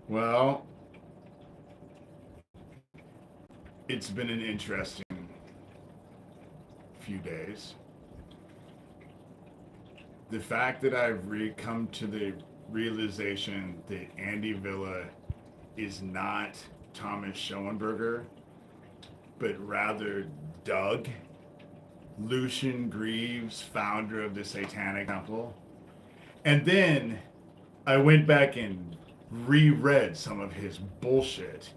Well, it's been an interesting few days. The fact that come to the realization that Andy Villa is not Thomas Schoenberger, but rather Doug, Lucien Greaves, founder of the Satanic Temple. And then I went back and reread some of his bullshit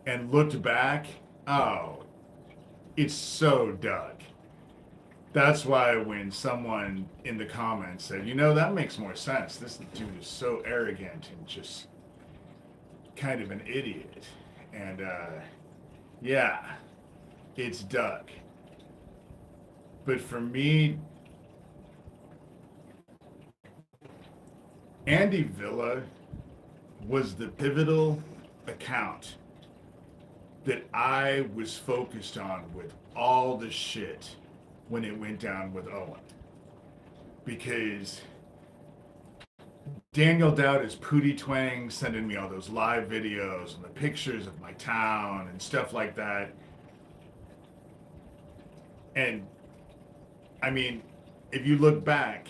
and looked back. Oh, it's so Doug. That's why when someone in the comments said, that makes more sense. This dude is so arrogant and just kind of an idiot. And yeah, it's Doug. But for me, Andy Villa was the pivotal account that I was focused on with all the shit when it went down with Owen. Because Daniel Dowd is Pootie Twang sending me all those live videos and the pictures of my town and stuff like that. And I mean, if you look back,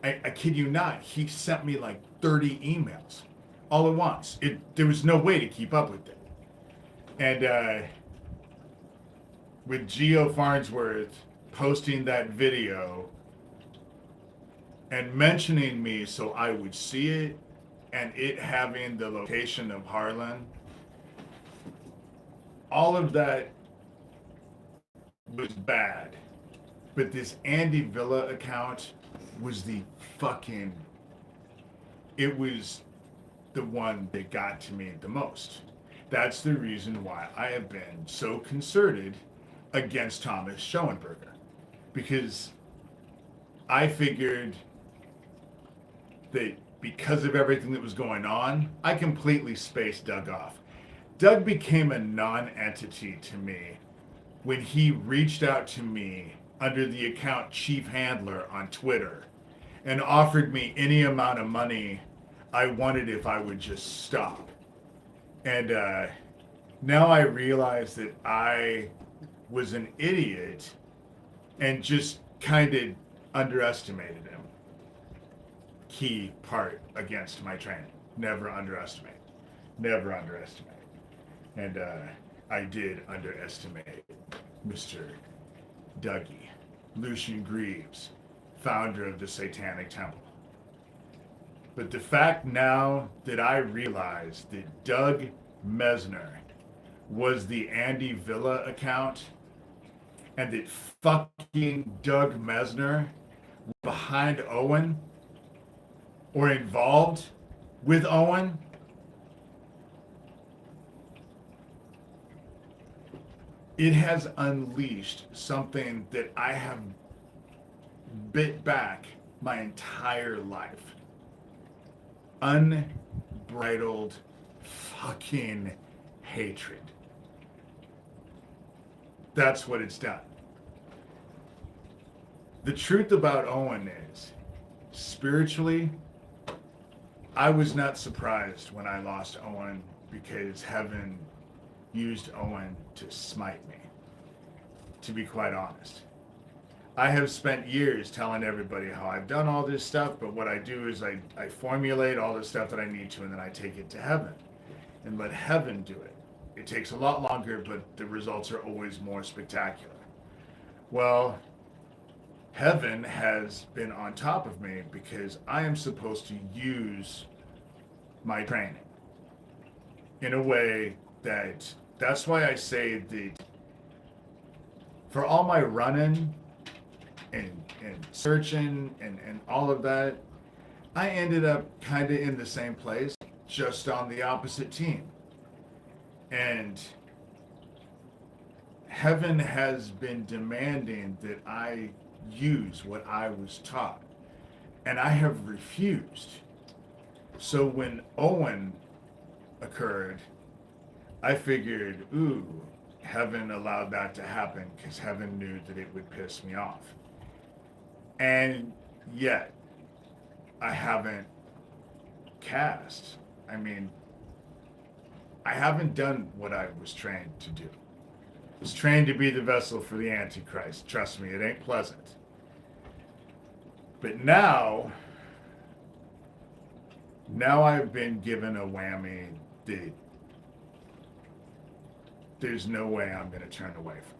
I kid you not, he sent me like 30 emails all at once. There was no way to keep up with it. And with Geo Farnsworth posting that video and mentioning me so I would see it, and it having the location of Harlan, all of that was bad. But this Andy Villa account was it was the one that got to me the most. That's the reason why I have been so concerted against Thomas Schoenberger. Because I figured that because of everything that was going on, I completely spaced Doug off. Doug became a non-entity to me when he reached out to me under the account Chief Handler on Twitter and offered me any amount of money I wanted if I would just stop. And now I realize that I was an idiot and just kind of underestimated him. Key part against my training. Never underestimate. Never underestimate. And I did underestimate Mr. Dougie, Lucien Greaves, founder of the Satanic Temple. But the fact now that I realize that Doug Mesner was the Andy Villa account and that fucking Doug Mesner was behind Owen or involved with Owen, it has unleashed something that I have bit back my entire life. Unbridled fucking hatred. That's what it's done. The truth about Owen is, spiritually, I was not surprised when I lost Owen because heaven used Owen to smite me, to be quite honest. I have spent years telling everybody how I've done all this stuff, but what I do is I formulate all the stuff that I need to, and then I take it to heaven and let heaven do it. It takes a lot longer, but the results are always more spectacular. Well, heaven has been on top of me because I am supposed to use my training in a way that's why I say that for all my running and searching and all of that, I ended up kind of in the same place, just on the opposite team. And heaven has been demanding that I use what I was taught, and I have refused. So when Owen occurred, I figured, heaven allowed that to happen because heaven knew that it would piss me off. And yet, I haven't cast. I mean, I haven't done what I was trained to do. I was trained to be the vessel for the Antichrist. Trust me, it ain't pleasant. But now I've been given a whammy that there's no way I'm going to turn away from.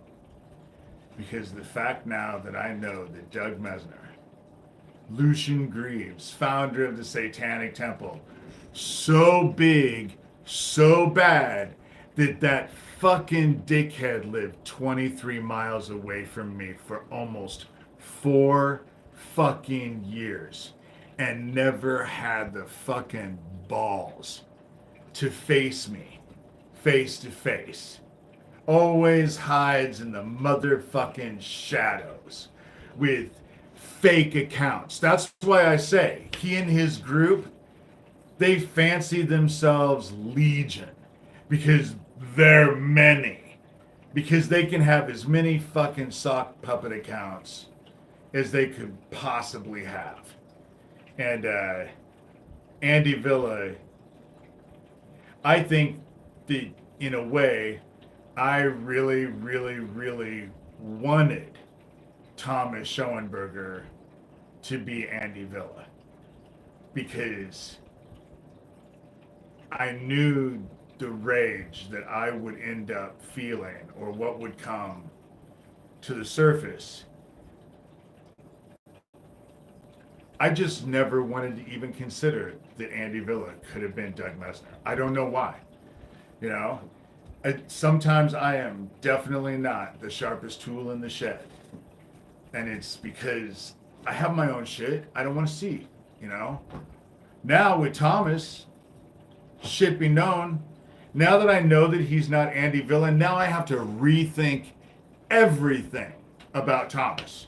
Because the fact now that I know that Doug Mesner, Lucien Greaves, founder of the Satanic Temple, so big, so bad, that fucking dickhead lived 23 miles away from me for almost 4 fucking years and never had the fucking balls to face me face to face. Always hides in the motherfucking shadows with fake accounts. That's why I say he and his group, they fancy themselves Legion because they're many. Because they can have as many fucking sock puppet accounts as they could possibly have. And Andy Villa, I think that in a way, I really, really, really wanted Thomas Schoenberger to be Andy Villa because I knew the rage that I would end up feeling or what would come to the surface. I just never wanted to even consider that Andy Villa could have been Doug Mesner. I don't know why. You know? Sometimes I am definitely not the sharpest tool in the shed. And it's because I have my own shit I don't want to see, you know? Now with Thomas, shit be known, now that I know that he's not Andy Villa, now I have to rethink everything about Thomas.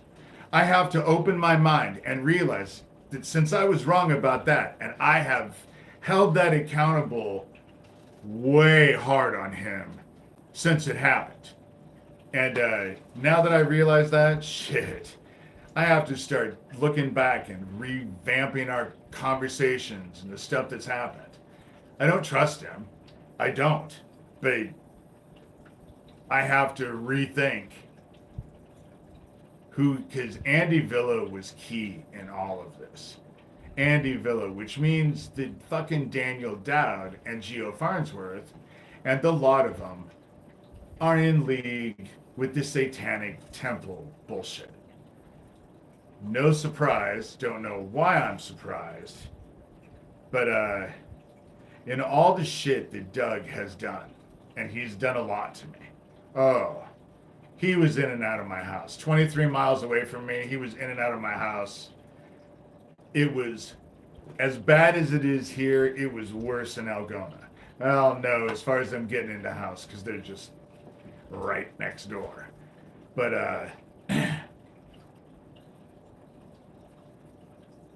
I have to open my mind and realize that since I was wrong about that, and I have held that accountable way hard on him since it happened. And now that I realize that, shit, I have to start looking back and revamping our conversations and the stuff that's happened. I don't trust him. I don't. But I have to rethink because Andy Villa was key in all of this. Andy Villa, which means that fucking Daniel Dowd and Geo Farnsworth and the lot of them are in league with the Satanic Temple bullshit. No surprise, don't know why I'm surprised, but in all the shit that Doug has done, and he's done a lot to me. Oh, he was in and out of my house. 23 miles away from me, he was in and out of my house. It was as bad as it is here, it was worse in Algona. Well, no, as far as them getting into the house, because they're just right next door. But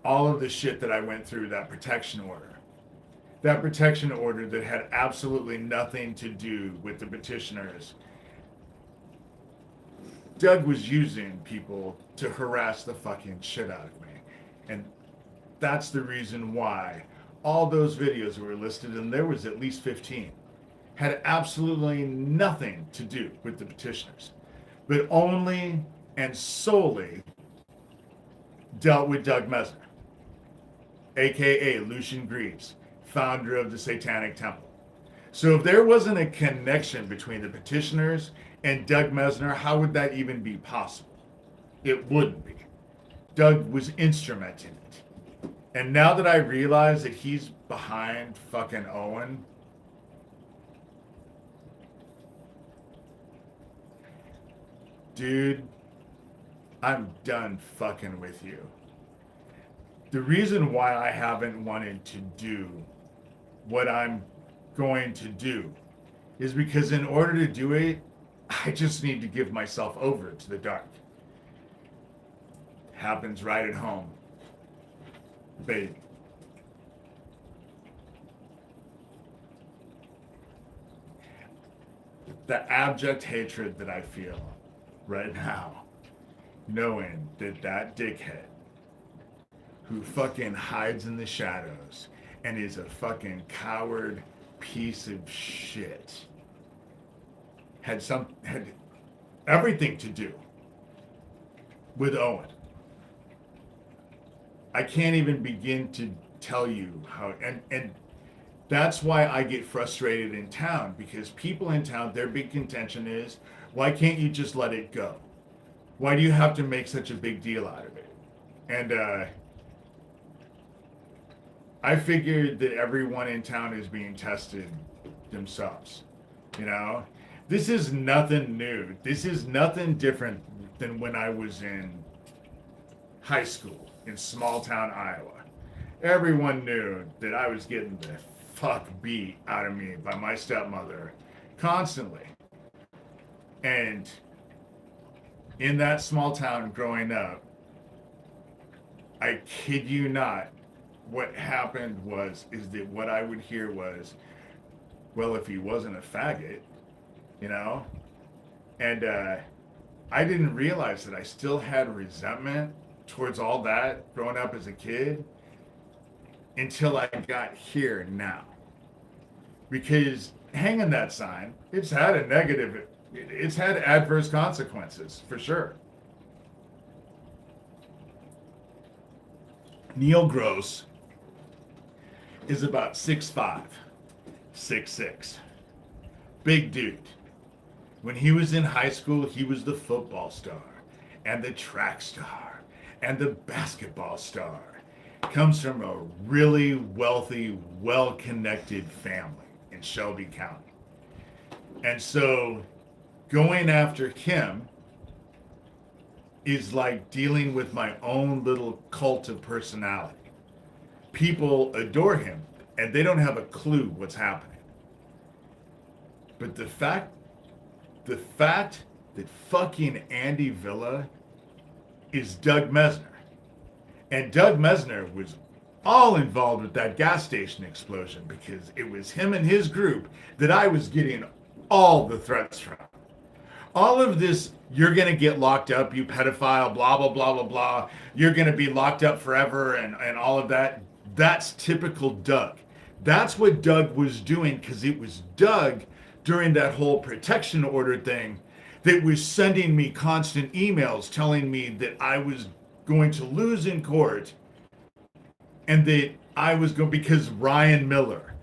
all of the shit that I went through, that protection order that had absolutely nothing to do with the petitioners, Doug was using people to harass the fucking shit out of me. And that's the reason why all those videos that were listed, and there was at least 15, had absolutely nothing to do with the petitioners, but only and solely dealt with Doug Mesner, aka Lucien Greaves, founder of the Satanic Temple. So if there wasn't a connection between the petitioners and Doug Mesner, how would that even be possible? It wouldn't be. Doug was instrumented in it. And now that I realize that he's behind fucking Owen, dude, I'm done fucking with you. The reason why I haven't wanted to do what I'm going to do is because in order to do it, I just need to give myself over to the dark. Happens right at home. Babe. The abject hatred that I feel right now, knowing that that dickhead who fucking hides in the shadows and is a fucking coward piece of shit had everything to do with Owen. I can't even begin to tell you how, and that's why I get frustrated in town, because people in town, their big contention is, why can't you just let it go? Why do you have to make such a big deal out of it? And I figured that everyone in town is being tested themselves. You know, this is nothing new. This is nothing different than when I was in high school in small town Iowa. Everyone knew that I was getting the fuck beat out of me by my stepmother constantly. And in that small town growing up, I kid you not, what happened is that what I would hear was, well, if he wasn't a faggot, you know? And I didn't realize that I still had resentment towards all that growing up as a kid until I got here now. Because hanging that sign, it's had adverse consequences, for sure. Neil Gross is about 6'5", 6'6". Big dude. When he was in high school, he was the football star and the track star and the basketball star. Comes from a really wealthy, well-connected family in Shelby County. And so going after him is like dealing with my own little cult of personality. People adore him and they don't have a clue what's happening. But the fact that fucking Andy Villa is Doug Mesner. And Doug Mesner was all involved with that gas station explosion, because it was him and his group that I was getting all the threats from. All of this, you're going to get locked up, you pedophile, blah, blah, blah, blah, blah. You're going to be locked up forever and all of that. That's typical Doug. That's what Doug was doing, because it was Doug during that whole protection order thing that was sending me constant emails telling me that I was going to lose in court and that I was going, because Ryan Miller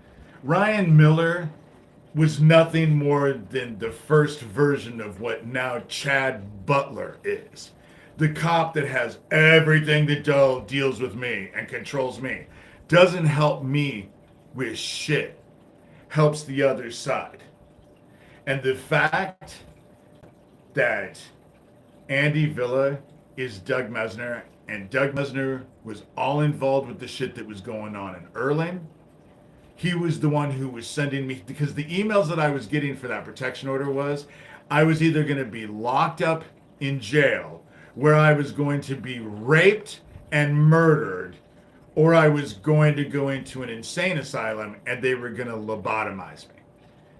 was nothing more than the first version of what now Chad Butler is. The cop that has everything that deals with me and controls me. Doesn't help me with shit. Helps the other side. And the fact that Andy Villa is Doug Mesner, and Doug Mesner was all involved with the shit that was going on in Erling. He was the one who was sending me, because the emails that I was getting for that protection order was, I was either going to be locked up in jail, where I was going to be raped and murdered, or I was going to go into an insane asylum and they were going to lobotomize me.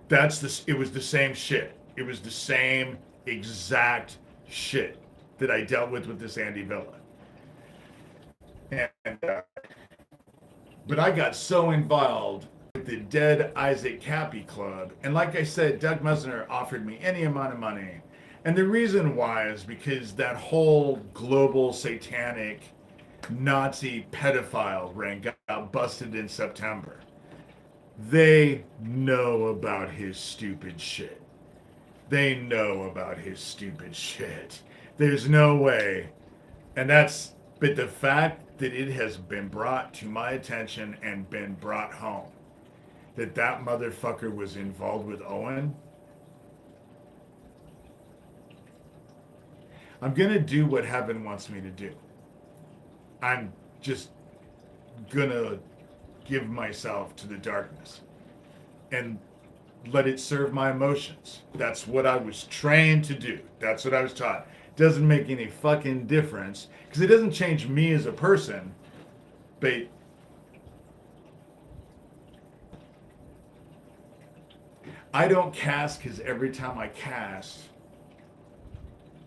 It was the same shit. It was the same exact shit that I dealt with this Andy Villa. But I got so involved with the Dead Isaac Cappy Club. And like I said, Doug Mesner offered me any amount of money. And the reason why is because that whole global satanic Nazi pedophile ring got busted in September. They know about his stupid shit. They know about his stupid shit. There's no way. But the fact that it has been brought to my attention and been brought home, that motherfucker was involved with Owen, I'm going to do what heaven wants me to do. I'm just going to give myself to the darkness and let it serve my emotions. That's what I was trained to do. That's what I was taught. Doesn't make any fucking difference, because it doesn't change me as a person, but I don't cast, because every time I cast,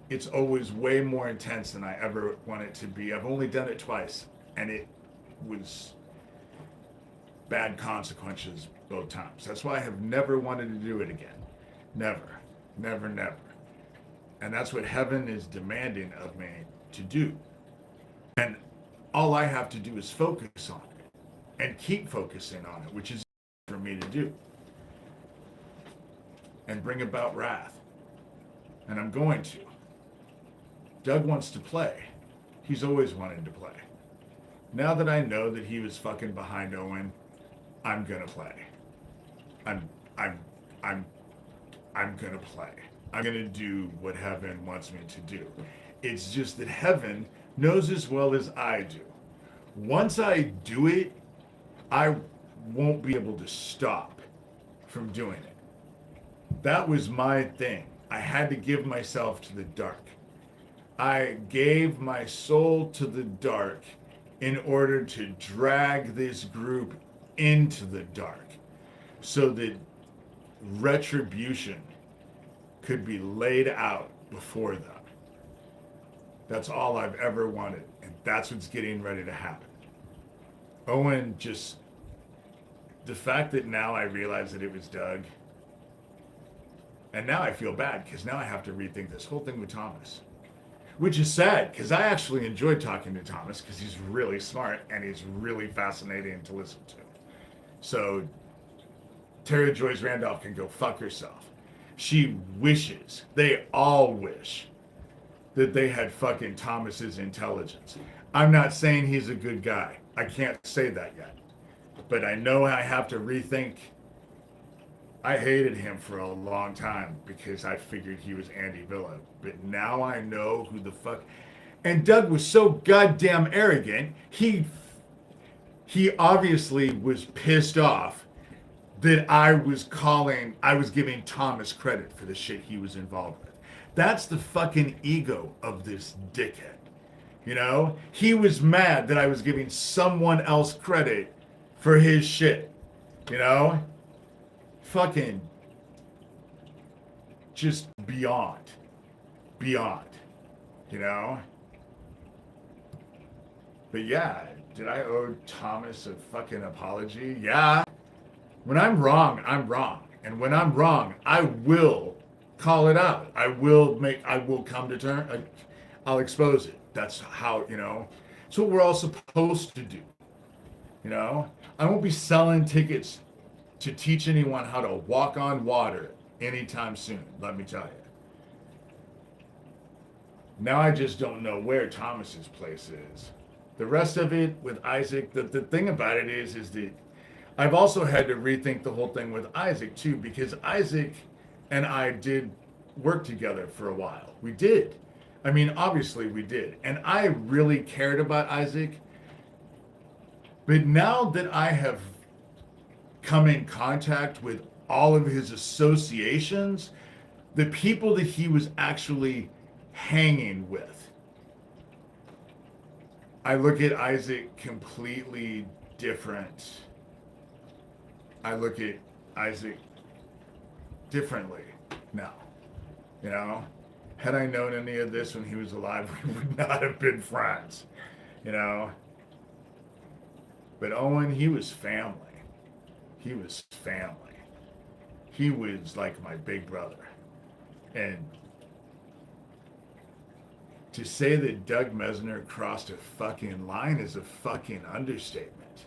it's always way more intense than I ever want it to be. I've only done it twice, and it was bad consequences both times. That's why I have never wanted to do it again. Never, never, never. And that's what heaven is demanding of me to do. And all I have to do is focus on it and keep focusing on it, which is for me to do. And bring about wrath. And I'm going to. Doug wants to play. He's always wanted to play. Now that I know that he was fucking behind Owen, I'm gonna play. I'm gonna play. I'm gonna do what heaven wants me to do. It's just that heaven knows as well as I do. Once I do it, I won't be able to stop from doing it. That was my thing. I had to give myself to the dark. I gave my soul to the dark in order to drag this group into the dark so that retribution could be laid out before them. That's all I've ever wanted, and that's what's getting ready to happen. Owen just, the fact that now I realize that it was Doug, and now I feel bad because now I have to rethink this whole thing with Thomas, which is sad because I actually enjoyed talking to Thomas because he's really smart and he's really fascinating to listen to. So Tara Joyce Randolph can go fuck herself. She wishes, they all wish, that they had fucking Thomas's intelligence. I'm not saying he's a good guy. I can't say that yet. But I know I have to rethink. I hated him for a long time because I figured he was Andy Villa. But now I know who the fuck. And Doug was so goddamn arrogant. He obviously was pissed off that I was giving Thomas credit for the shit he was involved with. That's the fucking ego of this dickhead. You know? He was mad that I was giving someone else credit for his shit. You know? Fucking just beyond, you know? But yeah, did I owe Thomas a fucking apology? Yeah. When I'm wrong, I'm wrong. And when I'm wrong, I will call it out. I will come to terms. I'll expose it. That's how, you know, it's what we're all supposed to do. You know, I won't be selling tickets to teach anyone how to walk on water anytime soon, let me tell you. Now I just don't know where Thomas's place is. The rest of it with Isaac, the thing about it is that I've also had to rethink the whole thing with Isaac too, because Isaac and I did work together for a while. We did. I mean, obviously we did. And I really cared about Isaac. But now that I have come in contact with all of his associations, the people that he was actually hanging with, I look at Isaac completely different. I look at Isaac differently now. You know, had I known any of this when he was alive, we would not have been friends, you know. But Owen, he was family. He was family. He was like my big brother. And to say that Doug Mesner crossed a fucking line is a fucking understatement.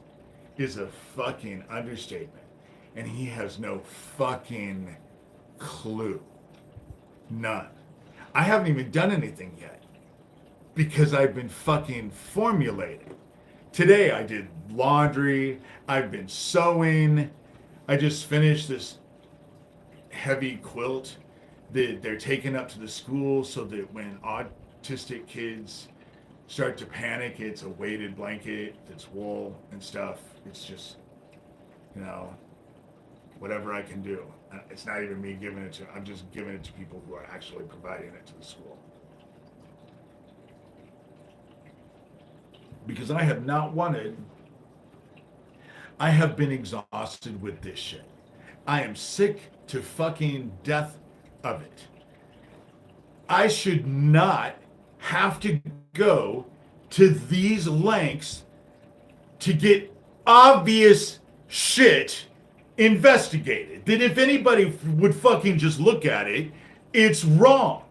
And he has no fucking clue. None. I haven't even done anything yet because I've been fucking formulating. Today I did laundry. I've been sewing. I just finished this heavy quilt that they're taking up to the school so that when autistic kids start to panic, it's a weighted blanket that's wool and stuff. It's just, you know, whatever I can do. It's not even me giving it to, I'm just giving it to people who are actually providing it to the school. Because I have been exhausted with this shit. I am sick to fucking death of it. I should not have to go to these lengths to get obvious shit investigated. That if anybody would fucking just look at it, it's wrong.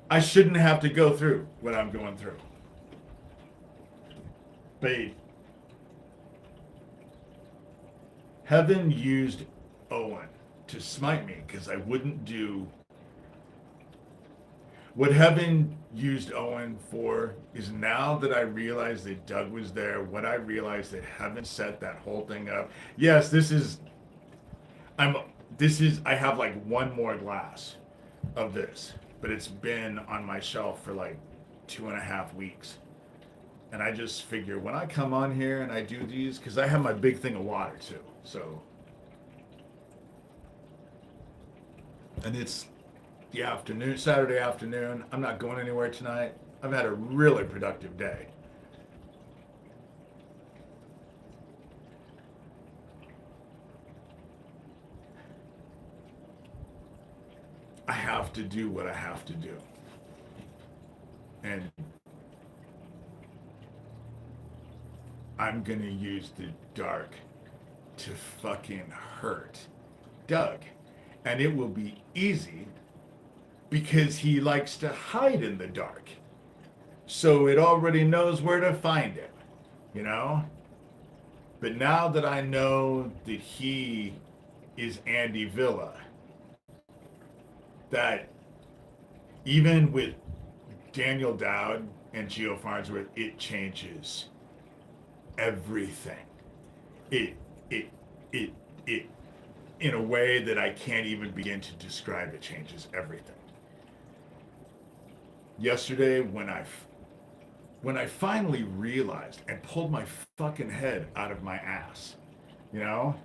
I shouldn't have to go through what I'm going through. But heaven used Owen to smite me because I wouldn't do what heaven used Owen for. Is now that I realize that Doug was there, what I realized that heaven set that whole thing up. Yes, I have like one more glass of this, but it's been on my shelf for like 2.5 weeks. And I just figure when I come on here and I do these, because I have my big thing of water too. So, and it's the afternoon, Saturday afternoon. I'm not going anywhere tonight. I've had a really productive day. I have to do what I have to do. And I'm gonna use the dark to fucking hurt Doug. And it will be easy because he likes to hide in the dark. So it already knows where to find him, you know? But now that I know that he is Andy Villa, that even with Daniel Dowd and Geo Farnsworth, it changes everything. It in a way that I can't even begin to describe. It changes everything. Yesterday, when I finally realized and pulled my fucking head out of my ass, you know?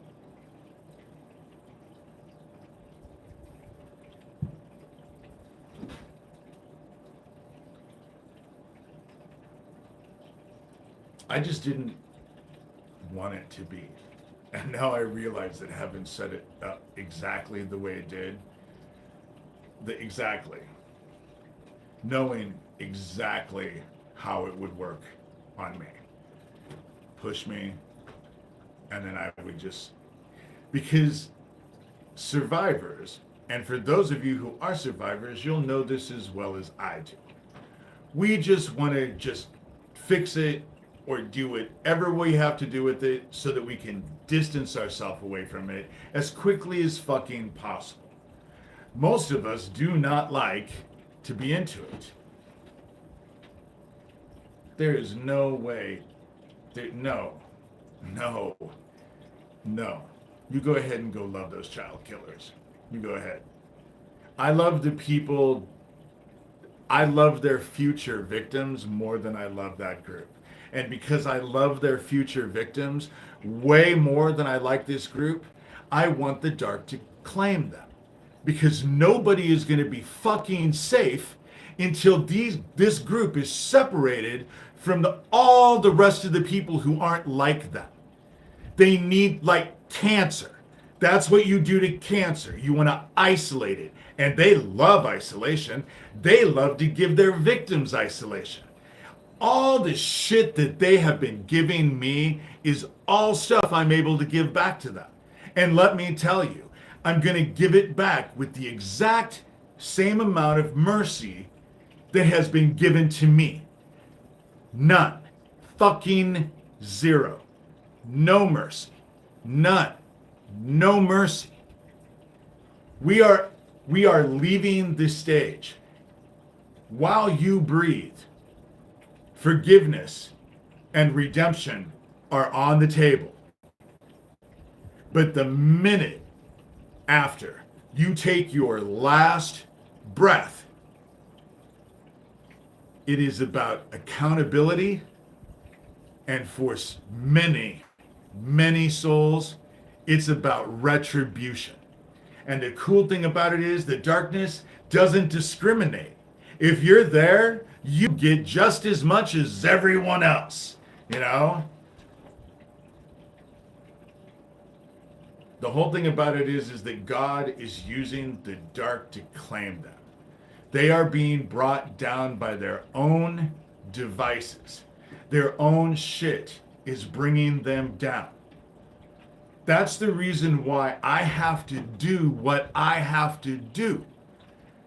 I just didn't want it to be. And now I realize that heaven set it up exactly the way it did. Exactly. Knowing exactly how it would work on me. Push me. And then I would just... Because survivors, and for those of you who are survivors, you'll know this as well as I do. We just want to just fix it or do whatever we have to do with it so that we can distance ourselves away from it as quickly as fucking possible. Most of us do not like to be into it. There is no way. No. You go ahead and go love those child killers. You go ahead. I love the people. I love their future victims more than I love that group. And because I love their future victims way more than I like this group, I want the dark to claim them. Because nobody is going to be fucking safe until this group is separated from all the rest of the people who aren't like them. They need, like cancer. That's what you do to cancer. You want to isolate it. And they love isolation. They love to give their victims isolation. All the shit that they have been giving me is all stuff I'm able to give back to them. And let me tell you, I'm going to give it back with the exact same amount of mercy that has been given to me. None. Fucking zero. No mercy. None. No mercy. We are leaving the stage. While you breathe, forgiveness and redemption are on the table. But the minute after you take your last breath, it is about accountability, and for many, many souls, it's about retribution. And the cool thing about it is the darkness doesn't discriminate. If you're there, you get just as much as everyone else, you know? The whole thing about it is that God is using the dark to claim them. They are being brought down by their own devices. Their own shit is bringing them down. That's the reason why I have to do what I have to do,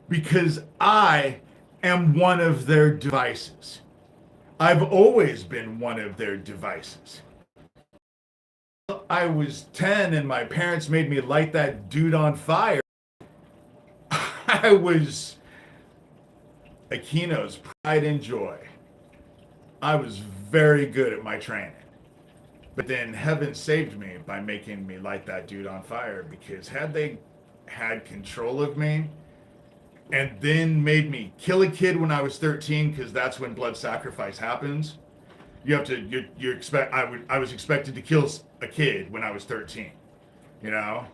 because I am one of their devices. I've always been one of their devices. I was 10 and my parents made me light that dude on fire. I was Aquino's pride and joy. I was very good at my training. But then heaven saved me by making me light that dude on fire, because had they had control of me and then made me kill a kid when I was 13, because that's when blood sacrifice happens. You have to, you expect, I was expected to kill a kid when I was 13, you know?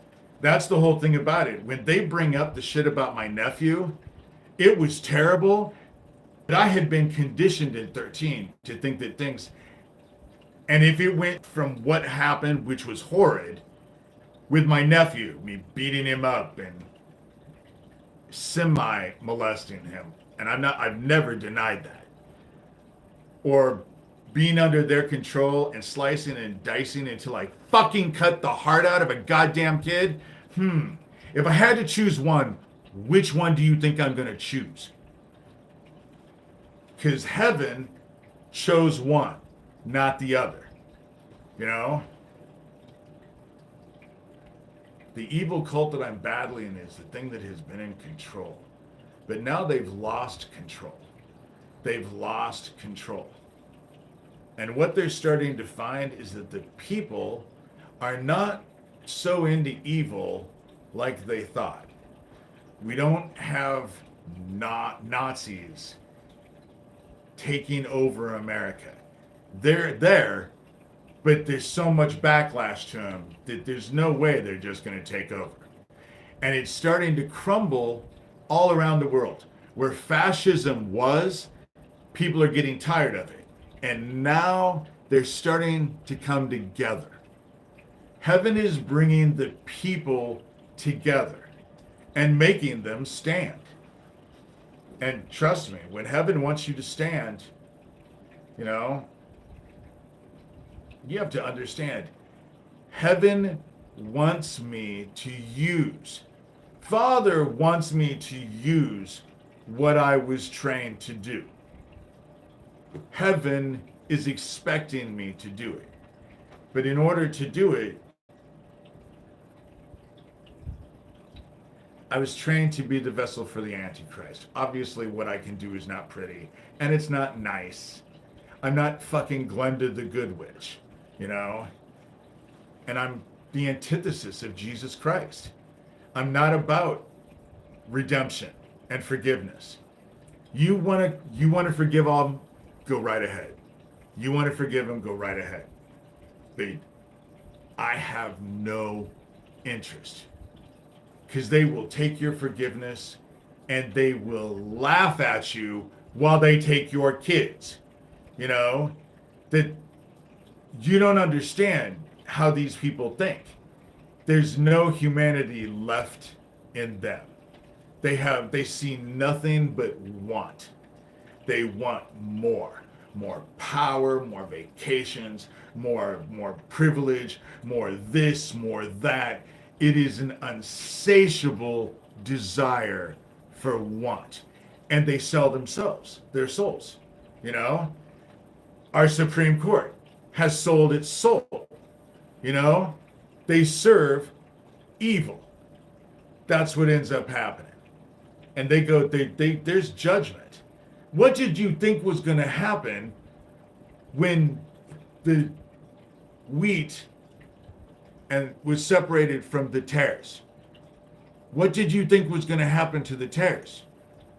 That's the whole thing about it. When they bring up the shit about my nephew, it was terrible. But I had been conditioned at 13 to think that things, and if it went from what happened, which was horrid, with my nephew, me beating him up and semi-molesting him, and I've never denied that, or being under their control and slicing and dicing until I fucking cut the heart out of a goddamn kid. If I had to choose one, which one do you think I'm gonna choose? Because heaven chose one, not the other. You know? The evil cult that I'm battling is the thing that has been in control. But now they've lost control. They've lost control. And what they're starting to find is that the people are not so into evil like they thought. We don't have Nazis taking over America. They're there, but there's so much backlash to them that there's no way they're just going to take over. And it's starting to crumble all around the world. Where fascism was, people are getting tired of it. And now they're starting to come together. Heaven is bringing the people together and making them stand. And trust me, when heaven wants you to stand, you know, you have to understand, heaven wants me to use, Father wants me to use what I was trained to do. Heaven is expecting me to do it. But in order to do it, I was trained to be the vessel for the Antichrist. Obviously, what I can do is not pretty, and it's not nice. I'm not fucking Glenda the Good Witch, you know? And I'm the antithesis of Jesus Christ. I'm not about redemption and forgiveness. You want to forgive all, go right ahead. You want to forgive them, go right ahead. But I have no interest. Because they will take your forgiveness and they will laugh at you while they take your kids. You know, that you don't understand how these people think. There's no humanity left in them. They see nothing but want. They want more power, more vacations, more privilege, more this, more that. It is an unsatiable desire for want. And they sell themselves, their souls. You know, our Supreme Court has sold its soul. You know, they serve evil. That's what ends up happening. And they go, there's judgment. What did you think was going to happen when the wheat and was separated from the tares? What did you think was going to happen to the tares?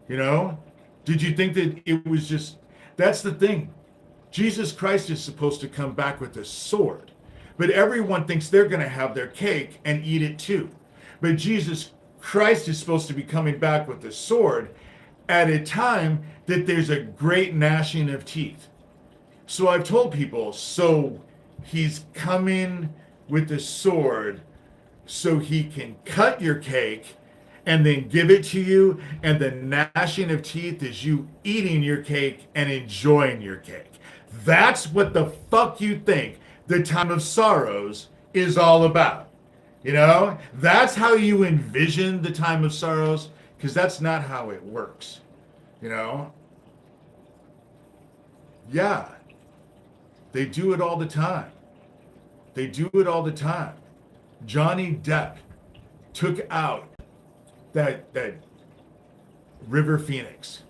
You know, did you think that it was just, that's the thing. Jesus Christ is supposed to come back with a sword, but everyone thinks they're going to have their cake and eat it too. But Jesus Christ is supposed to be coming back with a sword at a time that there's a great gnashing of teeth. So I've told people, so he's coming with a sword so he can cut your cake and then give it to you, and the gnashing of teeth is you eating your cake and enjoying your cake. That's what the fuck you think the time of sorrows is all about. You know, that's how you envision the time of sorrows, because that's not how it works. You know, yeah, they do it all the time. They do it all the time. Johnny Depp took out that River Phoenix.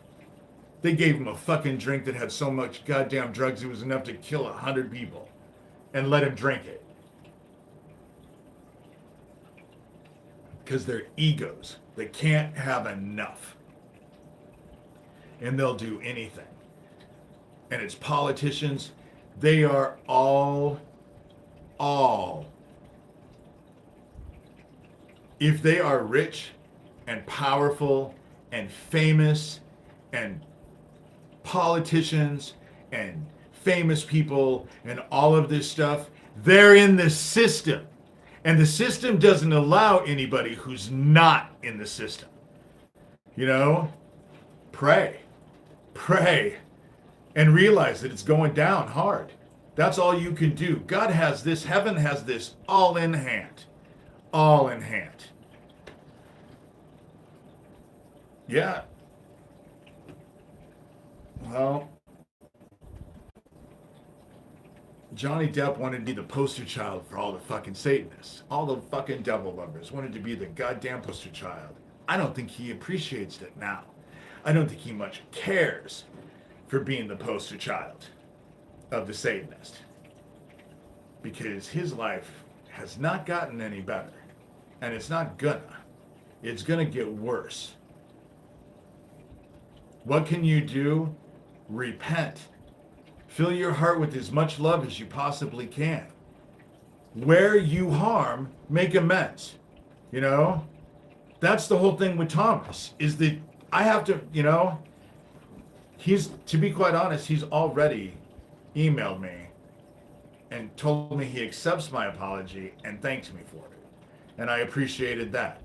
They gave him a fucking drink that had so much goddamn drugs it was enough to kill 100 people, and let him drink it. Because they're egos. They can't have enough. And they'll do anything. And it's politicians. They are all, if they are rich and powerful and famous and politicians and famous people and all of this stuff, they're in the system. And the system doesn't allow anybody who's not in the system. You know, pray, and realize that it's going down hard. That's all you can do. God has this, heaven has this all in hand. All in hand. Yeah. Well, Johnny Depp wanted to be the poster child for all the fucking Satanists. All the fucking devil lovers wanted to be the goddamn poster child. I don't think he appreciates it now. I don't think he much cares for being the poster child of the Satanist. Because his life has not gotten any better. And it's not gonna. It's gonna get worse. What can you do? Repent. Fill your heart with as much love as you possibly can. Where you harm, make amends. You know? That's the whole thing with Thomas, is that I have to, you know, to be quite honest, he's already emailed me and told me he accepts my apology and thanked me for it. And I appreciated that.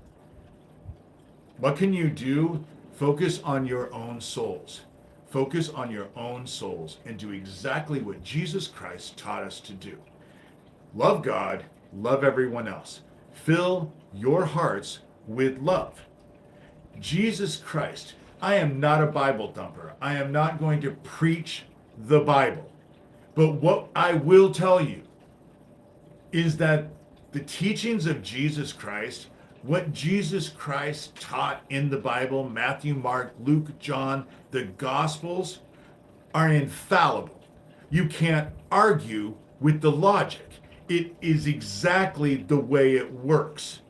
What can you do? Focus on your own souls. Focus on your own souls and do exactly what Jesus Christ taught us to do. Love God, love everyone else. Fill your hearts with love. Jesus Christ, I am not a Bible thumper. I am not going to preach the Bible. But what I will tell you is that the teachings of Jesus Christ, what Jesus Christ taught in the Bible, Matthew, Mark, Luke, John, the Gospels, are infallible. You can't argue with the logic. It is exactly the way it works.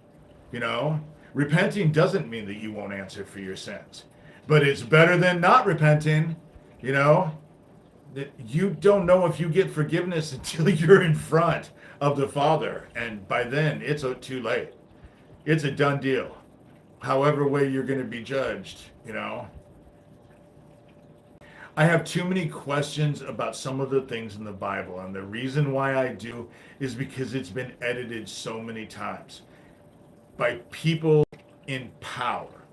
You know, repenting doesn't mean that you won't answer for your sins, but it's better than not repenting. You know, that you don't know if you get forgiveness until you're in front of the Father, and by then it's too late. It's a done deal. However way you're going to be judged, you know. I have too many questions about some of the things in the Bible, and the reason why I do is because it's been edited so many times by people in power.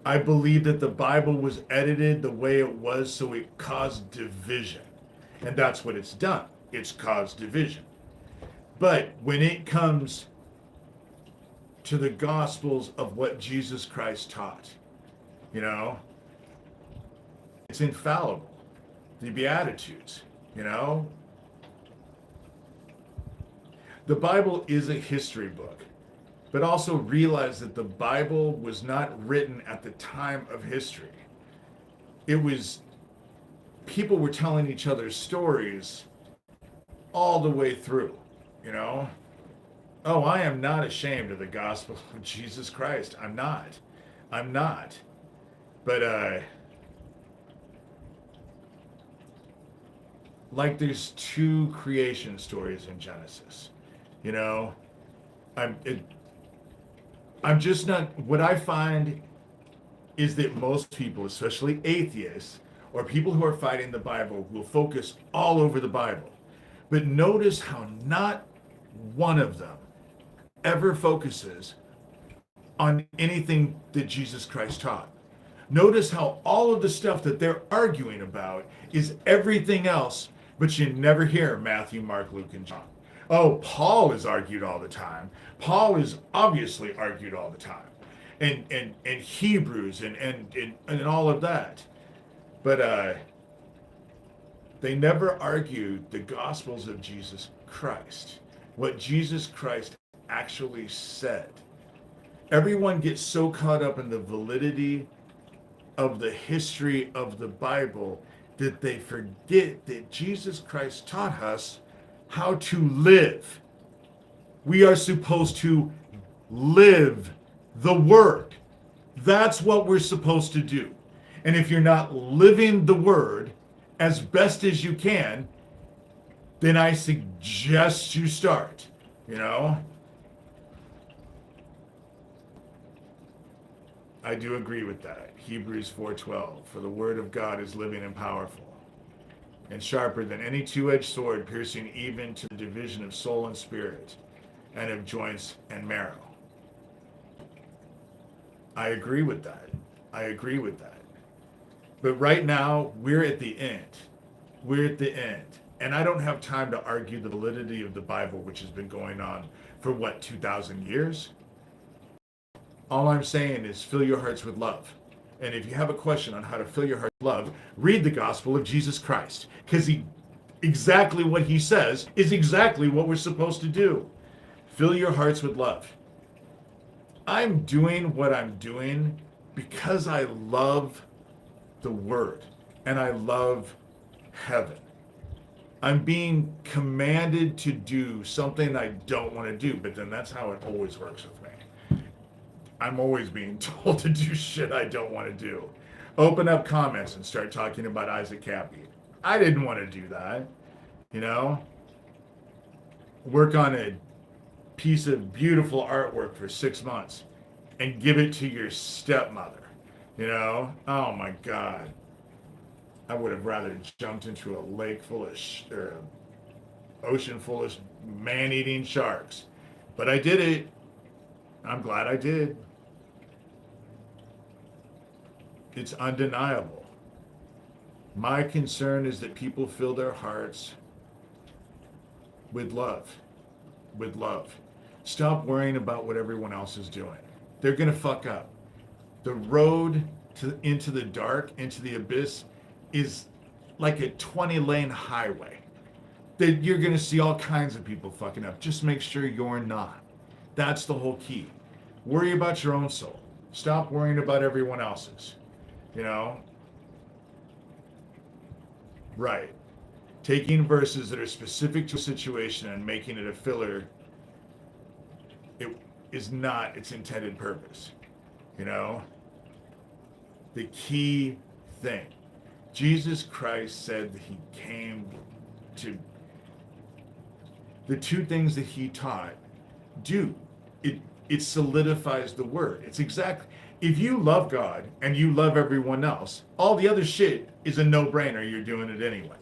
I believe that the Bible was edited the way it was so it caused division. And that's what it's done. It's caused division. But when it comes to the Gospels of what Jesus Christ taught, you know, it's infallible. The Beatitudes, you know. The Bible is a history book, but also realize that the Bible was not written at the time of history. It was, people were telling each other stories all the way through, you know. Oh, I am not ashamed of the gospel of Jesus Christ. I'm not. But, like there's two creation stories in Genesis, you know. I'm just not, what I find is that most people, especially atheists or people who are fighting the Bible, will focus all over the Bible. But notice how not one of them ever focuses on anything that Jesus Christ taught. Notice how all of the stuff that they're arguing about is everything else, but you never hear Matthew, Mark, Luke, and John. Oh, Paul is argued all the time. Paul is obviously argued all the time. And Hebrews and all of that. But they never argued the gospels of Jesus Christ, what Jesus Christ actually said. Everyone gets so caught up in the validity of the history of the Bible that they forget that Jesus Christ taught us how to live. We are supposed to live the word. That's what we're supposed to do. And if you're not living the word as best as you can, then I suggest you start, you know? I do agree with that. Hebrews 4:12, for the word of God is living and powerful, and sharper than any two-edged sword, piercing even to the division of soul and spirit, and of joints and marrow. I agree with that. I agree with that. But right now, we're at the end. We're at the end. And I don't have time to argue the validity of the Bible, which has been going on for, 2,000 years? All I'm saying is fill your hearts with love. And if you have a question on how to fill your heart with love, read the gospel of Jesus Christ. Because exactly what he says is exactly what we're supposed to do. Fill your hearts with love. I'm doing what I'm doing because I love the word and I love heaven. I'm being commanded to do something I don't want to do, but then that's how it always works with me. I'm always being told to do shit I don't want to do. Open up comments and start talking about Isaac Cappy. I didn't want to do that, you know? Work on a piece of beautiful artwork for 6 months and give it to your stepmother, you know? Oh my God. I would have rather jumped into a lake full of, or an ocean full of man-eating sharks. But I did it. I'm glad I did. It's undeniable. My concern is that people fill their hearts with love. With love. Stop worrying about what everyone else is doing. They're going to fuck up. The road into the dark, into the abyss, is like a 20-lane highway. That you're going to see all kinds of people fucking up. Just make sure you're not. That's the whole key. Worry about your own soul. Stop worrying about everyone else's. You know? Right. Taking verses that are specific to a situation and making it a filler, it is not its intended purpose. You know? The key thing. Jesus Christ said that he came to, the two things that he taught do. It solidifies the word. It's exactly, if you love God and you love everyone else, all the other shit is a no-brainer. You're doing it anyway.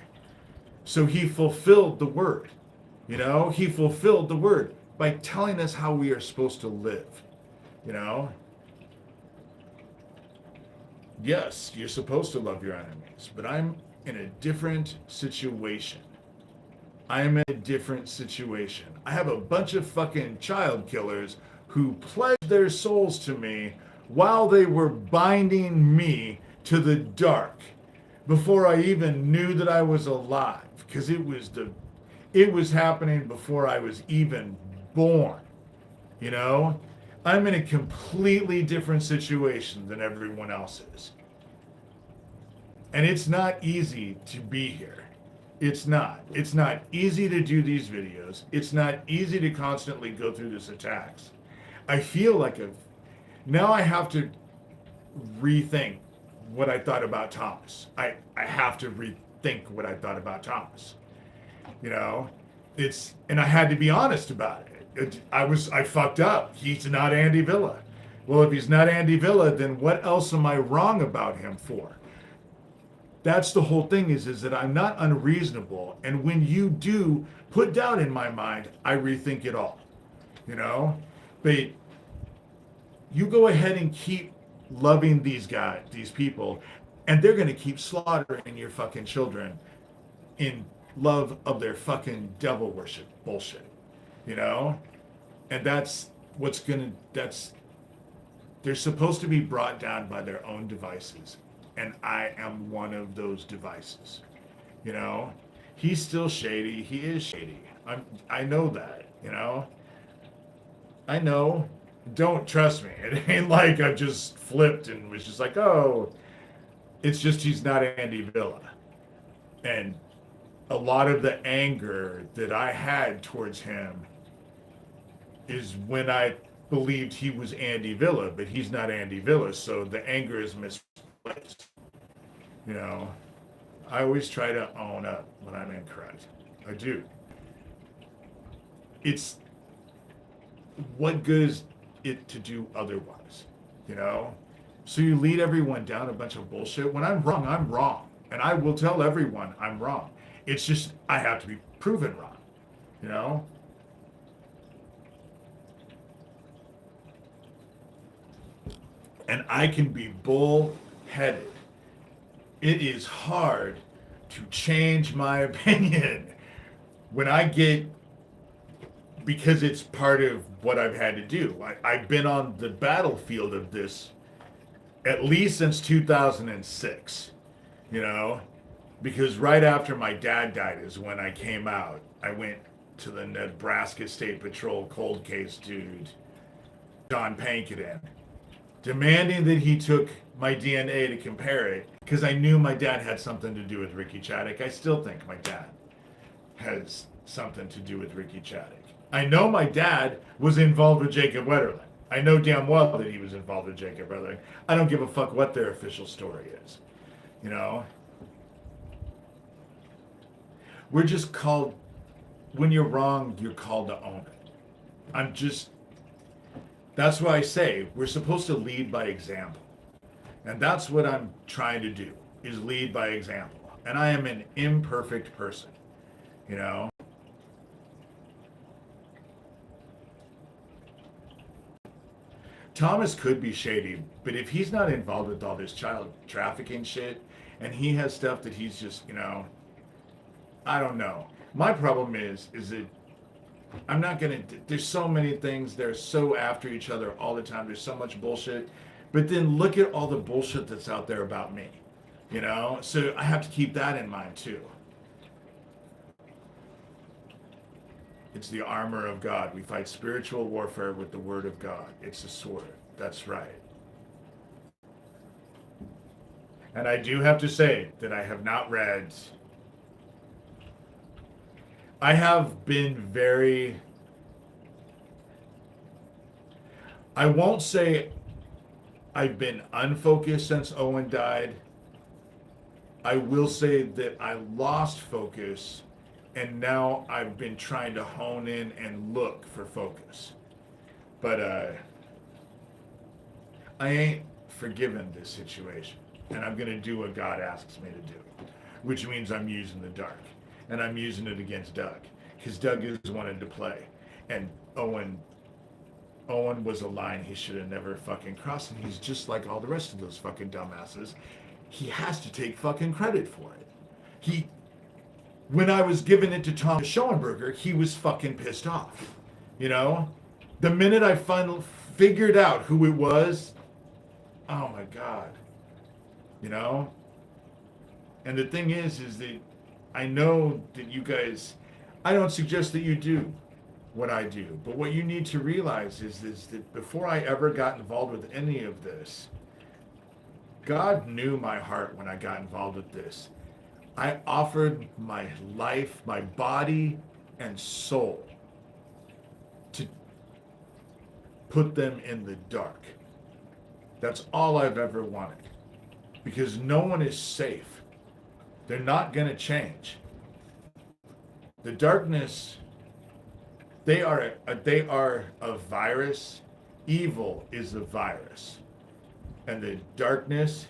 So he fulfilled the word. You know, he fulfilled the word by telling us how we are supposed to live. You know? Yes, you're supposed to love your enemies, but I'm in a different situation. I'm in a different situation. I have a bunch of fucking child killers who pledged their souls to me while they were binding me to the dark before I even knew that I was alive, because it was happening before I was even born. You know? I'm in a completely different situation than everyone else is. And it's not easy to be here. It's not. It's not easy to do these videos. It's not easy to constantly go through these attacks. I feel like now I have to rethink what I thought about Thomas. I have to rethink what I thought about Thomas. You know? And I had to be honest about it. I fucked up. He's not Andy Villa. Well, if he's not Andy Villa, then what else am I wrong about him for? That's the whole thing is that I'm not unreasonable. And when you do put doubt in my mind, I rethink it all. You know? But you go ahead and keep loving these guys, these people, and they're going to keep slaughtering your fucking children in love of their fucking devil worship bullshit. you know? And they're supposed to be brought down by their own devices. And I am one of those devices, you know? He's still shady. He is shady. I know that, you know? I know. Don't trust me. It ain't like I just flipped and was just like, oh, it's just he's not Andy Villa. And a lot of the anger that I had towards him is when I believed he was Andy Villa, but he's not Andy Villa, so the anger is misplaced. You know, I always try to own up when I'm incorrect. I do. It's what good is it to do otherwise, you know? So you lead everyone down a bunch of bullshit. When I'm wrong, I'm wrong. And I will tell everyone I'm wrong. It's just I have to be proven wrong, you know? And I can be bull-headed. It is hard to change my opinion when I get, because it's part of what I've had to do. I've been on the battlefield of this at least since 2006, you know, because right after my dad died is when I came out. I went to the Nebraska State Patrol cold case dude, John Pankin, demanding that he took my DNA to compare it because I knew my dad had something to do with Ricky Chaddock. I still think my dad has something to do with Ricky Chaddock. I know my dad was involved with Jacob Wetterling. I know damn well that he was involved with Jacob Wetterling. I don't give a fuck what their official story is. You know? We're just called, when you're wrong, you're called to own it. That's why I say we're supposed to lead by example. And that's what I'm trying to do, is lead by example. And I am an imperfect person, you know? Thomas could be shady, but if he's not involved with all this child trafficking shit, and he has stuff that he's just, you know, I don't know. My problem is that I'm not gonna, there's so many things, they're so after each other all the time, there's so much bullshit, but then look at all the bullshit that's out there about me, you know? So I have to keep that in mind too. It's the armor of God. We fight spiritual warfare with the word of God. It's a sword. That's right. And I do have to say that I have not read. I have been very, I won't say I've been unfocused since Owen died. I will say that I lost focus, and now I've been trying to hone in and look for focus. But I ain't forgiven this situation, and I'm going to do what God asks me to do, which means I'm using the dark, and I'm using it against Doug, because Doug is wanted to play, and Owen was a line he should have never fucking crossed, and he's just like all the rest of those fucking dumbasses. He has to take fucking credit for it. When I was giving it to Tom Schoenberger, he was fucking pissed off. You know? The minute I finally figured out who it was, oh my God. You know? And the thing is that I know that you guys, I don't suggest that you do what I do, but what you need to realize is that before I ever got involved with any of this, God knew my heart when I got involved with this. I offered my life, my body, and soul to put them in the dark. That's all I've ever wanted. Because no one is safe. They're not going to change. The darkness, they are a virus. Evil is the virus. And the darkness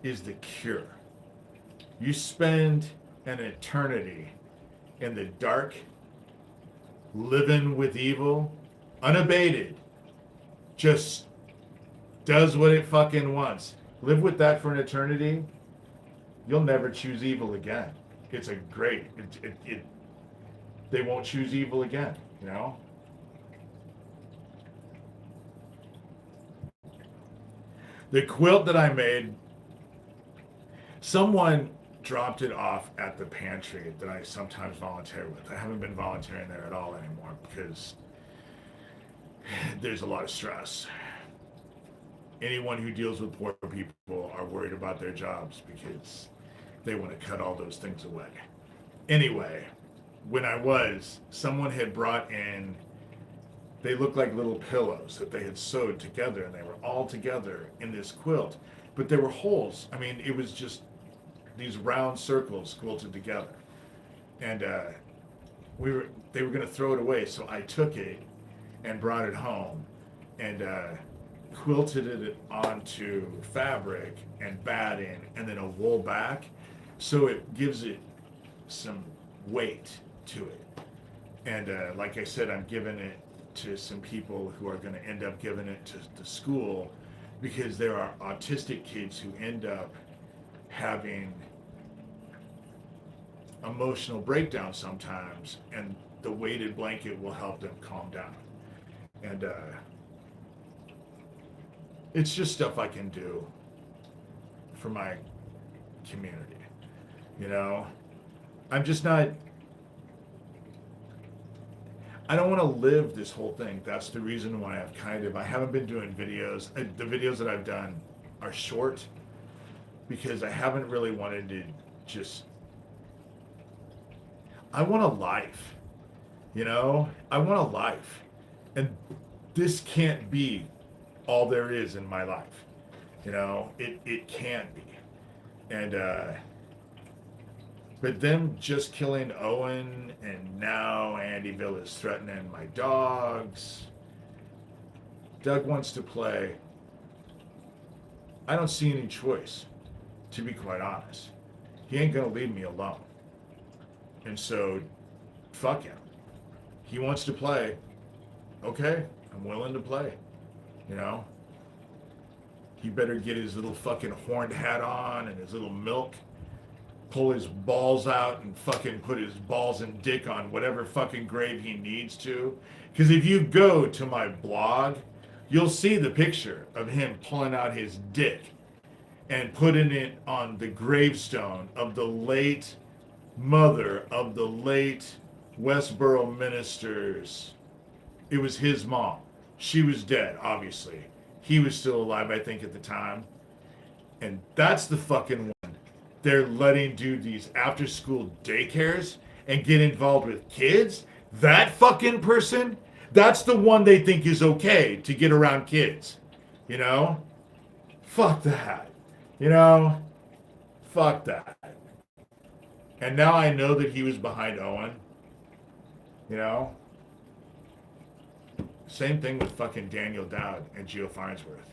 is the cure. You spend an eternity in the dark, living with evil, unabated, just does what it fucking wants. Live with that for an eternity, you'll never choose evil again. It's a great, they won't choose evil again, you know? The quilt that I made, someone dropped it off at the pantry that I sometimes volunteer with. I haven't been volunteering there at all anymore because there's a lot of stress. Anyone who deals with poor people are worried about their jobs because they want to cut all those things away. Anyway, when someone had brought in, they looked like little pillows that they had sewed together, and they were all together in this quilt. But there were holes. I mean, it was just these round circles quilted together. And they were going to throw it away, so I took it and brought it home and quilted it onto fabric and batting and then a wool back, so it gives it some weight to it. And like I said, I'm giving it to some people who are going to end up giving it to the school, because there are autistic kids who end up having emotional breakdowns sometimes, and the weighted blanket will help them calm down. And it's just stuff I can do for my community. You know, I'm just not, I don't want to live this whole thing. That's the reason why I haven't been doing videos. The videos that I've done are short because I haven't really wanted to just, I want a life, you know? I want a life. And this can't be all there is in my life. You know, it can't be. And, but them just killing Owen, and now Andyville is threatening my dogs. Doug wants to play. I don't see any choice, to be quite honest. He ain't gonna leave me alone. And so, fuck him. He wants to play. Okay, I'm willing to play. You know? He better get his little fucking horned hat on and his little milk, pull his balls out and fucking put his balls and dick on whatever fucking grave he needs to. Because if you go to my blog, you'll see the picture of him pulling out his dick and putting it on the gravestone of the late mother of the late Westboro ministers. It was his mom. She was dead, obviously. He was still alive, I think, at the time. And that's the fucking one they're letting do these after-school daycares and get involved with kids. That fucking person, that's the one they think is okay to get around kids. You know? Fuck that. You know? Fuck that. And now I know that he was behind Owen. You know? Same thing with fucking Daniel Dowd and Gio Farnsworth.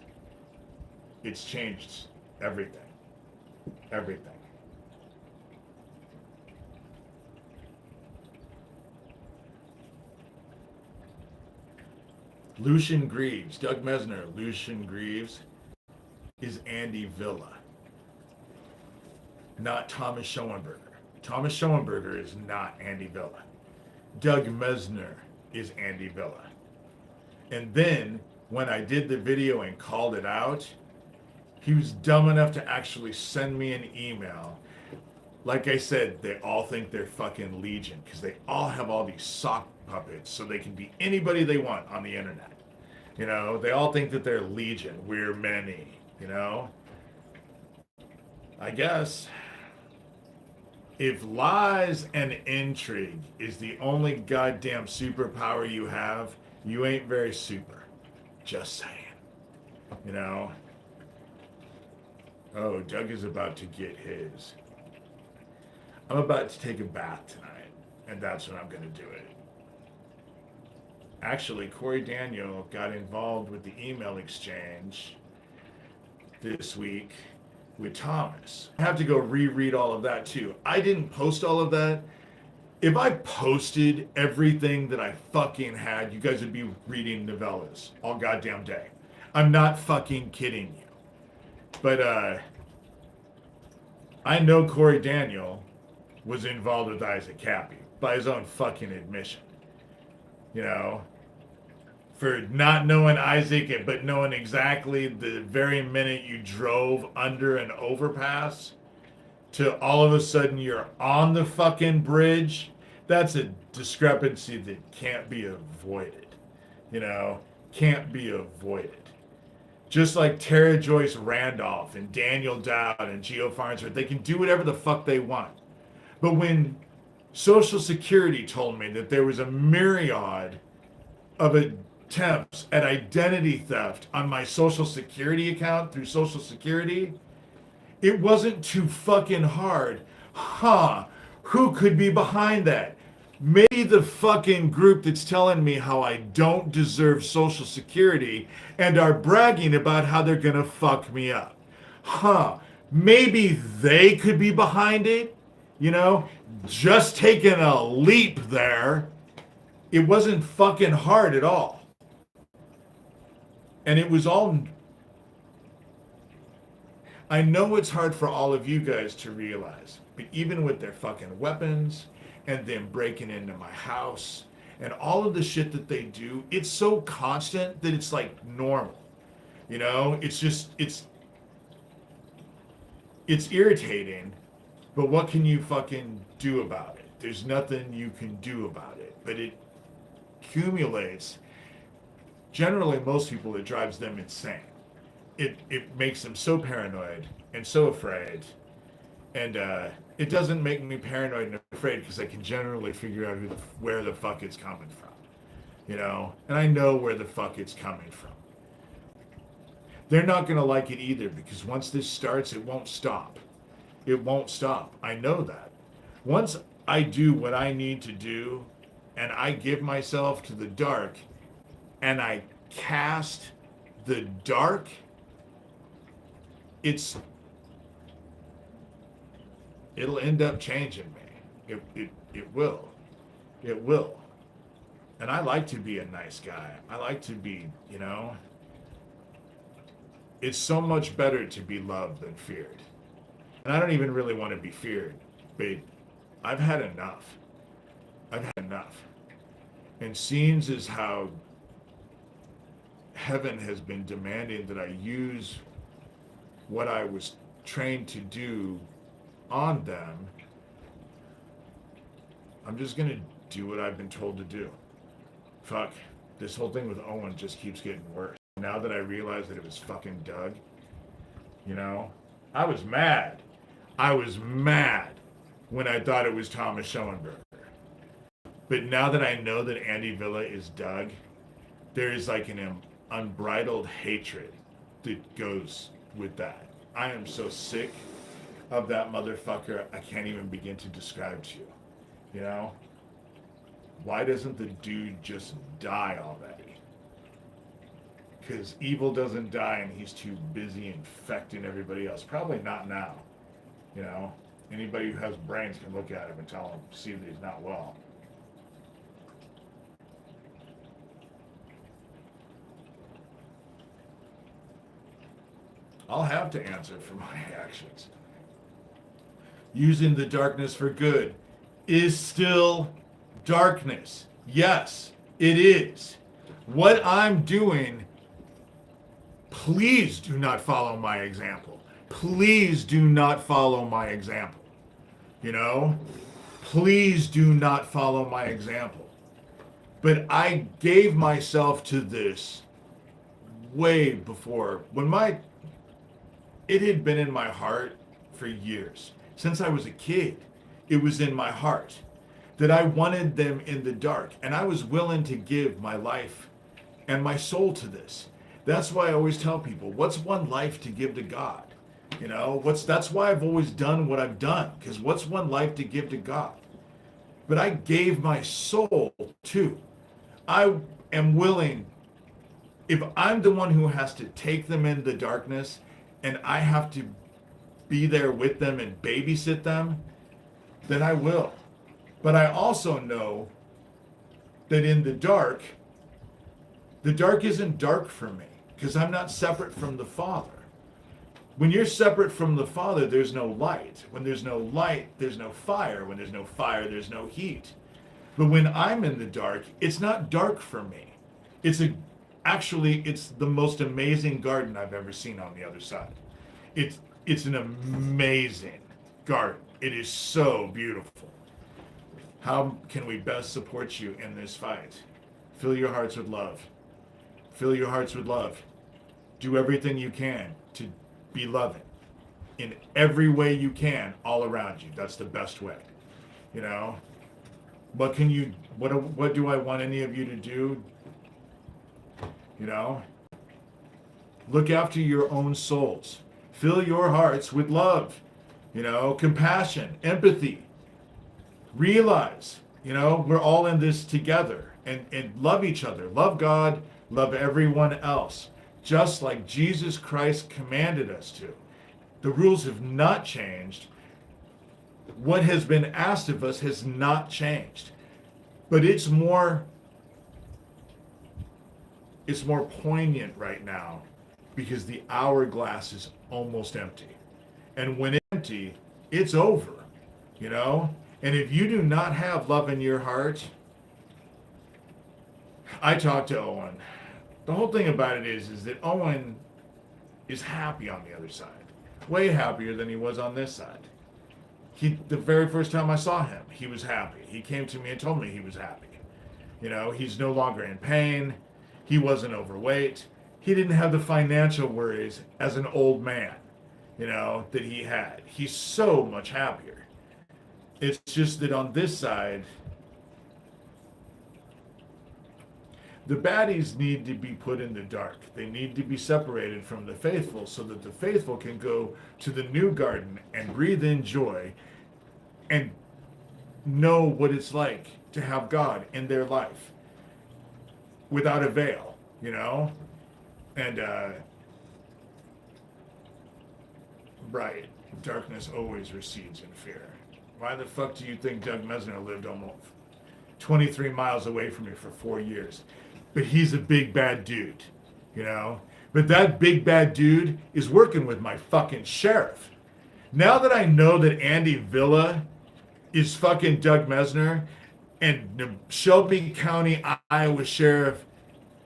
It's changed everything. Everything. Lucien Greaves, Doug Mesner, Lucien Greaves is Andy Villa, not Thomas Schoenberger. Thomas Schoenberger is not Andy Villa. Doug Mesner is Andy Villa. And then when I did the video and called it out, he was dumb enough to actually send me an email. Like I said, they all think they're fucking Legion because they all have all these sock puppets so they can be anybody they want on the internet. You know, they all think that they're Legion. We're many, you know? I guess if lies and intrigue is the only goddamn superpower you have, you ain't very super. Just saying. You know? Oh, Doug is about to get his. I'm about to take a bath tonight, and that's when I'm going to do it. Actually, Corey Daniel got involved with the email exchange this week with Thomas. I have to go reread all of that too. I didn't post all of that. If I posted everything that I fucking had, you guys would be reading novellas all goddamn day. I'm not fucking kidding you. But I know Corey Daniel was involved with Isaac Cappy by his own fucking admission. You know, for not knowing Isaac, but knowing exactly the very minute you drove under an overpass to all of a sudden you're on the fucking bridge. That's a discrepancy that can't be avoided. You know, can't be avoided. Just like Tara Joyce Randolph and Daniel Dowd and Geo Farnsworth, they can do whatever the fuck they want. But when Social Security told me that there was a myriad of attempts at identity theft on my Social Security account through Social Security, it wasn't too fucking hard. Who could be behind that? Maybe the fucking group that's telling me how I don't deserve Social Security and are bragging about how they're gonna fuck me up. Maybe they could be behind it, you know? Just taking a leap there. It wasn't fucking hard at all. And it was all... I know it's hard for all of you guys to realize, but even with their fucking weapons and them breaking into my house and all of the shit that they do, it's so constant that it's like normal. You know, it's just, it's irritating, but what can you fucking do about it? There's nothing you can do about it, but it accumulates. Generally, most people, it drives them insane. It makes them so paranoid and so afraid. And it doesn't make me paranoid and afraid because I can generally figure out where the fuck it's coming from. You know? And I know where the fuck it's coming from. They're not going to like it either because once this starts, it won't stop. It won't stop. I know that. Once I do what I need to do and I give myself to the dark and I cast the dark, it'll end up changing me. It will. It will. And I like to be a nice guy. I like to be, you know, it's so much better to be loved than feared. And I don't even really want to be feared, but I've had enough. I've had enough. And scenes is how heaven has been demanding that I use what I was trained to do on them. I'm just gonna do what I've been told to do. Fuck, this whole thing with Owen just keeps getting worse. Now that I realize that it was fucking Doug, you know, I was mad. I was mad when I thought it was Thomas Schoenberger. But now that I know that Andy Villa is Doug, there is like an unbridled hatred that goes with that. I am so sick of that motherfucker, I can't even begin to describe to you. You know? Why doesn't the dude just die already? Because evil doesn't die and he's too busy infecting everybody else. Probably not now. You know? Anybody who has brains can look at him and tell him, see that he's not well. I'll have to answer for my actions. Using the darkness for good is still darkness. Yes, it is. What I'm doing, please do not follow my example. Please do not follow my example. You know? Please do not follow my example. But I gave myself to this way before. It had been in my heart for years. Since I was a kid, it was in my heart that I wanted them in the dark. And I was willing to give my life and my soul to this. That's why I always tell people, what's one life to give to God? You know, that's why I've always done what I've done. Because what's one life to give to God? But I gave my soul too. I am willing, if I'm the one who has to take them in the darkness and I have to be there with them and babysit them, then I will. But I also know that in the dark isn't dark for me because I'm not separate from the Father. When you're separate from the Father, there's no light. When there's no light, there's no fire. When there's no fire, there's no heat. But when I'm in the dark, it's not dark for me. It's a Actually, it's the most amazing garden I've ever seen on the other side. It's an amazing garden. It is so beautiful. How can we best support you in this fight? Fill your hearts with love. Fill your hearts with love. Do everything you can to be loving in every way you can all around you. That's the best way. You know, what do I want any of you to do? You know, look after your own souls. Fill your hearts with love, you know, compassion, empathy. Realize, you know, we're all in this together, and love each other. Love God, love everyone else, just like Jesus Christ commanded us to. The rules have not changed. What has been asked of us has not changed. But it's more poignant right now because the hourglass is almost empty. And when it's empty, it's over, you know? And if you do not have love in your heart, I talked to Owen. The whole thing about it is that Owen is happy on the other side. Way happier than he was on this side. The very first time I saw him, he was happy. He came to me and told me he was happy. You know, he's no longer in pain. He wasn't overweight. He didn't have the financial worries as an old man, you know, that he had. He's so much happier. It's just that on this side, the baddies need to be put in the dark. They need to be separated from the faithful so that the faithful can go to the new garden and breathe in joy and know what it's like to have God in their life without a veil, you know? And, right, darkness always recedes in fear. Why the fuck do you think Doug Mesner lived almost 23 miles away from me for 4 years? But he's a big bad dude, you know? But that big bad dude is working with my fucking sheriff. Now that I know that Andy Villa is fucking Doug Mesner and Shelby County, Iowa Sheriff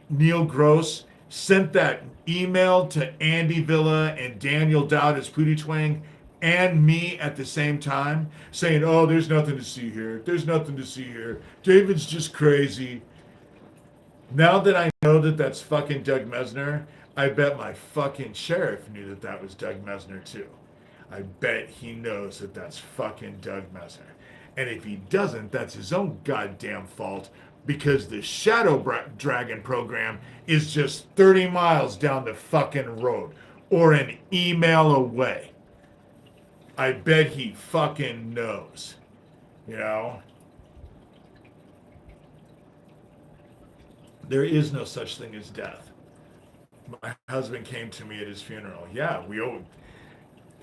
Neil Gross sent that email to Andy Villa and Daniel Dowd as Pootie Twang and me at the same time saying, oh, there's nothing to see here. There's nothing to see here. David's just crazy. Now that I know that that's fucking Doug Mesner, I bet my fucking sheriff knew that that was Doug Mesner too. I bet he knows that that's fucking Doug Mesner. And if he doesn't, that's his own goddamn fault because the Shadow Dragon program is just 30 miles down the fucking road or an email away. I bet he fucking knows, you know? There is no such thing as death. My husband came to me at his funeral. Yeah,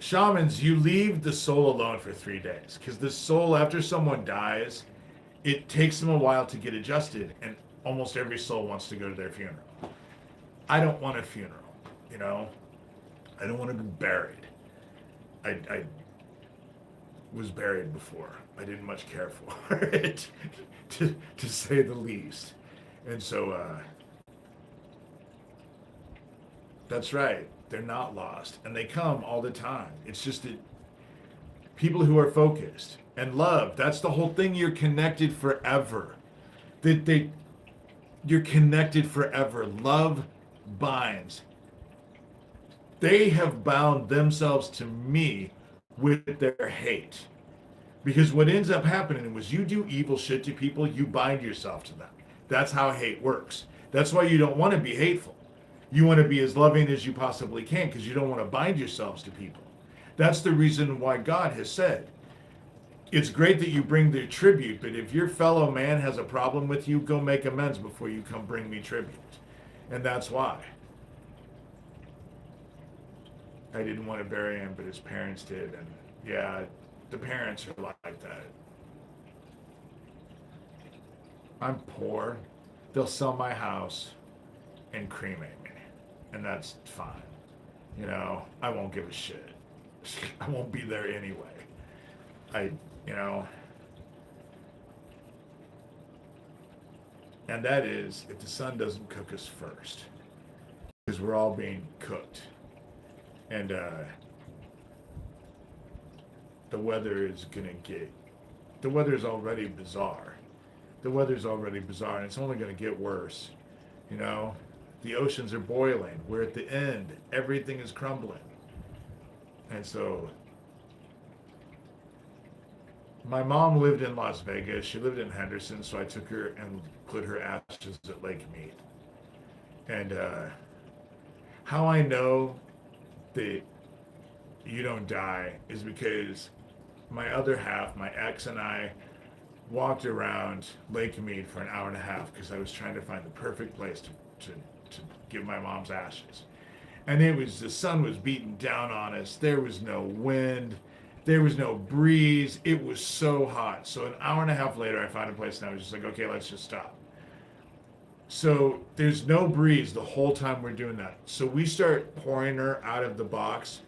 shamans, you leave the soul alone for 3 days because the soul, after someone dies, it takes them a while to get adjusted, and almost every soul wants to go to their funeral. I don't want a funeral, you know? I don't want to be buried. I was buried before. I didn't much care for it, to say the least. And so, that's right. They're not lost. And they come all the time. It's just that people who are focused and love, that's the whole thing. You're connected forever. You're connected forever. Love binds. They have bound themselves to me with their hate. Because what ends up happening was you do evil shit to people, you bind yourself to them. That's how hate works. That's why you don't want to be hateful. You want to be as loving as you possibly can because you don't want to bind yourselves to people. That's the reason why God has said, it's great that you bring the tribute, but if your fellow man has a problem with you, go make amends before you come bring me tribute. And that's why. I didn't want to bury him, but his parents did. And yeah, the parents are like that. I'm poor. They'll sell my house and cremate me. And that's fine. You know, I won't give a shit. I won't be there anyway. You know, And that is if the sun doesn't cook us first, because we're all being cooked. And the weather is going to get, the weather's already bizarre. The weather's already bizarre, and it's only going to get worse. You know, the oceans are boiling. We're at the end. Everything is crumbling. And so my mom lived in Las Vegas. She lived in Henderson, so I took her and put her ashes at Lake Mead. And how I know that you don't die is because my other half, my ex, and I walked around Lake Mead for an hour and a half because I was trying to find the perfect place to give my mom's ashes. And it was, the sun was beating down on us. There was no wind. There was no breeze. It was so hot. So an hour and a half later, I found a place and I was just like, okay, let's just stop. So there's no breeze the whole time we're doing that. So we start pouring her out of the box,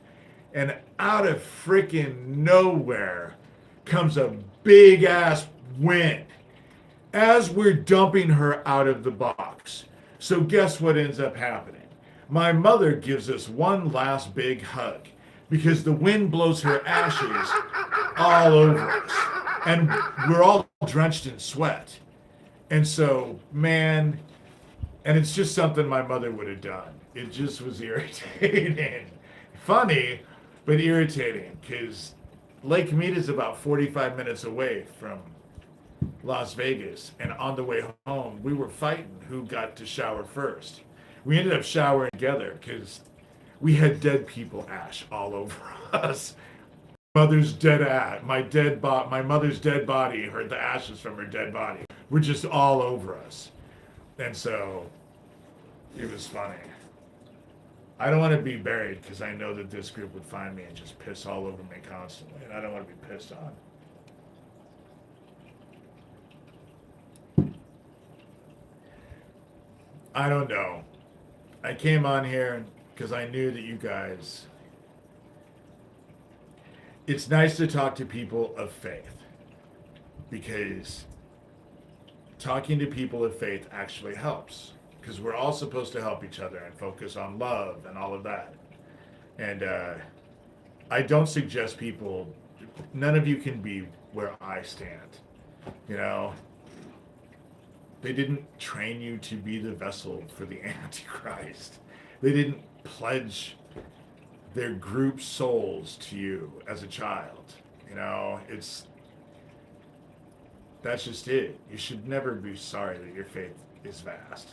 and out of freaking nowhere comes a big ass wind as we're dumping her out of the box. So guess what ends up happening? My mother gives us one last big hug because the wind blows her ashes all over us, and we're all drenched in sweat. And so, man, and it's just something my mother would have done. It just was irritating. Funny, but irritating, because Lake Mead is about 45 minutes away from Las Vegas. And on the way home, we were fighting who got to shower first. We ended up showering together because we had dead people ash all over us. Mother's dead ash, my mother's dead body, heard the ashes from her dead body, were just all over us. And so it was funny. I don't want to be buried because I know that this group would find me and just piss all over me constantly, and I don't want to be pissed on. I don't know. I came on here because I knew that you guys, it's nice to talk to people of faith, because talking to people of faith actually helps, because we're all supposed to help each other and focus on love and all of that. And I don't suggest people, none of you can be where I stand. You know, they didn't train you to be the vessel for the Antichrist. They didn't pledge their group souls to you as a child. You know, that's just it. You should never be sorry that your faith is vast.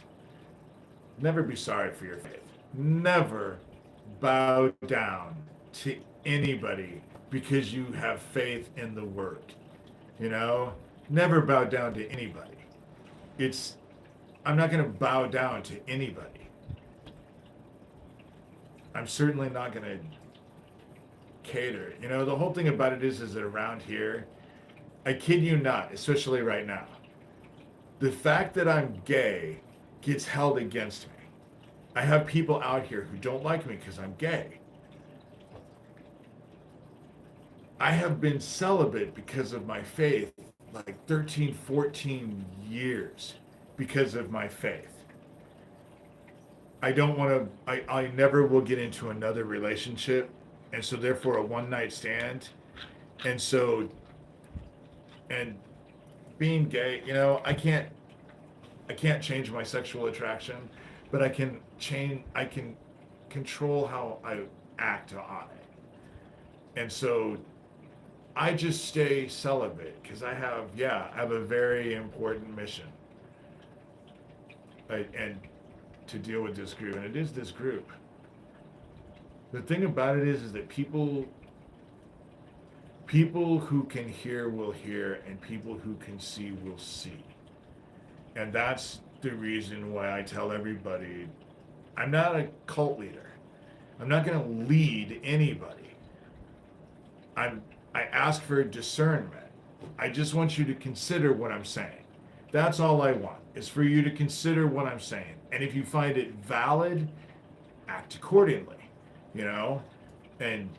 Never be sorry for your faith. Never bow down to anybody because you have faith in the word. You know, never bow down to anybody. I'm not going to bow down to anybody. I'm certainly not going to cater. You know, the whole thing about it is that around here, I kid you not, especially right now, the fact that I'm gay gets held against me. I have people out here who don't like me because I'm gay. I have been celibate because of my faith like 13, 14 years because of my faith. I don't want to, I never will get into another relationship, and so therefore a one night stand. And so, and being gay, you know, I can't change my sexual attraction, but I can control how I act on it. And so I just stay celibate because I have a very important mission. And to deal with this group, and it is this group. The thing about it is that people who can hear will hear, and people who can see will see. And that's the reason why I tell everybody, I'm not a cult leader. I'm not going to lead anybody. I ask for discernment. I just want you to consider what I'm saying. That's all I want, is for you to consider what I'm saying. And if you find it valid, act accordingly, you know? And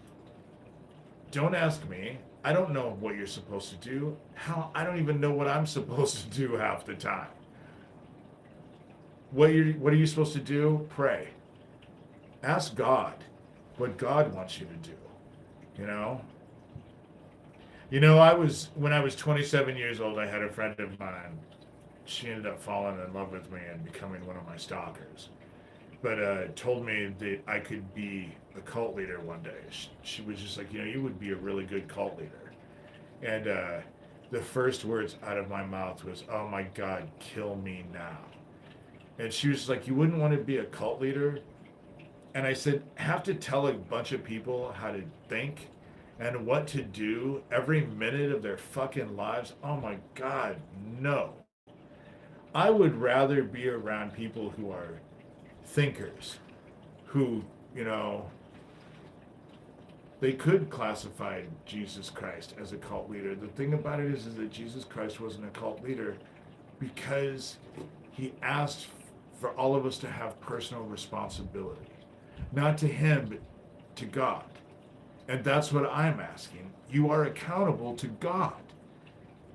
don't ask me. I don't know what you're supposed to do. Hell, I don't even know what I'm supposed to do half the time. what are you supposed to do? Pray. Ask God what God wants you to do. You know? When I was 27 years old, I had a friend of mine. She ended up falling in love with me and becoming one of my stalkers. But told me that I could be a cult leader one day. She was just like, you would be a really good cult leader. And the first words out of my mouth was, "Oh my God, kill me now." And she was like, "You wouldn't want to be a cult leader?" And I said, "Have to tell a bunch of people how to think and what to do every minute of their fucking lives? Oh my God, no. I would rather be around people who are thinkers, who, they could classify Jesus Christ as a cult leader. The thing about it is that Jesus Christ wasn't a cult leader because he asked for all of us to have personal responsibility, not to him, but to God. And that's what I'm asking. You are accountable to God.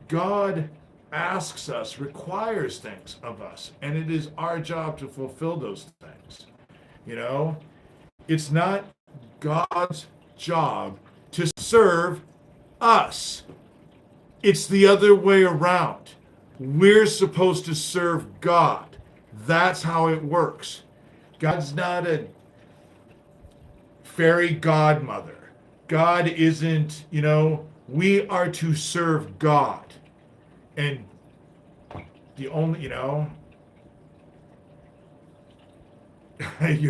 God asks us, requires things of us, and it is our job to fulfill those things. It's not God's job to serve us. It's the other way around. We're supposed to serve God. That's how it works. God's not a fairy godmother. God isn't, we are to serve God. And the only, you're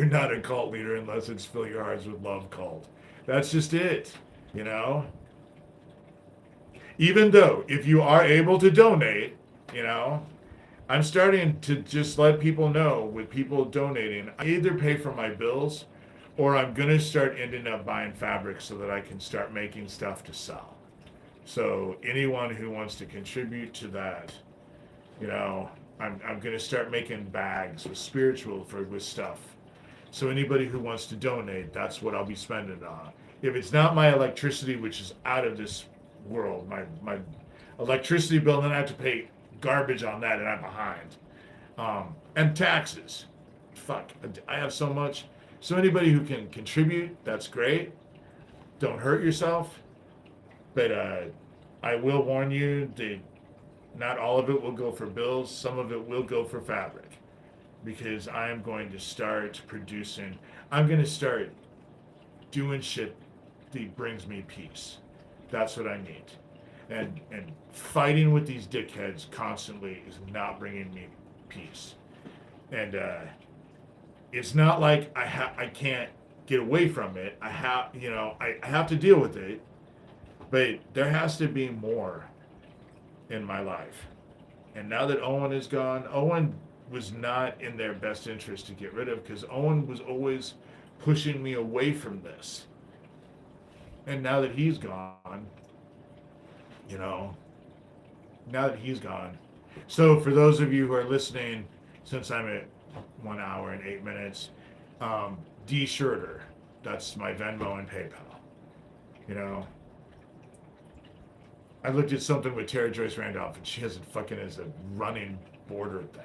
not a cult leader unless it's Fill Your Hearts with Love cult. That's just it, Even though, if you are able to donate, I'm starting to just let people know with people donating, I either pay for my bills or I'm going to start ending up buying fabric so that I can start making stuff to sell. So anyone who wants to contribute to that, I'm going to start making bags with with stuff. So anybody who wants to donate, that's what I'll be spending on. If it's not my electricity, which is out of this world, my electricity bill, then I have to pay garbage on that and I'm behind. And taxes. Fuck, I have so much. So anybody who can contribute, that's great. Don't hurt yourself. But I will warn you that not all of it will go for bills. Some of it will go for fabric. Because I am going to start producing, I'm going to start doing shit that brings me peace. That's what I need. And fighting with these dickheads constantly is not bringing me peace. And it's not like I can't get away from it. I have to deal with it. But there has to be more in my life. And now that Owen is gone, Owen was not in their best interest to get rid of because Owen was always pushing me away from this. And now that he's gone, So for those of you who are listening, since I'm at 1 hour and 8 minutes, D. Shurter, that's my Venmo and PayPal. I looked at something with Tara Joyce Randolph, and she has it fucking as a running border thing.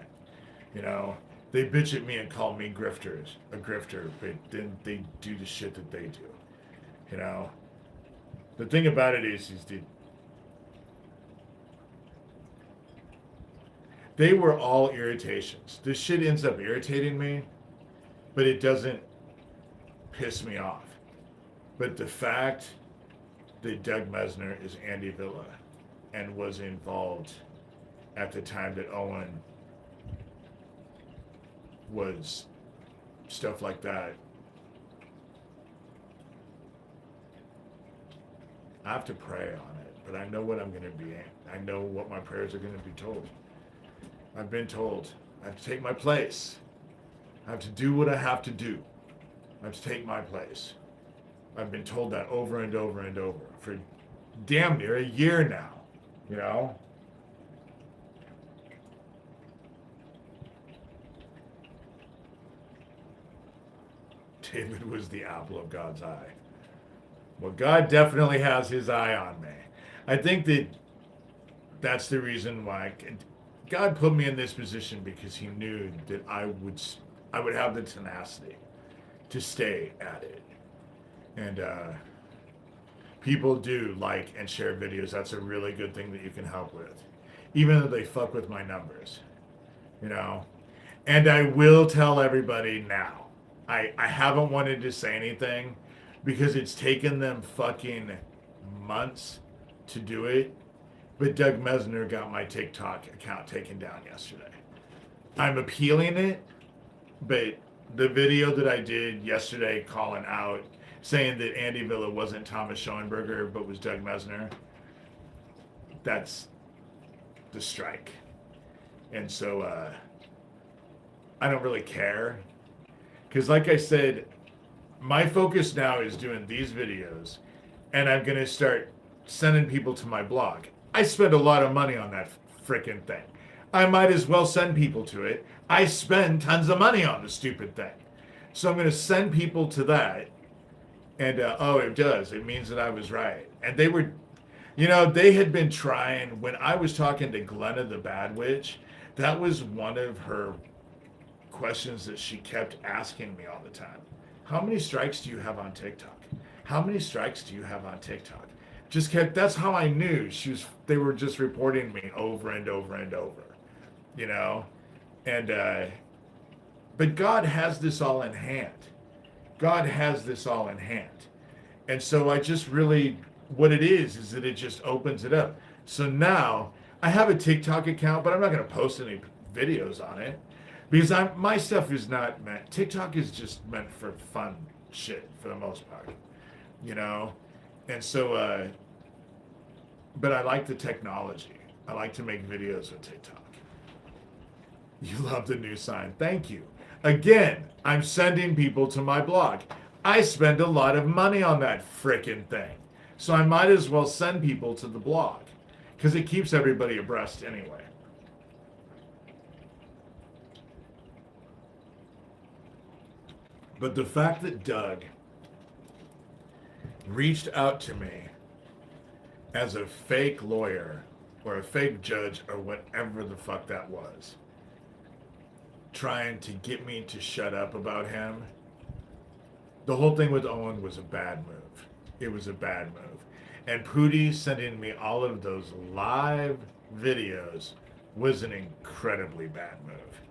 They bitch at me and call me a grifter, but then they do the shit that they do. The thing about it is they were all irritations. This shit ends up irritating me, but it doesn't piss me off. But the fact that Doug Mesner is Andy Villa and was involved at the time that Owen was stuff like that, I have to pray on it, but I know what I'm going to be. I know what my prayers are going to be told. I've been told I have to take my place. I have to do what I have to do. I have to take my place. I've been told that over and over and over for damn near a year now, David was the apple of God's eye. Well, God definitely has his eye on me. I think that's the reason why God put me in this position because he knew that I would have the tenacity to stay at it. And people do like and share videos. That's a really good thing that you can help with, even though they fuck with my numbers, you know. And I will tell everybody now. I haven't wanted to say anything because it's taken them fucking months to do it. But Doug Mesner got my TikTok account taken down yesterday. I'm appealing it, but the video that I did yesterday calling out, saying that Andy Villa wasn't Thomas Schoenberger but was Doug Mesner, that's the strike. And so I don't really care. Because like I said, my focus now is doing these videos, and I'm going to start sending people to my blog. I spend a lot of money on that frickin' thing. I might as well send people to it. I spend tons of money on the stupid thing. So I'm going to send people to that. And, oh, it does. It means that I was right. And they were, you know, they had been trying, when I was talking to Glenna the Bad Witch, that was one of her questions that she kept asking me all the time. How many strikes do you have on TikTok? How many strikes do you have on TikTok? Just kept, that's how I knew they were just reporting me over and over and over, you know? And, but God has this all in hand. God has this all in hand. And so I just really, what it is that it just opens it up. So now I have a TikTok account, but I'm not going to post any videos on it because my stuff is not meant, TikTok is just meant for fun shit for the most part, you know? And so, but I like the technology. I like to make videos with TikTok. You love the new sign. Thank you. Again, I'm sending people to my blog. I spend a lot of money on that frickin' thing. So I might as well send people to the blog because it keeps everybody abreast anyway. But the fact that Doug reached out to me as a fake lawyer or a fake judge or whatever the fuck that was, trying to get me to shut up about him, the whole thing with Owen was a bad move. It was a bad move. And Pootie sending me all of those live videos was an incredibly bad move.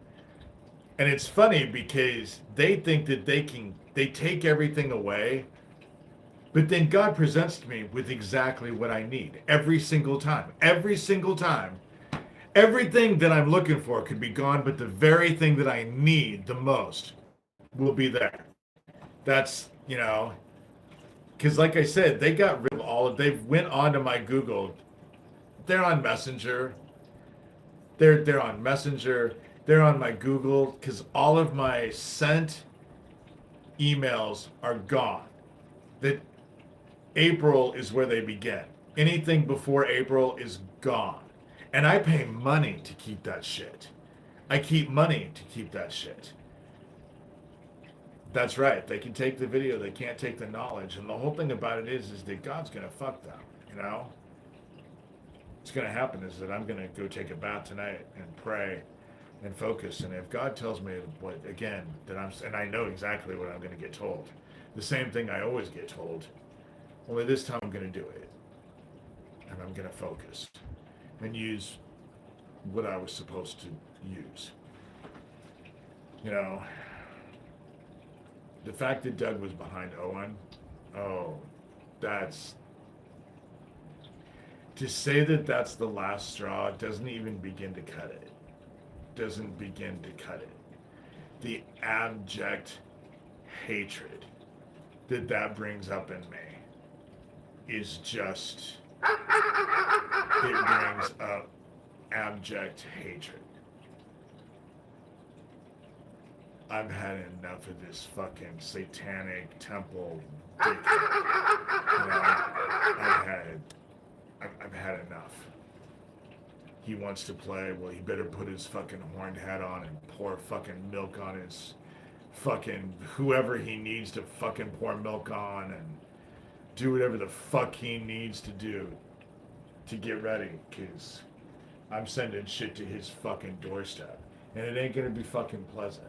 And it's funny because they think that they take everything away, but then God presents to me with exactly what I need every single time. Every single time. Everything that I'm looking for could be gone, but the very thing that I need the most will be there. That's, you know, because like I said, they got rid of they went onto my Google. They're on Messenger. They're on Messenger. They're on my Google because all of my sent emails are gone. That April is where they begin. Anything before April is gone. And I pay money to keep that shit. I keep money to keep that shit. That's right. They can take the video. They can't take the knowledge. And the whole thing about it is that God's going to fuck them, you know? What's going to happen is that I'm going to go take a bath tonight and pray and focus. And if God tells me what, again, and I know exactly what I'm going to get told. The same thing I always get told. Only this time I'm going to do it. And I'm going to focus and use what I was supposed to use. You know, the fact that Doug was behind Owen, that's, to say that that's the last straw doesn't even begin to cut it. Doesn't begin to cut it. The abject hatred that brings up in me is just, it brings up abject hatred. I've had enough of this fucking satanic temple dickhead. You know, I've had enough. He wants to play, well, he better put his fucking horned hat on and pour fucking milk on his fucking whoever he needs to fucking pour milk on and do whatever the fuck he needs to do to get ready, because I'm sending shit to his fucking doorstep. And it ain't gonna be fucking pleasant.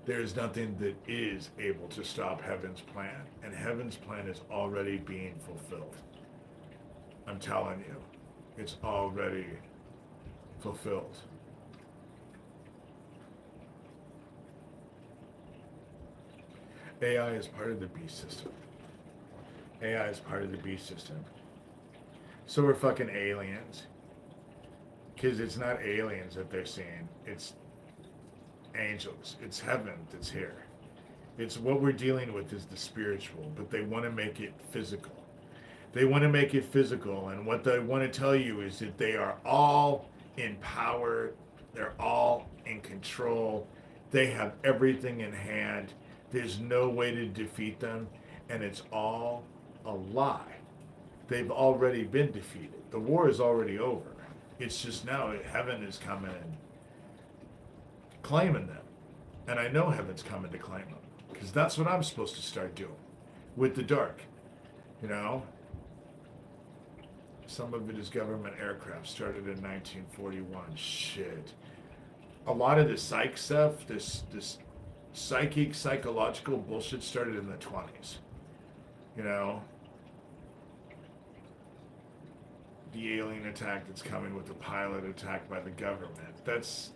There's nothing that is able to stop heaven's plan. And heaven's plan is already being fulfilled. I'm telling you, it's already fulfilled. AI is part of the beast system. AI is part of the beast system. So we're fucking aliens. Because it's not aliens that they're seeing. It's angels. It's heaven that's here. It's what we're dealing with is the spiritual, but they want to make it physical. They want to make it physical, and what they want to tell you is that they are all in power. They're all in control. They have everything in hand. There's no way to defeat them, and it's all a lie. They've already been defeated. The war is already over. It's just now heaven is coming and claiming them. And I know heaven's coming to claim them, because that's what I'm supposed to start doing with the dark. You know? Some of it is government aircraft, started in 1941. Shit. A lot of the psych stuff, this psychological bullshit started in the 20s. You know? The alien attack that's coming with the pilot attack by the government. That's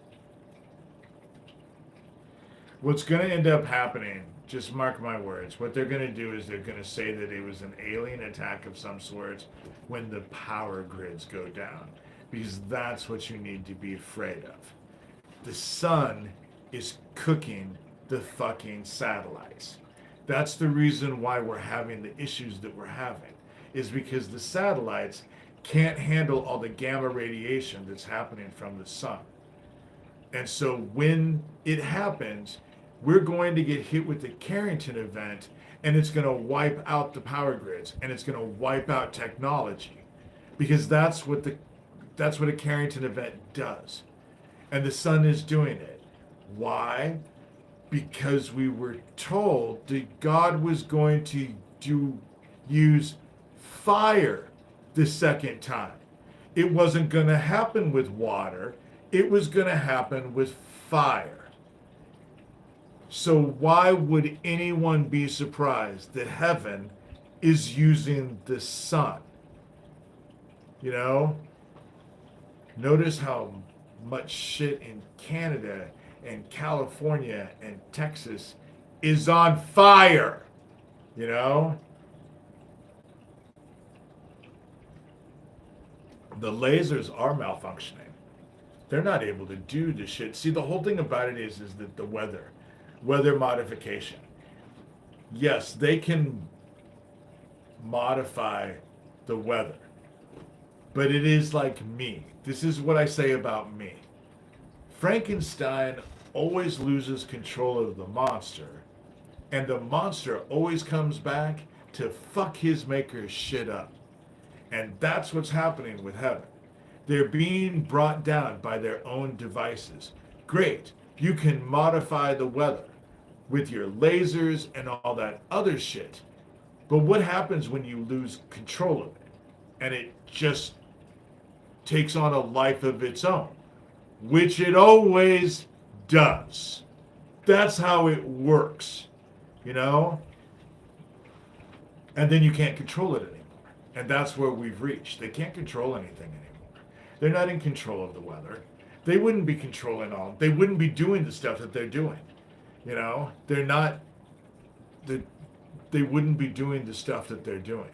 what's going to end up happening. Just mark my words. What they're going to do is they're going to say that it was an alien attack of some sort when the power grids go down. Because that's what you need to be afraid of. The sun is cooking the fucking satellites. That's the reason why we're having the issues that we're having. Is because the satellites can't handle all the gamma radiation that's happening from the sun. And so when it happens, we're going to get hit with the Carrington event, and it's going to wipe out the power grids, and it's going to wipe out technology, because that's what a Carrington event does. And the sun is doing it. Why? Because we were told that God was going to use fire the second time. It wasn't going to happen with water. It was going to happen with fire. So why would anyone be surprised that heaven is using the sun? You know? Notice how much shit in Canada and California and Texas is on fire. You know? The lasers are malfunctioning. They're not able to do the shit. See, the whole thing about it is that the weather modification. Yes, they can modify the weather, but it is like me. This is what I say about me. Frankenstein always loses control of the monster, and the monster always comes back to fuck his maker's shit up. And that's what's happening with heaven. They're being brought down by their own devices. Great. You can modify the weather with your lasers and all that other shit. But what happens when you lose control of it? And it just takes on a life of its own, which it always does. That's how it works, you know? And then you can't control it anymore. And that's where we've reached. They can't control anything anymore. They're not in control of the weather. They wouldn't be controlling all. They wouldn't be doing the stuff that they're doing. You know, they're not. They wouldn't be doing the stuff that they're doing.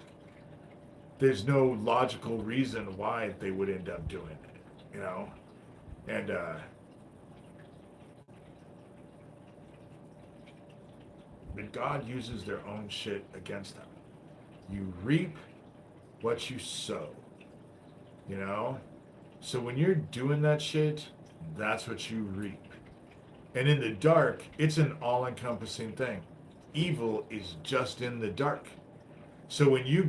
There's no logical reason why they would end up doing it. You know, and but God uses their own shit against them. You reap what you sow, you know? So when you're doing that shit, that's what you reap. And in the dark, it's an all-encompassing thing. Evil is just in the dark. So when you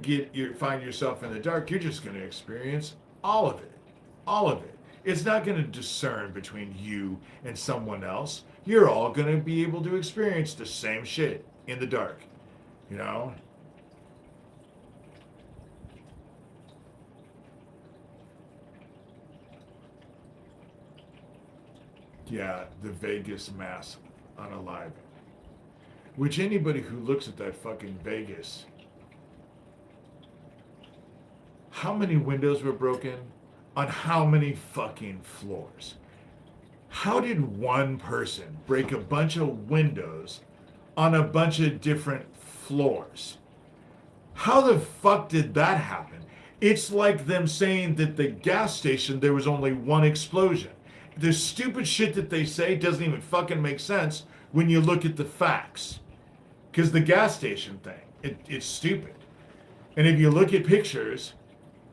find yourself in the dark, you're just going to experience all of it. All of it. It's not going to discern between you and someone else. You're all going to be able to experience the same shit in the dark, you know? Yeah, the Vegas mass unaliving. Which anybody who looks at that fucking Vegas, how many windows were broken on how many fucking floors? How did one person break a bunch of windows on a bunch of different floors? How the fuck did that happen? It's like them saying that the gas station, there was only one explosion. The stupid shit that they say doesn't even fucking make sense when you look at the facts. Because the gas station thing, it's stupid. And if you look at pictures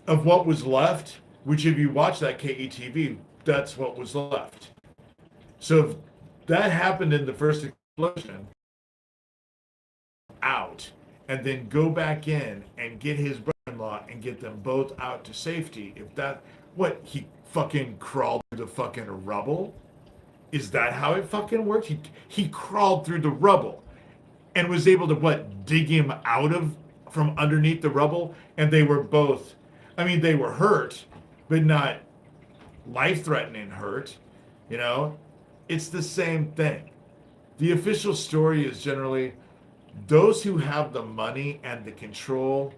of what was left, which if you watch that KETV, that's what was left. So if that happened in the first explosion, out, and then go back in and get his brother-in-law and get them both out to safety, if that, what, he fucking crawled through the fucking rubble? Is that how it fucking worked? He crawled through the rubble and was able to, what, dig him out of, from underneath the rubble? And they were both, I mean, they were hurt, but not life-threatening hurt, you know? It's the same thing. The official story is generally those who have the money and the control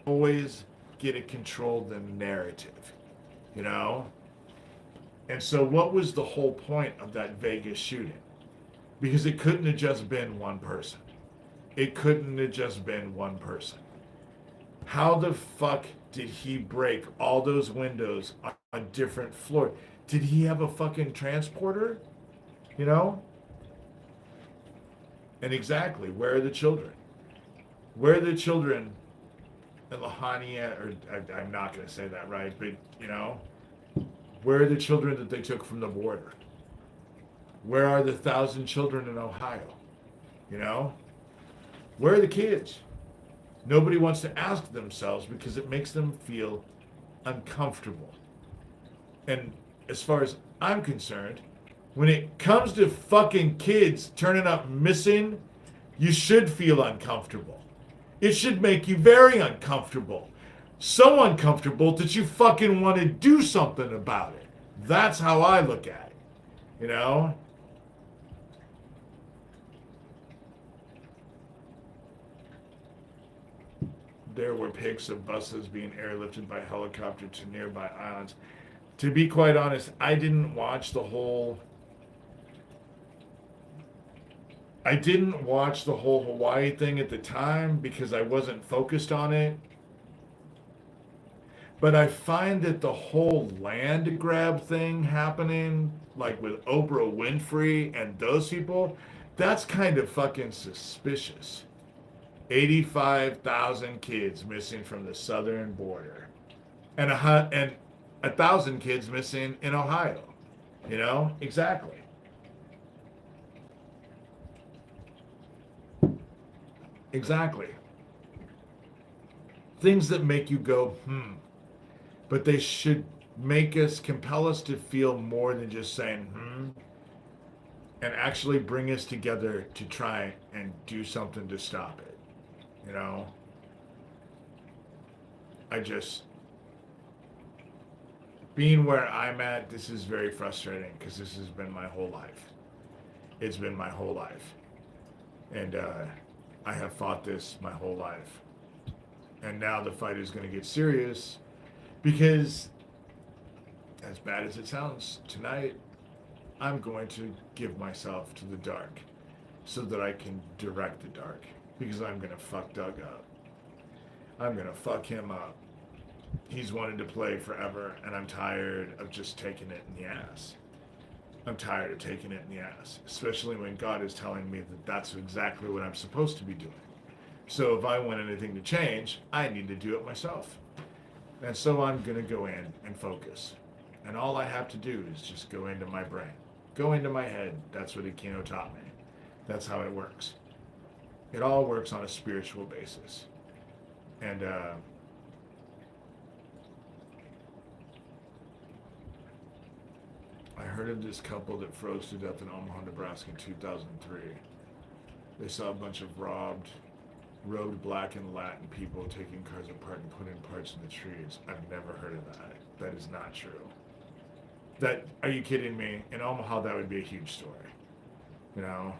always get to control the narrative, you know? And so what was the whole point of that Vegas shooting? Because it couldn't have just been one person. It couldn't have just been one person. How the fuck did he break all those windows on different floors? Did he have a fucking transporter? You know? And exactly, where are the children? Where are the children in Lahania, or I'm not going to say that right, but, you know, where are the children that they took from the border? Where are the 1,000 children in Ohio? You know? Where are the kids? Nobody wants to ask themselves because it makes them feel uncomfortable. And as far as I'm concerned, when it comes to fucking kids turning up missing, you should feel uncomfortable. It should make you very uncomfortable. So uncomfortable that you fucking want to do something about it. That's how I look at it. You know? There were pics of buses being airlifted by helicopter to nearby islands. To be quite honest, I didn't watch the whole Hawaii thing at the time because I wasn't focused on it. But I find that the whole land grab thing happening, like with Oprah Winfrey and those people, that's kind of fucking suspicious. 85,000 kids missing from the southern border, and 1,000 kids missing in Ohio. You know, exactly. Exactly. Things that make you go, but they should compel us to feel more than just saying, and actually bring us together to try and do something to stop it. You know? Being where I'm at, this is very frustrating because this has been my whole life. It's been my whole life. And I have fought this my whole life. And now the fight is going to get serious because, as bad as it sounds, tonight I'm going to give myself to the dark so that I can direct the dark, because I'm going to fuck Doug up. I'm going to fuck him up. He's wanted to play forever, and I'm tired of just taking it in the ass. I'm tired of taking it in the ass, especially when God is telling me that that's exactly what I'm supposed to be doing. So if I want anything to change, I need to do it myself. And so I'm going to go in and focus. And all I have to do is just go into my brain. Go into my head. That's what Aquino taught me. That's how it works. It all works on a spiritual basis. And I heard of this couple that froze to death in Omaha, Nebraska in 2003. They saw a bunch of robed black and Latin people taking cars apart and putting parts in the trees. I've never heard of that. That is not true. That, are you kidding me? In Omaha, that would be a huge story. You know,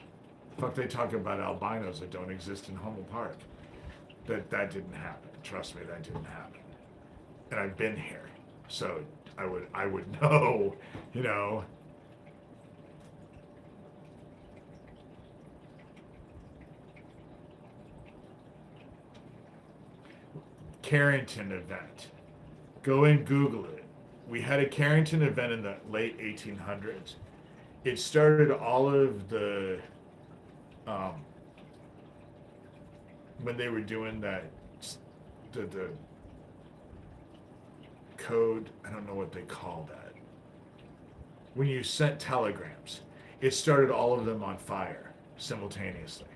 fuck, they talk about albinos that don't exist in Humboldt Park. That didn't happen. Trust me, that didn't happen. And I've been here, so I would know. You know. Carrington event. Go and Google it. We had a Carrington event in the late 1800s. It started all of the when they were doing that, the code, I don't know what they call that. When you sent telegrams, it started all of them on fire simultaneously.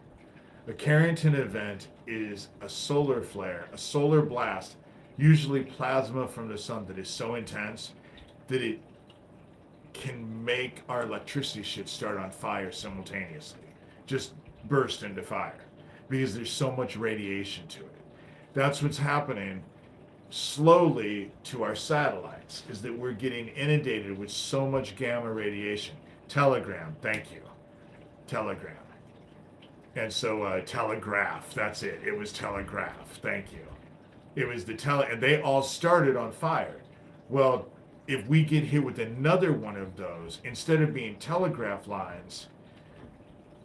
A Carrington event is a solar flare, a solar blast, usually plasma from the sun that is so intense that it can make our electricity shit start on fire simultaneously. Just burst into fire because there's so much radiation to it. That's what's happening slowly to our satellites, is that we're getting inundated with so much gamma radiation. Telegram, thank you. Telegram. And so telegraph, that's it. It was telegraph, thank you. It was and they all started on fire. Well, if we get hit with another one of those, instead of being telegraph lines,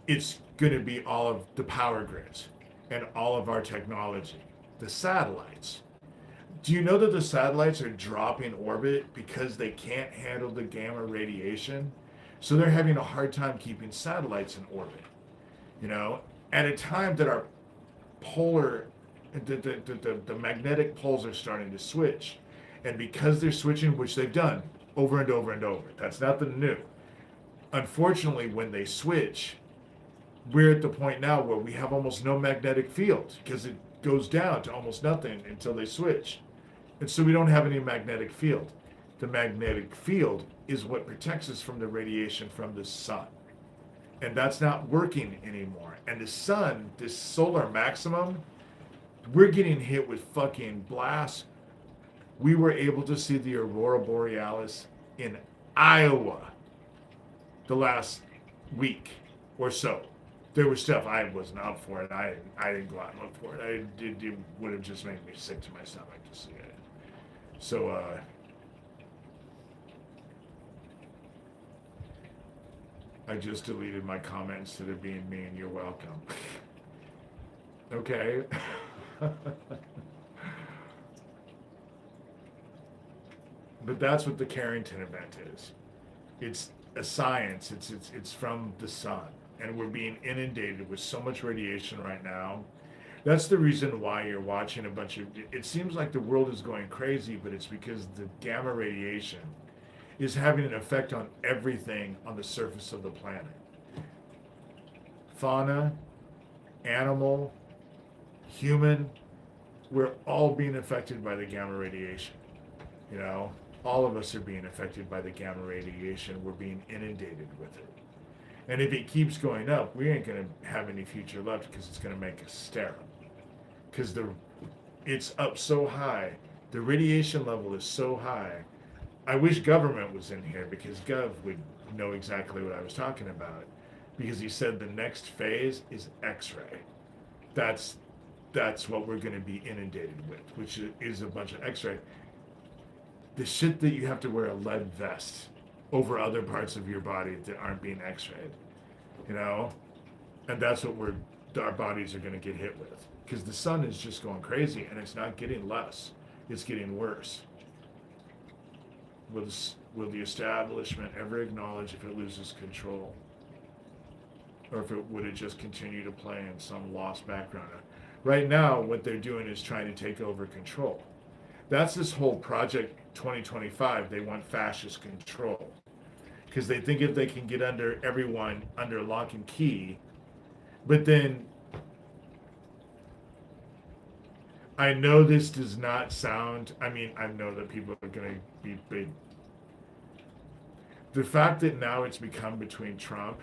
it's going to be all of the power grids and all of our technology, the satellites. Do you know that the satellites are dropping orbit because they can't handle the gamma radiation? So they're having a hard time keeping satellites in orbit. You know, at a time that our polar, the magnetic poles are starting to switch. And because they're switching, which they've done over and over and over, that's nothing new. Unfortunately, when they switch, we're at the point now where we have almost no magnetic field because it goes down to almost nothing until they switch. And so we don't have any magnetic field. The magnetic field is what protects us from the radiation from the sun. And that's not working anymore. And the sun, this solar maximum, we're getting hit with fucking blasts. We were able to see the aurora borealis in Iowa the last week or so. There was stuff I wasn't up for it. I didn't go out and look for it. It would have just made me sick to my stomach to see it. So, I just deleted my comment instead of being mean. You're welcome. Okay. But that's what the Carrington event is. It's a science. It's from the sun, and we're being inundated with so much radiation right now. That's the reason why you're watching a bunch of. It seems like the world is going crazy, but it's because the gamma radiation is having an effect on everything on the surface of the planet. Fauna, animal, human, we're all being affected by the gamma radiation. You know, all of us are being affected by the gamma radiation. We're being inundated with it. And if it keeps going up, we ain't going to have any future left because it's going to make us sterile. Because it's up so high. The radiation level is so high. I wish government was in here because Gov would know exactly what I was talking about. Because he said the next phase is X-ray. That's what we're going to be inundated with, which is a bunch of X-ray. The shit that you have to wear a lead vest over other parts of your body that aren't being X-rayed, you know? And that's what our bodies are going to get hit with. Because the sun is just going crazy, and it's not getting less. It's getting worse. Will the establishment ever acknowledge if it loses control? Or would it just continue to play in some lost background? Right now, what they're doing is trying to take over control. That's this whole Project 2025. They want fascist control. Because they think if they can get everyone under lock and key, but then I know this does not sound, I know that people are going to be big. The fact that now it's become between Trump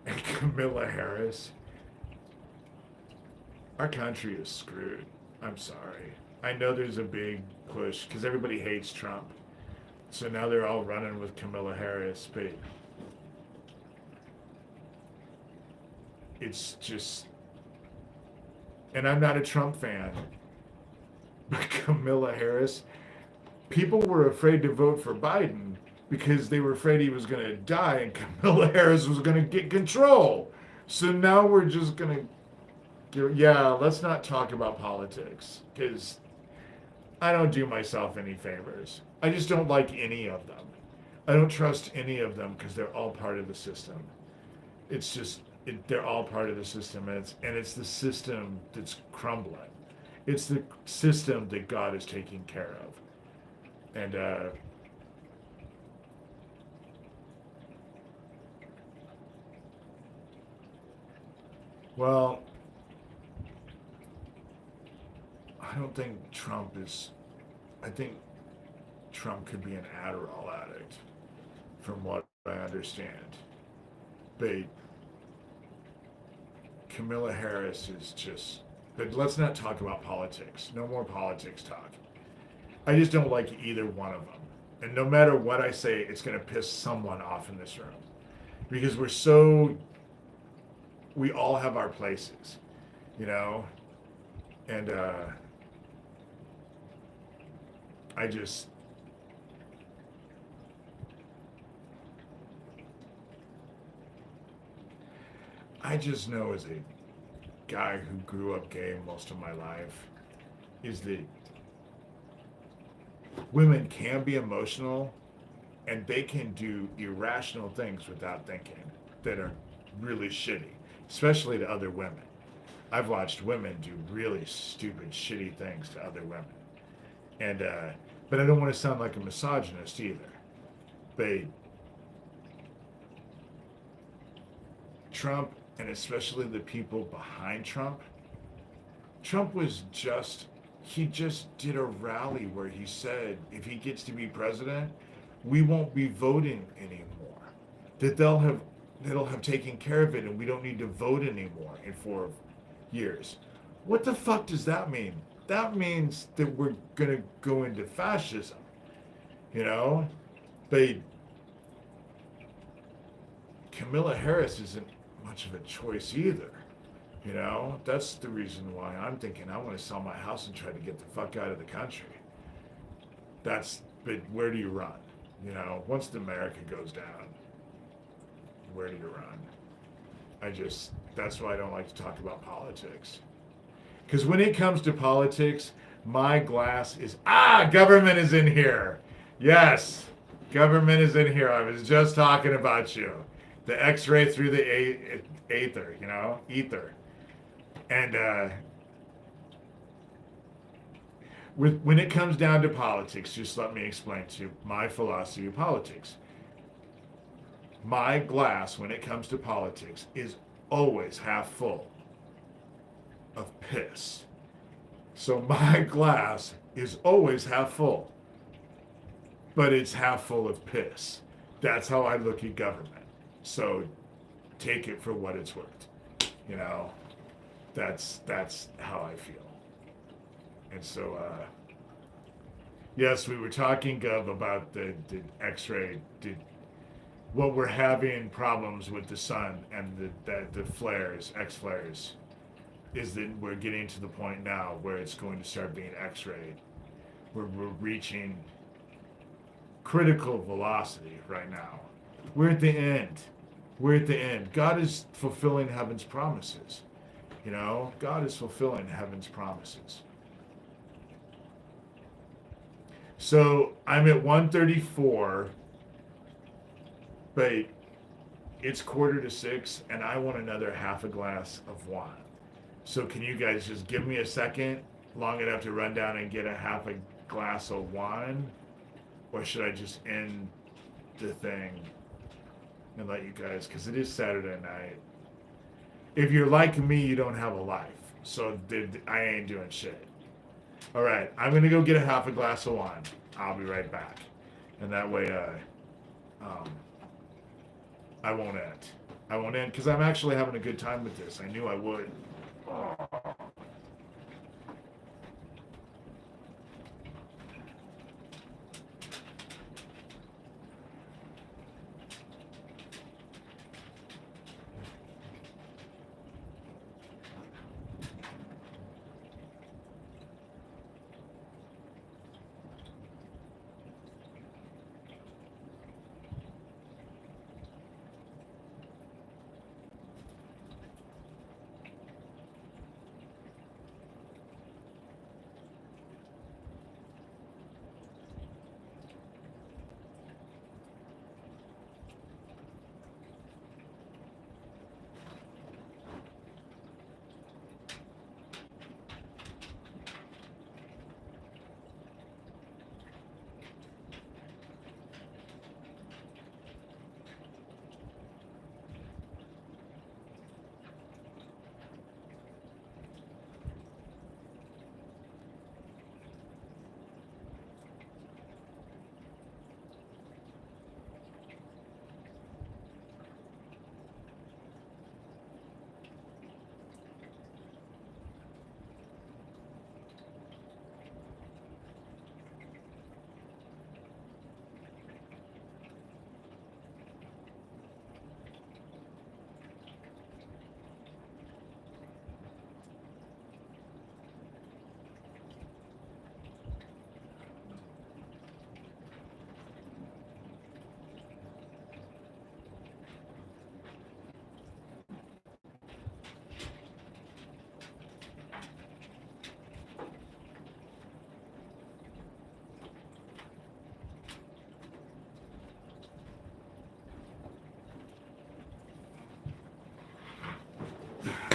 and Kamala Harris, our country is screwed. I'm sorry. I know there's a big push because everybody hates Trump. So now they're all running with Kamala Harris, but it's just, and I'm not a Trump fan, but Kamala Harris, people were afraid to vote for Biden because they were afraid he was going to die and Kamala Harris was going to get control. So now we're just going to, yeah, let's not talk about politics because I don't do myself any favors. I just don't like any of them. I don't trust any of them because they're all part of the system. It's just, they're all part of the system, and it's the system that's crumbling. It's the system that God is taking care of. And well, I don't think Trump is, I think Trump could be an Adderall addict, from what I understand. But Kamala Harris is just, but let's not talk about politics. No more politics talk. I just don't like either one of them. And no matter what I say, it's going to piss someone off in this room. Because we all have our places, you know? And I just, know as a guy who grew up gay most of my life, is that women can be emotional and they can do irrational things without thinking that are really shitty, especially to other women. I've watched women do really stupid, shitty things to other women. And, but I don't want to sound like a misogynist either. But Trump, and especially the people behind Trump, Trump was just, he just did a rally where he said if he gets to be president, we won't be voting anymore. That they'll have taken care of it and we don't need to vote anymore in 4 years. What the fuck does that mean? That means that we're gonna go into fascism, you know? But Kamala Harris isn't much of a choice either. You know, that's the reason why I'm thinking I want to sell my house and try to get the fuck out of the country. But where do you run? You know, once America goes down, where do you run? That's why I don't like to talk about politics. Because when it comes to politics, my glass is, government is in here. Yes, government is in here. I was just talking about you. The X-ray through the ether, you know, ether. And when it comes down to politics, just let me explain to you my philosophy of politics. My glass, when it comes to politics, is always half full of piss. So my glass is always half full, but it's half full of piss. That's how I look at government. So take it for what it's worth, you know. That's how I feel. And so, yes, we were talking, Gov, about the X-ray. What we're having problems with the sun and the flares, X-flares, is that we're getting to the point now where it's going to start being X-rayed. We're reaching critical velocity right now. We're at the end. We're at the end. God is fulfilling heaven's promises. You know, God is fulfilling heaven's promises. So I'm at 134, but it's 5:45, and I want another half a glass of wine. So can you guys just give me a second, long enough to run down and get a half a glass of wine? Or should I just end the thing and let you guys, because it is Saturday night. If you're like me, you don't have a life. So I ain't doing shit. All right, I'm going to go get a half a glass of wine. I'll be right back. And that way, I won't end. I won't end because I'm actually having a good time with this. I knew I would.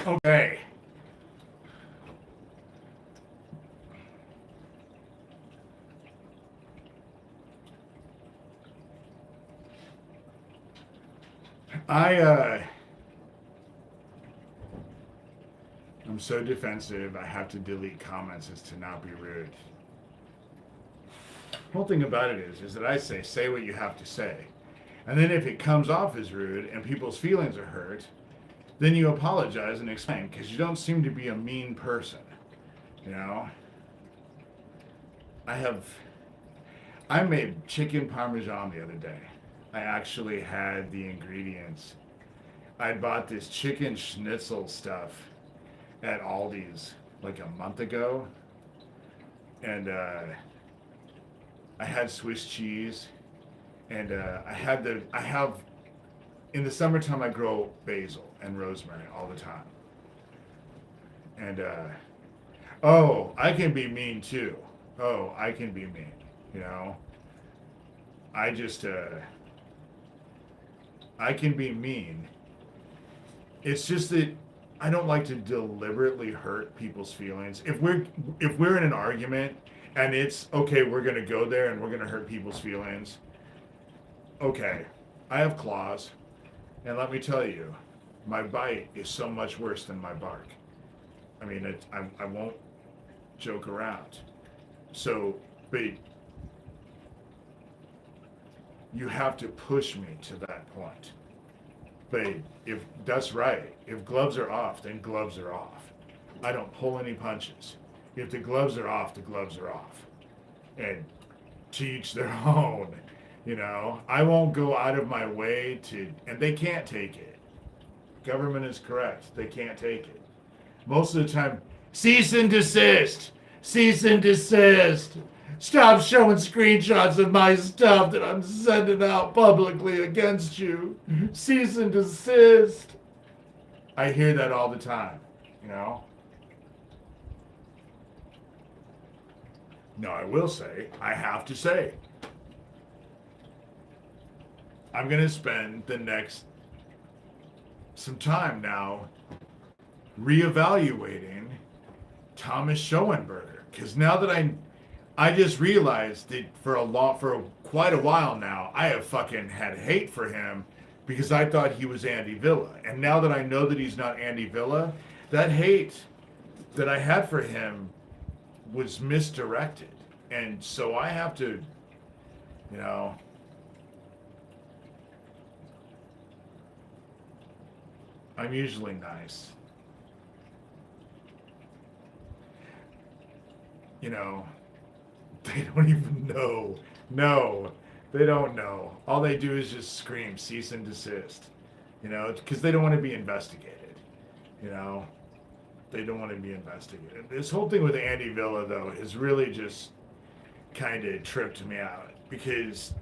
Okay. I'm so defensive, I have to delete comments as to not be rude. The whole thing about it is that I say what you have to say. And then if it comes off as rude and people's feelings are hurt, then you apologize and explain, because you don't seem to be a mean person. You know? I made chicken parmesan the other day. I actually had the ingredients. I bought this chicken schnitzel stuff at Aldi's like a month ago. And I had Swiss cheese. And I have, in the summertime I grow basil and rosemary all the time. And, I can be mean too. I can be mean, you know. I can be mean. It's just that I don't like to deliberately hurt people's feelings. If we're in an argument and it's okay, we're gonna go there and we're gonna hurt people's feelings. Okay, I have claws, and let me tell you, my bite is so much worse than my bark. I mean, I won't joke around. So, but you have to push me to that point. But if that's right, if gloves are off, then gloves are off. I don't pull any punches. If the gloves are off, the gloves are off. And to each their own. You know, I won't go out of my way to, and they can't take it. Government is correct. They can't take it. Most of the time, cease and desist. Cease and desist. Stop showing screenshots of my stuff that I'm sending out publicly against you. Cease and desist. I hear that all the time, you know? No, I will say, I have to say, I'm going to spend the next some time now reevaluating Thomas Schoenberger, because now that I just realized that for quite a while now I have fucking had hate for him because I thought he was Andy Villa, and now that I know that he's not Andy Villa, that hate that I had for him was misdirected, and so I have to, you know. I'm usually nice. You know, they don't even know. No, they don't know. All they do is just scream, cease and desist. You know, because they don't want to be investigated. You know, they don't want to be investigated. This whole thing with Andy Villa, though, has really just kind of tripped me out, because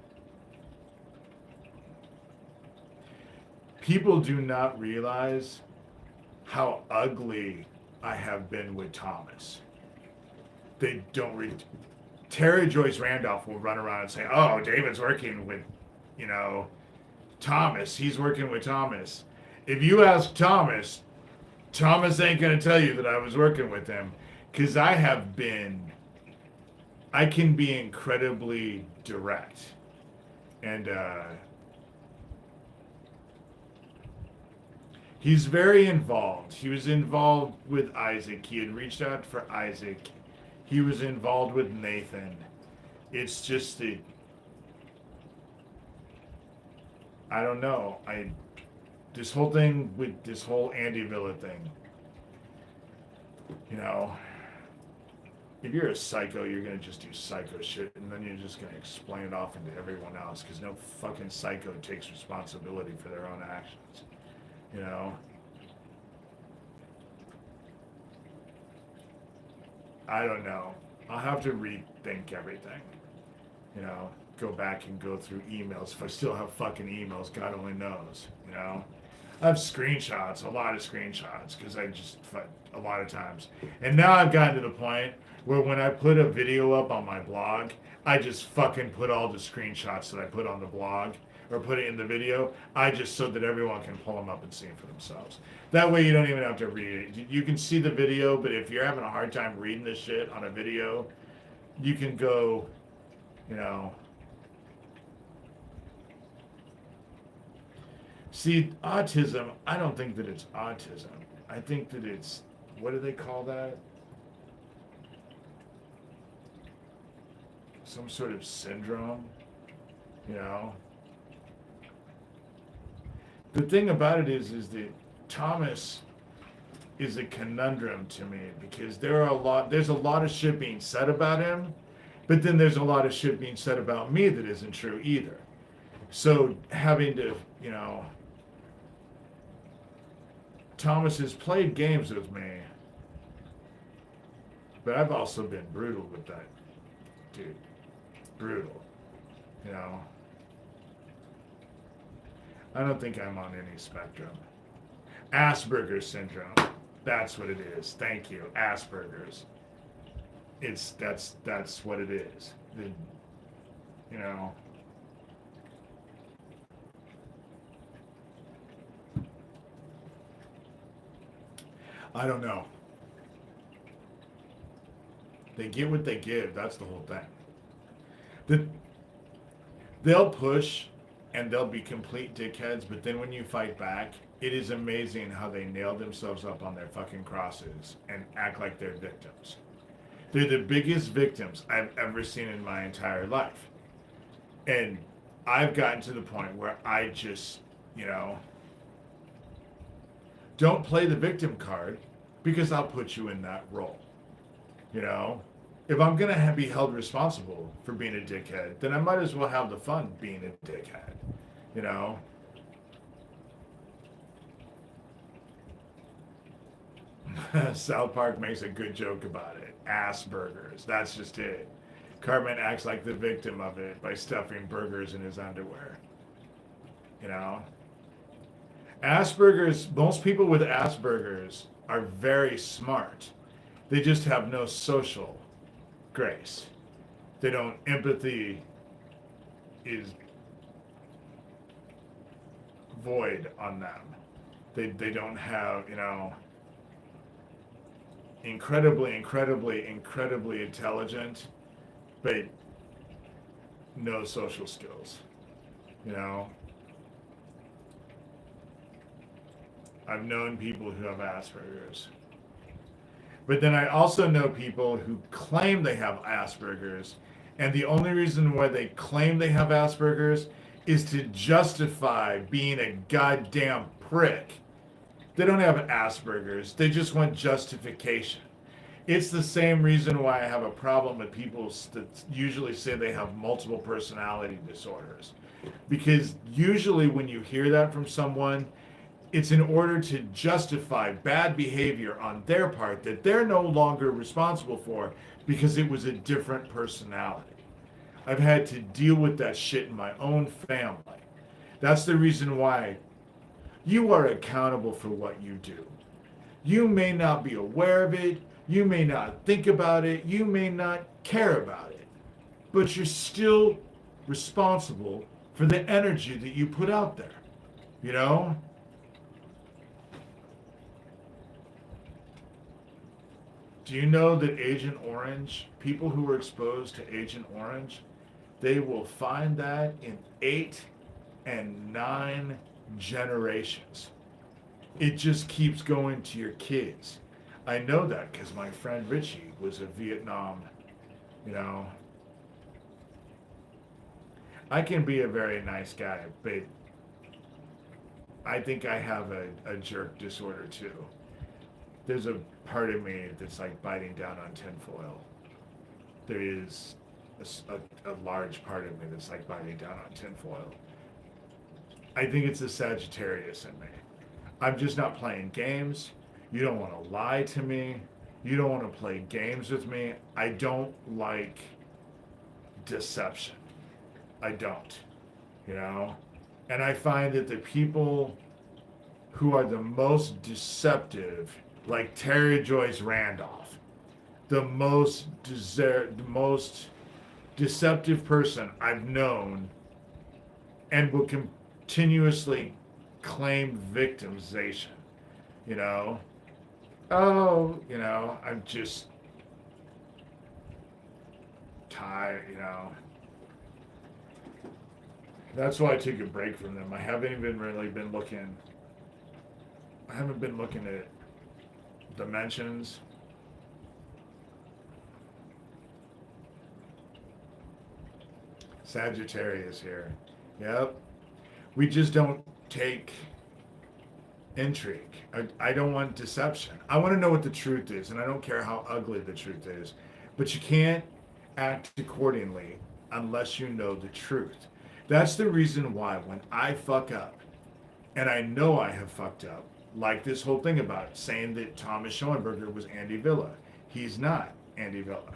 people do not realize how ugly I have been with Thomas. They don't read. Terry Joyce Randolph will run around and say, oh, David's working with, you know, Thomas. He's working with Thomas. If you ask Thomas, Thomas ain't going to tell you that I was working with him, because I can be incredibly direct. And, he's very involved. He was involved with Isaac. He had reached out for Isaac. He was involved with Nathan. It's just that, I don't know. This whole thing with this whole Andy Villa thing, you know, if you're a psycho, you're going to just do psycho shit, and then you're just going to explain it off into everyone else, because no fucking psycho takes responsibility for their own actions. You know, I don't know. I'll have to rethink everything. You know, go back and go through emails. If I still have fucking emails, God only knows. You know, I have screenshots, a lot of screenshots, because a lot of times. And now I've gotten to the point where when I put a video up on my blog, I just fucking put all the screenshots that I put on the blog, or put it in the video. I just so that everyone can pull them up and see them for themselves. That way you don't even have to read it. You can see the video, but if you're having a hard time reading this shit on a video, you can go, you know. See, autism, I don't think that it's autism. I think that it's, what do they call that? Some sort of syndrome, you know. The thing about it is that Thomas is a conundrum to me, because there's a lot of shit being said about him, but then there's a lot of shit being said about me that isn't true either. So having to, you know, Thomas has played games with me, but I've also been brutal with that dude. Brutal, you know. I don't think I'm on any spectrum. Asperger's syndrome. That's what it is. Thank you. Asperger's. That's what it is. You know. I don't know. They get what they give. That's the whole thing. They'll push and they'll be complete dickheads, but then when you fight back, it is amazing how they nail themselves up on their fucking crosses and act like they're victims. They're the biggest victims I've ever seen in my entire life. And I've gotten to the point where I just, you know, don't play the victim card, because I'll put you in that role. You know, if I'm going to be held responsible for being a dickhead, then I might as well have the fun being a dickhead. You know? South Park makes a good joke about it. Asperger's. That's just it. Cartman acts like the victim of it by stuffing burgers in his underwear. You know? Asperger's, most people with Asperger's are very smart. They just have no social grace. They don't, empathy is void on them. They don't have, you know, incredibly intelligent, but no social skills, you know. I've known people who have Asperger's. But then I also know people who claim they have Asperger's, and the only reason why they claim they have Asperger's is to justify being a goddamn prick. They don't have Asperger's, they just want justification. It's the same reason why I have a problem with people that usually say they have multiple personality disorders. Because usually when you hear that from someone, it's in order to justify bad behavior on their part that they're no longer responsible for because it was a different personality. I've had to deal with that shit in my own family. That's the reason why you are accountable for what you do. You may not be aware of it, you may not think about it, you may not care about it, but you're still responsible for the energy that you put out there, you know? Do you know that Agent Orange, people who are exposed to Agent Orange, they will find that in 8 and 9 generations. It just keeps going to your kids. I know that because my friend Richie was a Vietnam, you know. I can be a very nice guy, but I think I have a jerk disorder too. There's part of me that's like biting down on tinfoil. There is a large part of me that's like biting down on tinfoil. I think it's a Sagittarius in me. I'm just not playing games. You don't want to lie to me. You don't want to play games with me. I don't like deception. I don't, you know? And I find that the people who are the most deceptive, like Terry Joyce Randolph, the most deceptive person I've known and will continuously claim victimization. You know, oh, I'm just tired, That's why I took a break from them. I haven't even really been looking. I haven't been looking at dimensions. Sagittarius here. Yep. We just don't take intrigue. I don't want deception. I want to know what the truth is, and I don't care how ugly the truth is. But you can't act accordingly unless you know the truth. That's the reason why when I fuck up, and I know I have fucked up, like this whole thing about saying that Thomas Schoenberger was Andy Villa. He's not Andy Villa.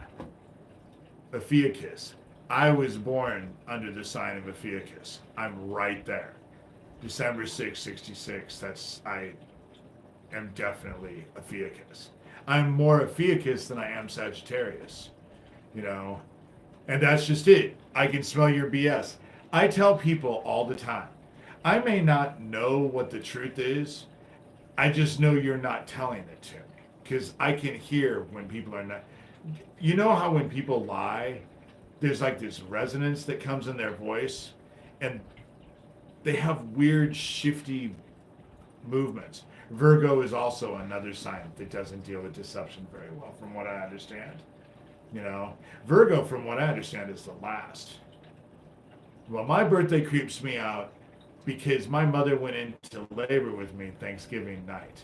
Ophiuchus. I was born under the sign of Ophiuchus. I'm right there. December 6, 66. I am definitely Ophiuchus. I'm more Ophiuchus than I am Sagittarius. And that's just it. I can smell your BS. I tell people all the time, I may not know what the truth is. I just know you're not telling it to me. Because I can hear when people are not. You know how when people lie, there's like this resonance that comes in their voice, and they have weird, shifty movements. Virgo is also another sign that doesn't deal with deception very well, from what I understand. Virgo, from what I understand, is the last. Well, my birthday creeps me out because my mother went into labor with me Thanksgiving night,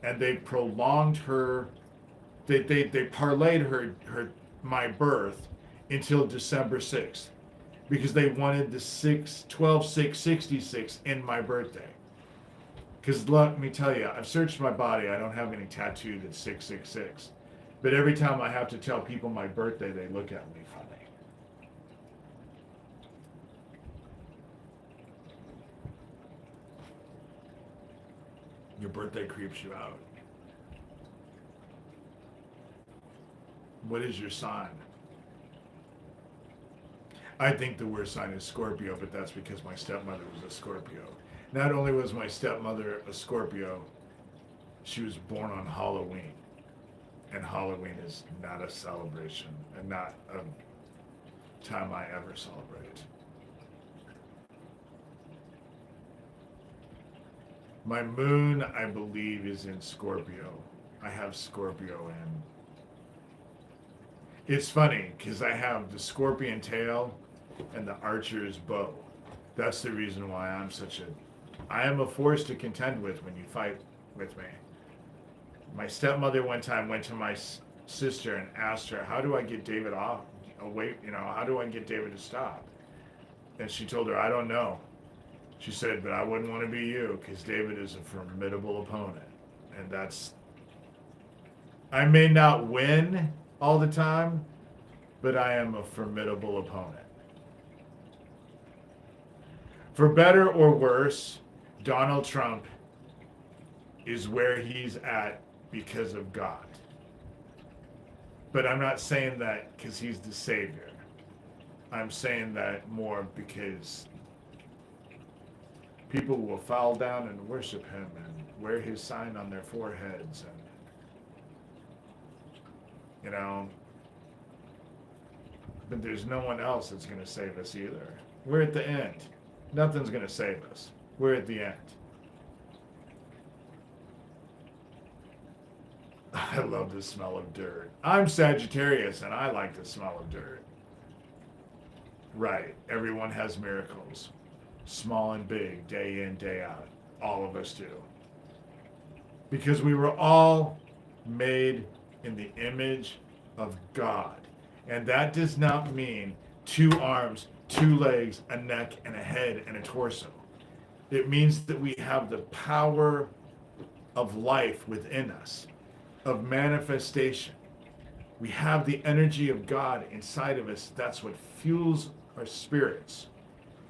and they prolonged her. They parlayed her my birth until December 6th because they wanted the 12/6/66 in my birthday. Because let me tell you, I've searched my body. I don't have any tattoo that's 666. But every time I have to tell people my birthday, they look at me funny. Your birthday creeps you out. What is your sign? I think the worst sign is Scorpio, but that's because my stepmother was a Scorpio. Not only was my stepmother a Scorpio, she was born on Halloween. And Halloween is not a celebration and not a time I ever celebrate. My moon, I believe, is in Scorpio. I have Scorpio in. It's funny because I have the scorpion tail and the archer's bow. That's the reason why I am a force to contend with when you fight with me. My stepmother one time went to my sister and asked her, how do I get David away? How do I get David to stop? And she told her, I don't know. She said, but I wouldn't want to be you because David is a formidable opponent. And I may not win all the time, but I am a formidable opponent. For better or worse, Donald Trump is where he's at because of God. But I'm not saying that because he's the savior. I'm saying that more because people will fall down and worship him and wear his sign on their foreheads, and but there's no one else that's going to save us either. We're at the end. Nothing's going to save us. We're at the end. I love the smell of dirt. I'm Sagittarius and I like the smell of dirt. Right. Everyone has miracles. Small and big, day in, day out. All of us do. Because we were all made in the image of God. And that does not mean 2 arms, 2 legs, a neck, and a head, and a torso. It means that we have the power of life within us, of manifestation. We have the energy of God inside of us. That's what fuels our spirits,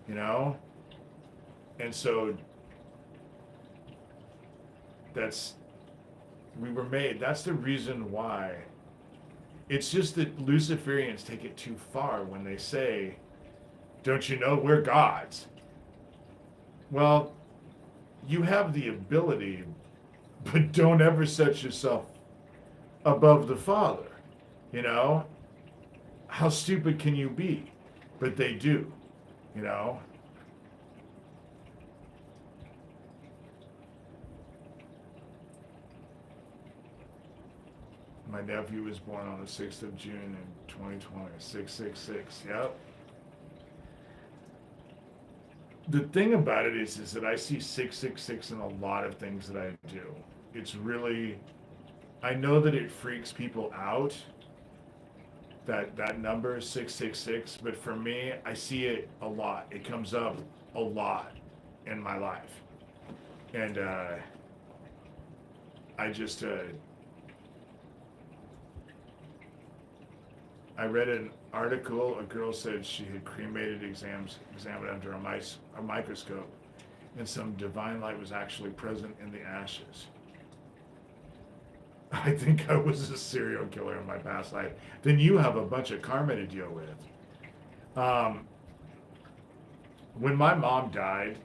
And so we were made. That's the reason why. It's just that Luciferians take it too far when they say, don't you know we're gods? Well, you have the ability, but don't ever set yourself above the Father. You know, how stupid can you be? But they do, you know. My nephew was born on the 6th of June in 2020, 666. Yep. The thing about it is that I see 666 in a lot of things that I do. It's really, I know that it freaks people out, that number 666, but for me, I see it a lot. It comes up a lot in my life. And I just, I read an article, a girl said she had cremated examined under a microscope, and some divine light was actually present in the ashes. I think I was a serial killer in my past life. Then you have a bunch of karma to deal with. When my mom died,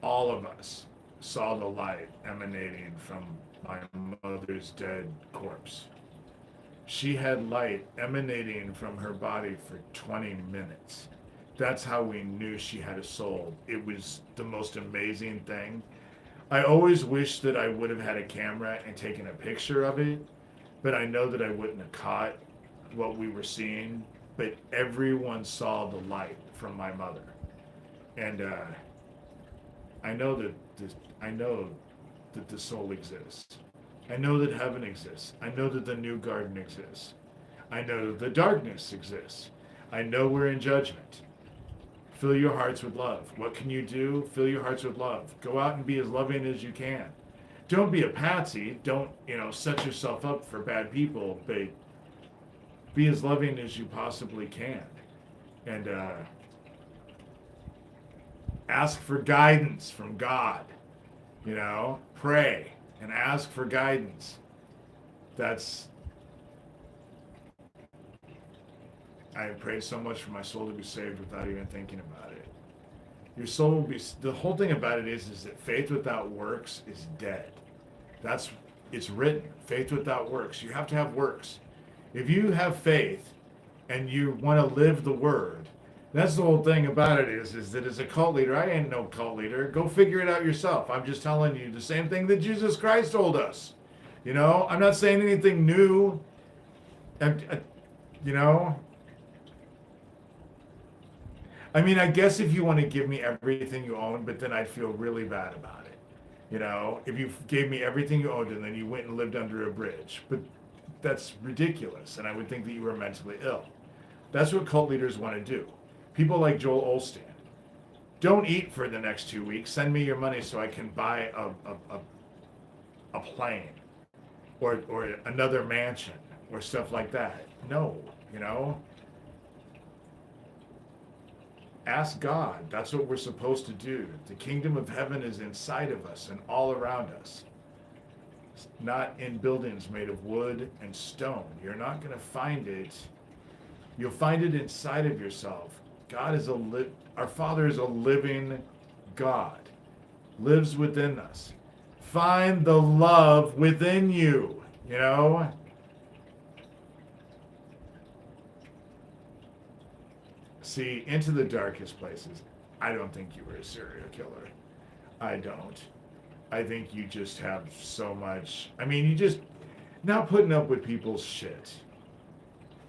all of us saw the light emanating from my mother's dead corpse. She had light emanating from her body for 20 minutes. That's how we knew she had a soul. It was the most amazing thing. I always wish that I would have had a camera and taken a picture of it, but I know that I wouldn't have caught what we were seeing. But everyone saw the light from my mother, and I know that the soul exists. I know that heaven exists. I know that the new garden exists. I know that the darkness exists. I know we're in judgment. Fill your hearts with love. What can you do? Fill your hearts with love. Go out and be as loving as you can. Don't be a patsy. Don't, set yourself up for bad people, but be as loving as you possibly can. And ask for guidance from God. Pray and ask for guidance. I have prayed so much for my soul to be saved without even thinking about it. Your soul will be, the whole thing about it is that faith without works is dead. It's written, faith without works. You have to have works. If you have faith and you want to live the word, that's the whole thing about it is that as a cult leader, I ain't no cult leader. Go figure it out yourself. I'm just telling you the same thing that Jesus Christ told us. I'm not saying anything new. I mean, I guess if you want to give me everything you own, but then I'd feel really bad about it. If you gave me everything you owned and then you went and lived under a bridge. But that's ridiculous, and I would think that you were mentally ill. That's what cult leaders want to do. People like Joel Osteen. Don't eat for the next 2 weeks. Send me your money so I can buy a plane or another mansion or stuff like that. No, Ask God. That's what we're supposed to do. The kingdom of heaven is inside of us and all around us. It's not in buildings made of wood and stone. You're not going to find it. You'll find it inside of yourself. Our Father is a living God. Lives within us. Find the love within you, See, into the darkest places. I don't think you were a serial killer. I don't. I think you just have so much. I mean, you just not putting up with people's shit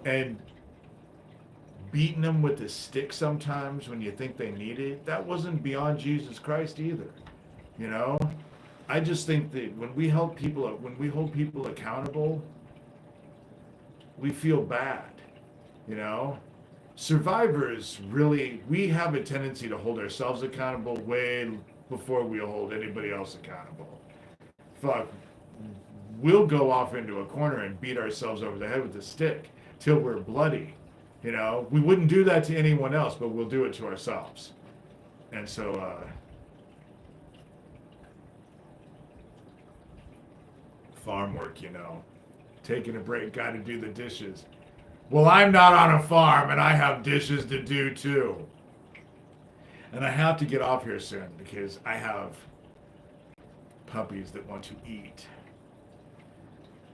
and beating them with a stick sometimes when you think they need it. That wasn't beyond Jesus Christ either. I just think that when we hold people accountable, we feel bad. Survivors really, we have a tendency to hold ourselves accountable way before we'll hold anybody else accountable. Fuck, we'll go off into a corner and beat ourselves over the head with a stick till we're bloody. We wouldn't do that to anyone else, but we'll do it to ourselves. And so, farm work, taking a break, got to do the dishes. Well, I'm not on a farm and I have dishes to do too. And I have to get off here soon because I have puppies that want to eat.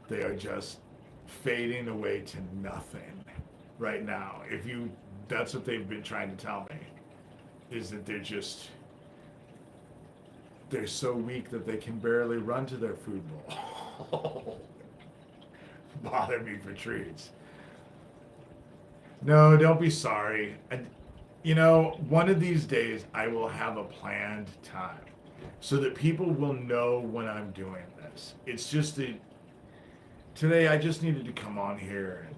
They are just fading away to nothing right now. That's what they've been trying to tell me, is that they're so weak that they can barely run to their food bowl. Bother me for treats. No, don't be sorry. One of these days I will have a planned time so that people will know when I'm doing this. It's just that today I just needed to come on here and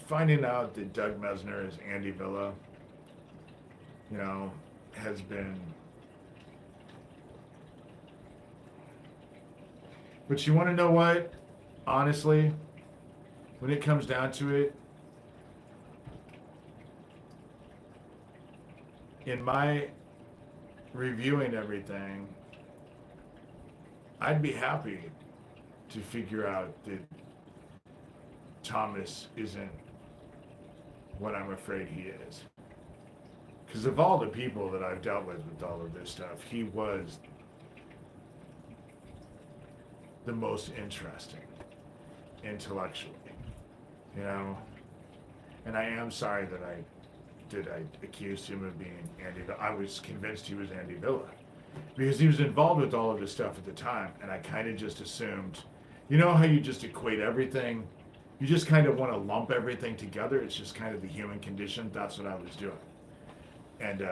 finding out that Doug Mesner is Andy Villa, has been. But you want to know what? Honestly, when it comes down to it, in my reviewing everything, I'd be happy to figure out that Thomas isn't what I'm afraid he is. Because of all the people that I've dealt with all of this stuff, he was the most interesting intellectually, And I am sorry that I accused him of being Andy Villa. I was convinced he was Andy Villa because he was involved with all of this stuff at the time, and I kind of just assumed, how you just equate everything, you just kind of want to lump everything together. It's just kind of the human condition. That's what I was doing, and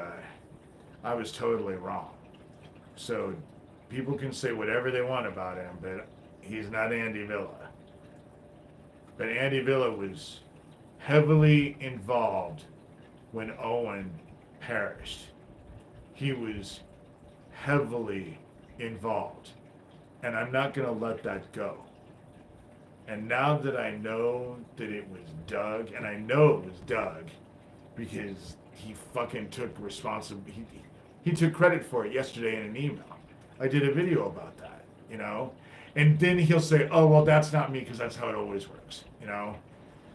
I was totally wrong. So people can say whatever they want about him, but he's not Andy Villa. But Andy Villa was heavily involved when Owen perished. He was heavily involved, and I'm not going to let that go. And now that I know that it was Doug, and I know it was Doug because he fucking took responsibility. He took credit for it yesterday in an email. I did a video about that, And then he'll say, oh, well, that's not me because that's how it always works,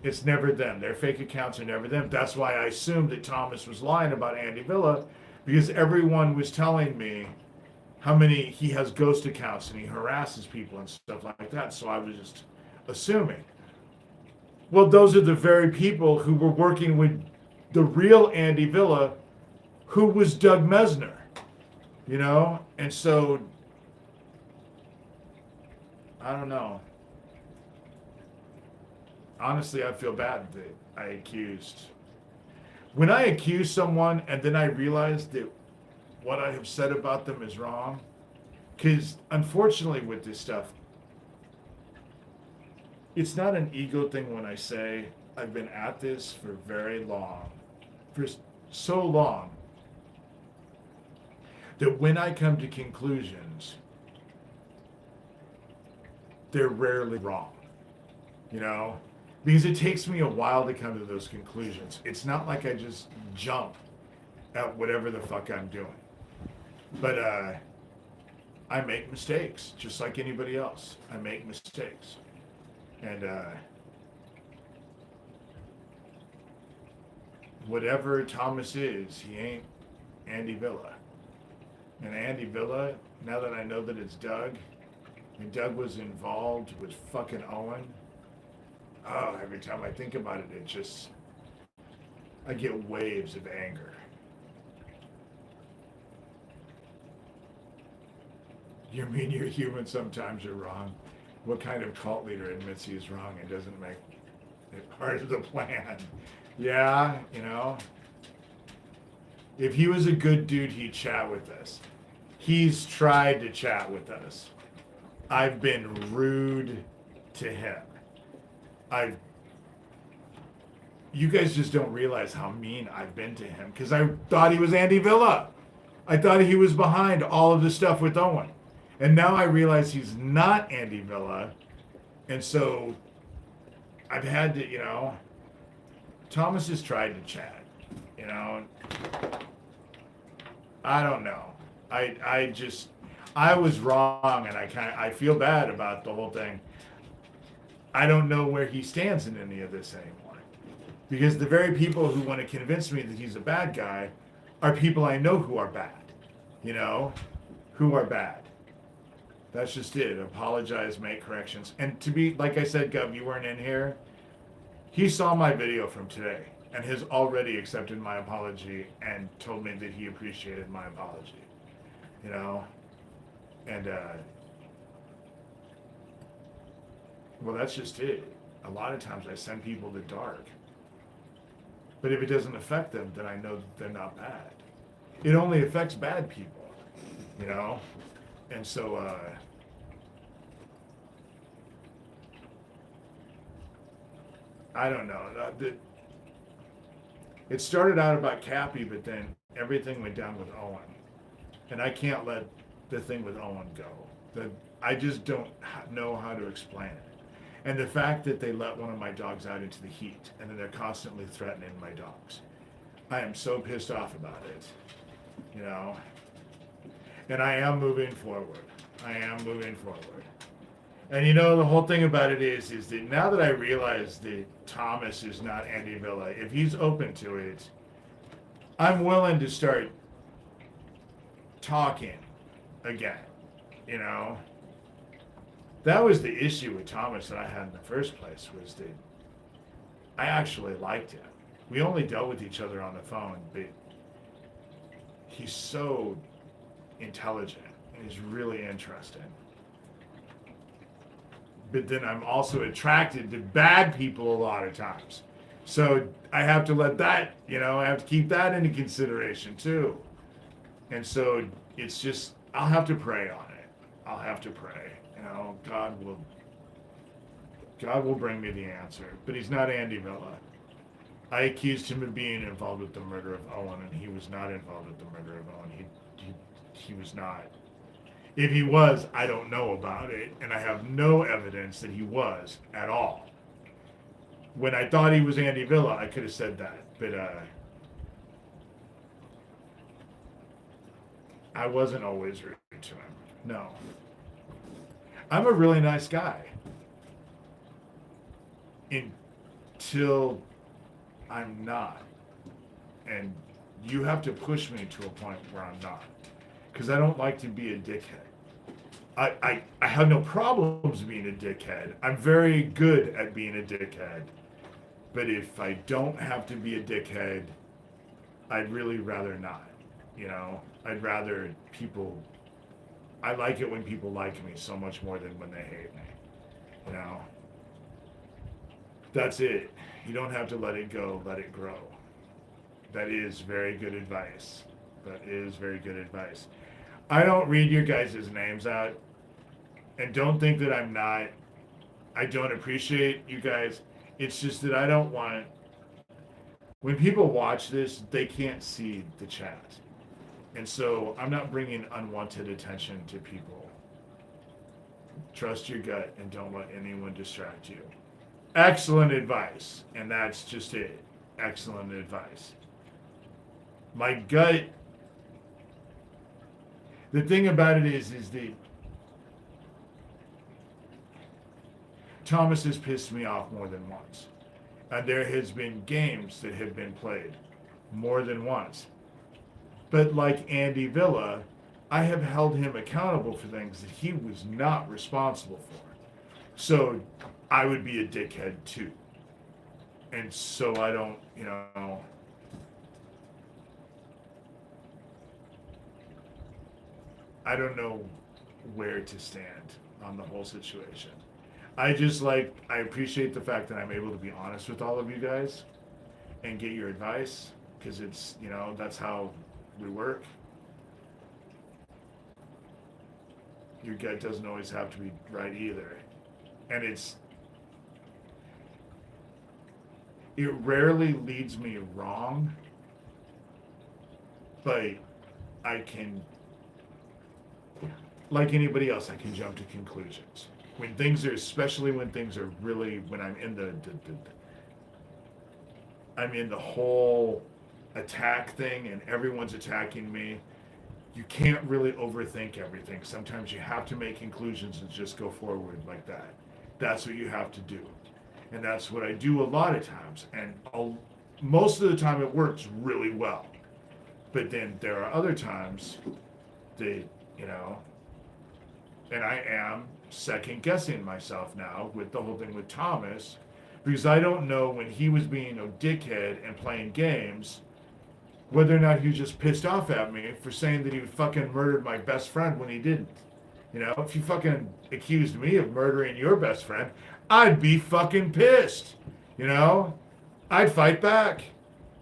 It's never them. Their fake accounts are never them. That's why I assumed that Thomas was lying about Andy Villa, because everyone was telling me how many he has ghost accounts and he harasses people and stuff like that. So I was just assuming. Well, those are the very people who were working with the real Andy Villa, who was Doug Mesner, And so, I don't know. Honestly, I feel bad that I accused. When I accuse someone and then I realize that what I have said about them is wrong, because unfortunately with this stuff, it's not an ego thing when I say I've been at this for very long, for so long, that when I come to conclusions, they're rarely wrong, Because it takes me a while to come to those conclusions. It's not like I just jump at whatever the fuck I'm doing. But I make mistakes, just like anybody else. I make mistakes. And whatever Thomas is, he ain't Andy Villa. And Andy Villa, now that I know that it's Doug, and Doug was involved with fucking Owen, oh, every time I think about it, I get waves of anger. You mean you're human, sometimes you're wrong? What kind of cult leader admits he's wrong and doesn't make it part of the plan? Yeah, If he was a good dude, he'd chat with us. He's tried to chat with us. I've been rude to him. You guys just don't realize how mean I've been to him because I thought he was Andy Villa. I thought he was behind all of the stuff with Owen. And now I realize he's not Andy Villa. And so I've had to, Thomas has tried to chat, I don't know. I was wrong, and I feel bad about the whole thing. I don't know where he stands in any of this anymore. Because the very people who want to convince me that he's a bad guy are people I know who are bad. You know? Who are bad. That's just it. Apologize, make corrections. And to be, like I said, Gov, you weren't in here. He saw my video from today and has already accepted my apology and told me that he appreciated my apology. You know? And, well, that's just it. A lot of times I send people to dark. But if it doesn't affect them, then I know that they're not bad. It only affects bad people, you know? And so, I don't know. It started out about Cappy, but then everything went down with Owen. And I can't let the thing with Owen go. I just don't know how to explain it. And the fact that they let one of my dogs out into the heat and then they're constantly threatening my dogs. I am so pissed off about it, you know? And I am moving forward. And you know, the whole thing about it is that now that I realize that Thomas is not Andy Villa, if he's open to it, I'm willing to start talking again, you know? That was the issue with Thomas that I had in the first place, was that I actually liked him. We only dealt with each other on the phone, but he's so intelligent and he's really interesting. But then I'm also attracted to bad people a lot of times. So I have to let that, you know, I have to keep that into consideration too. And so it's just, I'll have to pray on it. I'll have to pray. You know, God will bring me the answer. But he's not Andy Villa. I accused him of being involved with the murder of Owen, and he was not involved with the murder of Owen. He was not. If he was, I don't know about it, and I have no evidence that he was at all. When I thought he was Andy Villa, I could have said that, but I wasn't always rude to him. No. I'm a really nice guy. Until I'm not. And you have to push me to a point where I'm not. Because I don't like to be a dickhead. I have no problems being a dickhead. I'm very good at being a dickhead. But if I don't have to be a dickhead, I'd really rather not. You know, I'd rather people, I like it when people like me so much more than when they hate me. You know, that's it. You don't have to let it go, let it grow. That is very good advice. That is very good advice. I don't read your guys' names out, and don't think that I don't appreciate you guys. It's just that I don't want, when people watch this, they can't see the chat. And so I'm not bringing unwanted attention to people. Trust your gut and don't let anyone distract you. Excellent advice. And that's just it. Excellent advice. My gut, the thing about it is that Thomas has pissed me off more than once. And there has been games that have been played more than once. But like Andy Villa, I have held him accountable for things that he was not responsible for. So I would be a dickhead too. And so I don't, you know, I don't know where to stand on the whole situation. I appreciate the fact that I'm able to be honest with all of you guys and get your advice, because it's, you know, that's how we work. Your gut doesn't always have to be right either. And it rarely leads me wrong, but I can, like anybody else, I can jump to conclusions. Especially when things are really, when I'm in I'm in the whole attack thing and everyone's attacking me, you can't really overthink everything. Sometimes you have to make conclusions and just go forward like that. That's what you have to do. And that's what I do a lot of times. And most of the time it works really well. But then there are other times that, you know, and I am second guessing myself now with the whole thing with Thomas, because I don't know when he was being a dickhead and playing games, whether or not he was just pissed off at me for saying that he fucking murdered my best friend when he didn't. You know, if you fucking accused me of murdering your best friend, I'd be fucking pissed. You know, I'd fight back.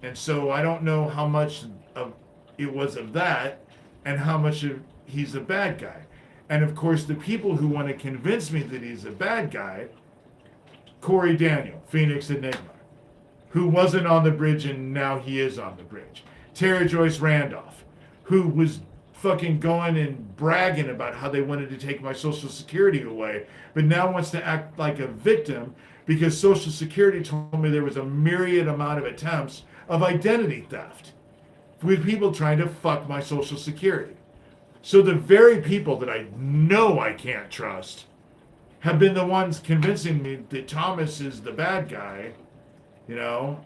And so I don't know how much of it was of that and how much of he's a bad guy. And of course, the people who want to convince me that he's a bad guy, Corey Daniel, Phoenix Enigma, who wasn't on the bridge and now he is on the bridge. Tara Joyce Randolph, who was fucking going and bragging about how they wanted to take my Social Security away, but now wants to act like a victim because Social Security told me there was a myriad amount of attempts of identity theft with people trying to fuck my Social Security. So the very people that I know I can't trust have been the ones convincing me that Thomas is the bad guy, you know,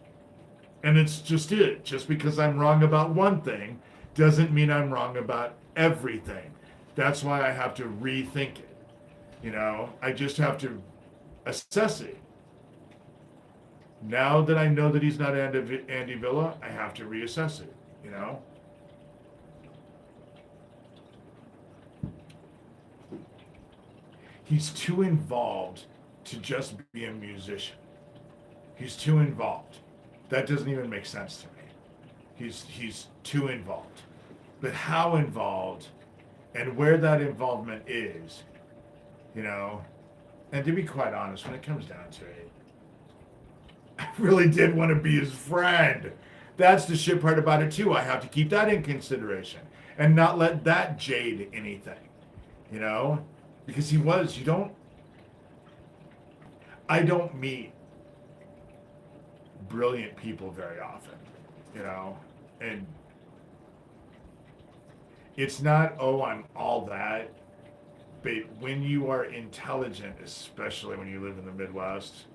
and it's just it. Just because I'm wrong about one thing doesn't mean I'm wrong about everything. That's why I have to rethink it. You know, I just have to assess it. Now that I know that he's not Andy Villa, I have to reassess it, you know? He's too involved to just be a musician. He's too involved. That doesn't even make sense to me. He's too involved. But how involved and where that involvement is, you know, and to be quite honest, when it comes down to it, I really did want to be his friend. That's the shit part about it too. I have to keep that in consideration and not let that jade anything, you know, because I don't meet brilliant people very often, you know, and it's not, oh, I'm all that, but when you are intelligent, especially when you live in the Midwest,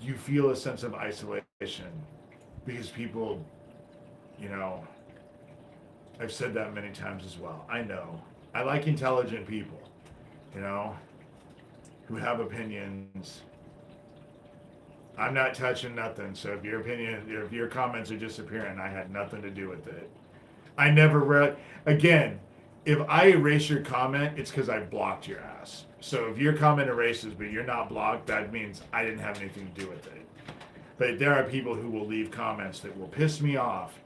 you feel a sense of isolation because people, you know, I've said that many times as well. I know. I like intelligent people, you know, who have opinions. I'm not touching nothing, so if your comments are disappearing, I had nothing to do with it. I never read, again, if I erase your comment, it's because I blocked your ass. So if your comment erases, but you're not blocked, that means I didn't have anything to do with it. But there are people who will leave comments that will piss me off.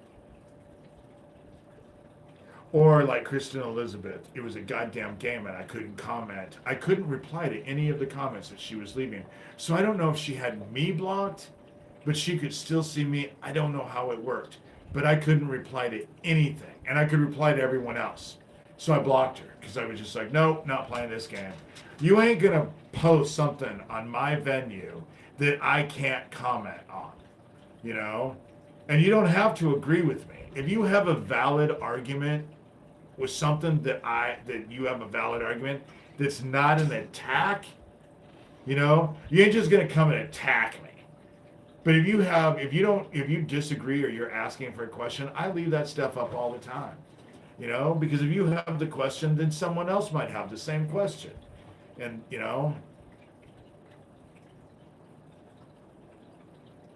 Or like Kristen Elizabeth, it was a goddamn game and I couldn't comment. I couldn't reply to any of the comments that she was leaving. So I don't know if she had me blocked, but she could still see me. I don't know how it worked, but I couldn't reply to anything. And I could reply to everyone else. So I blocked her because I was just like, nope, not playing this game. You ain't gonna post something on my venue that I can't comment on, you know? And you don't have to agree with me. If you have a valid argument with something that you have a valid argument that's not an attack, you know, you ain't just gonna come and attack me. But if you disagree or you're asking for a question, I leave that stuff up all the time, you know, because if you have the question, then someone else might have the same question. And, you know,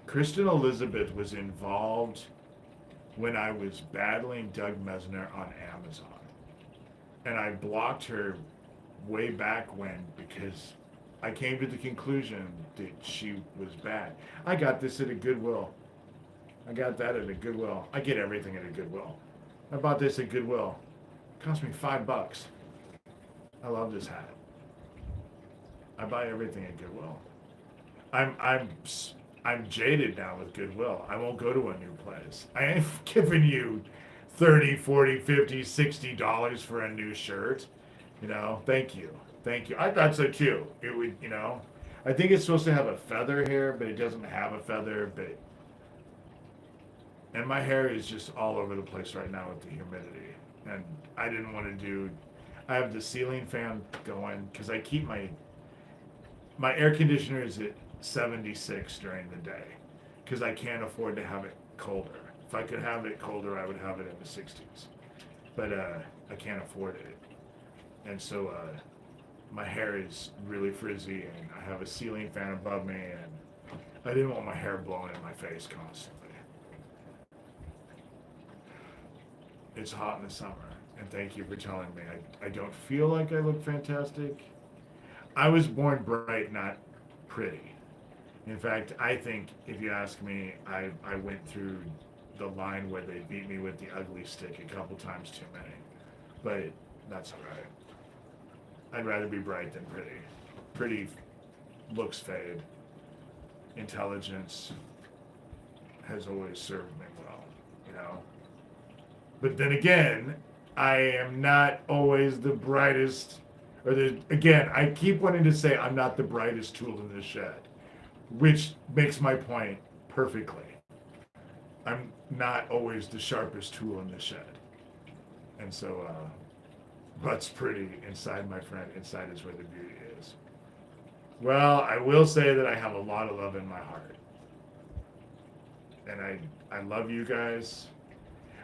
Kristen Elizabeth was involved when I was battling Doug Mesner on Amazon. And I blocked her way back when because I came to the conclusion that she was bad. I got this at a Goodwill. I got that at a Goodwill. I get everything at a Goodwill. I bought this at Goodwill. It cost me $5. I love this hat. I buy everything at Goodwill. I'm jaded now with Goodwill. I won't go to a new place. I ain't giving you $30, $40, $50, $60 for a new shirt. You know, thank you. I thought so too. It would, you know, I think it's supposed to have a feather here, but it doesn't have a feather, and my hair is just all over the place right now with the humidity. And I didn't want to I have the ceiling fan going because I keep my my air conditioner is at 76 during the day because I can't afford to have it colder. If I could have it colder, I would have it in the 60s. But I can't afford it. And so my hair is really frizzy, and I have a ceiling fan above me, and I didn't want my hair blowing in my face constantly. It's hot in the summer, and thank you for telling me. I don't feel like I look fantastic. I was born bright, not pretty. In fact, I think if you ask me, I went through the line where they beat me with the ugly stick a couple times too many. But that's all right. I'd rather be bright than pretty. Pretty looks fade. Intelligence has always served me well, you know? But then again, I am not always the brightest, again, I keep wanting to say I'm not the brightest tool in the shed, which makes my point perfectly. I'm not always the sharpest tool in the shed. And so, what's pretty inside, my friend, inside is where the beauty is. Well, I will say that I have a lot of love in my heart. And I love you guys.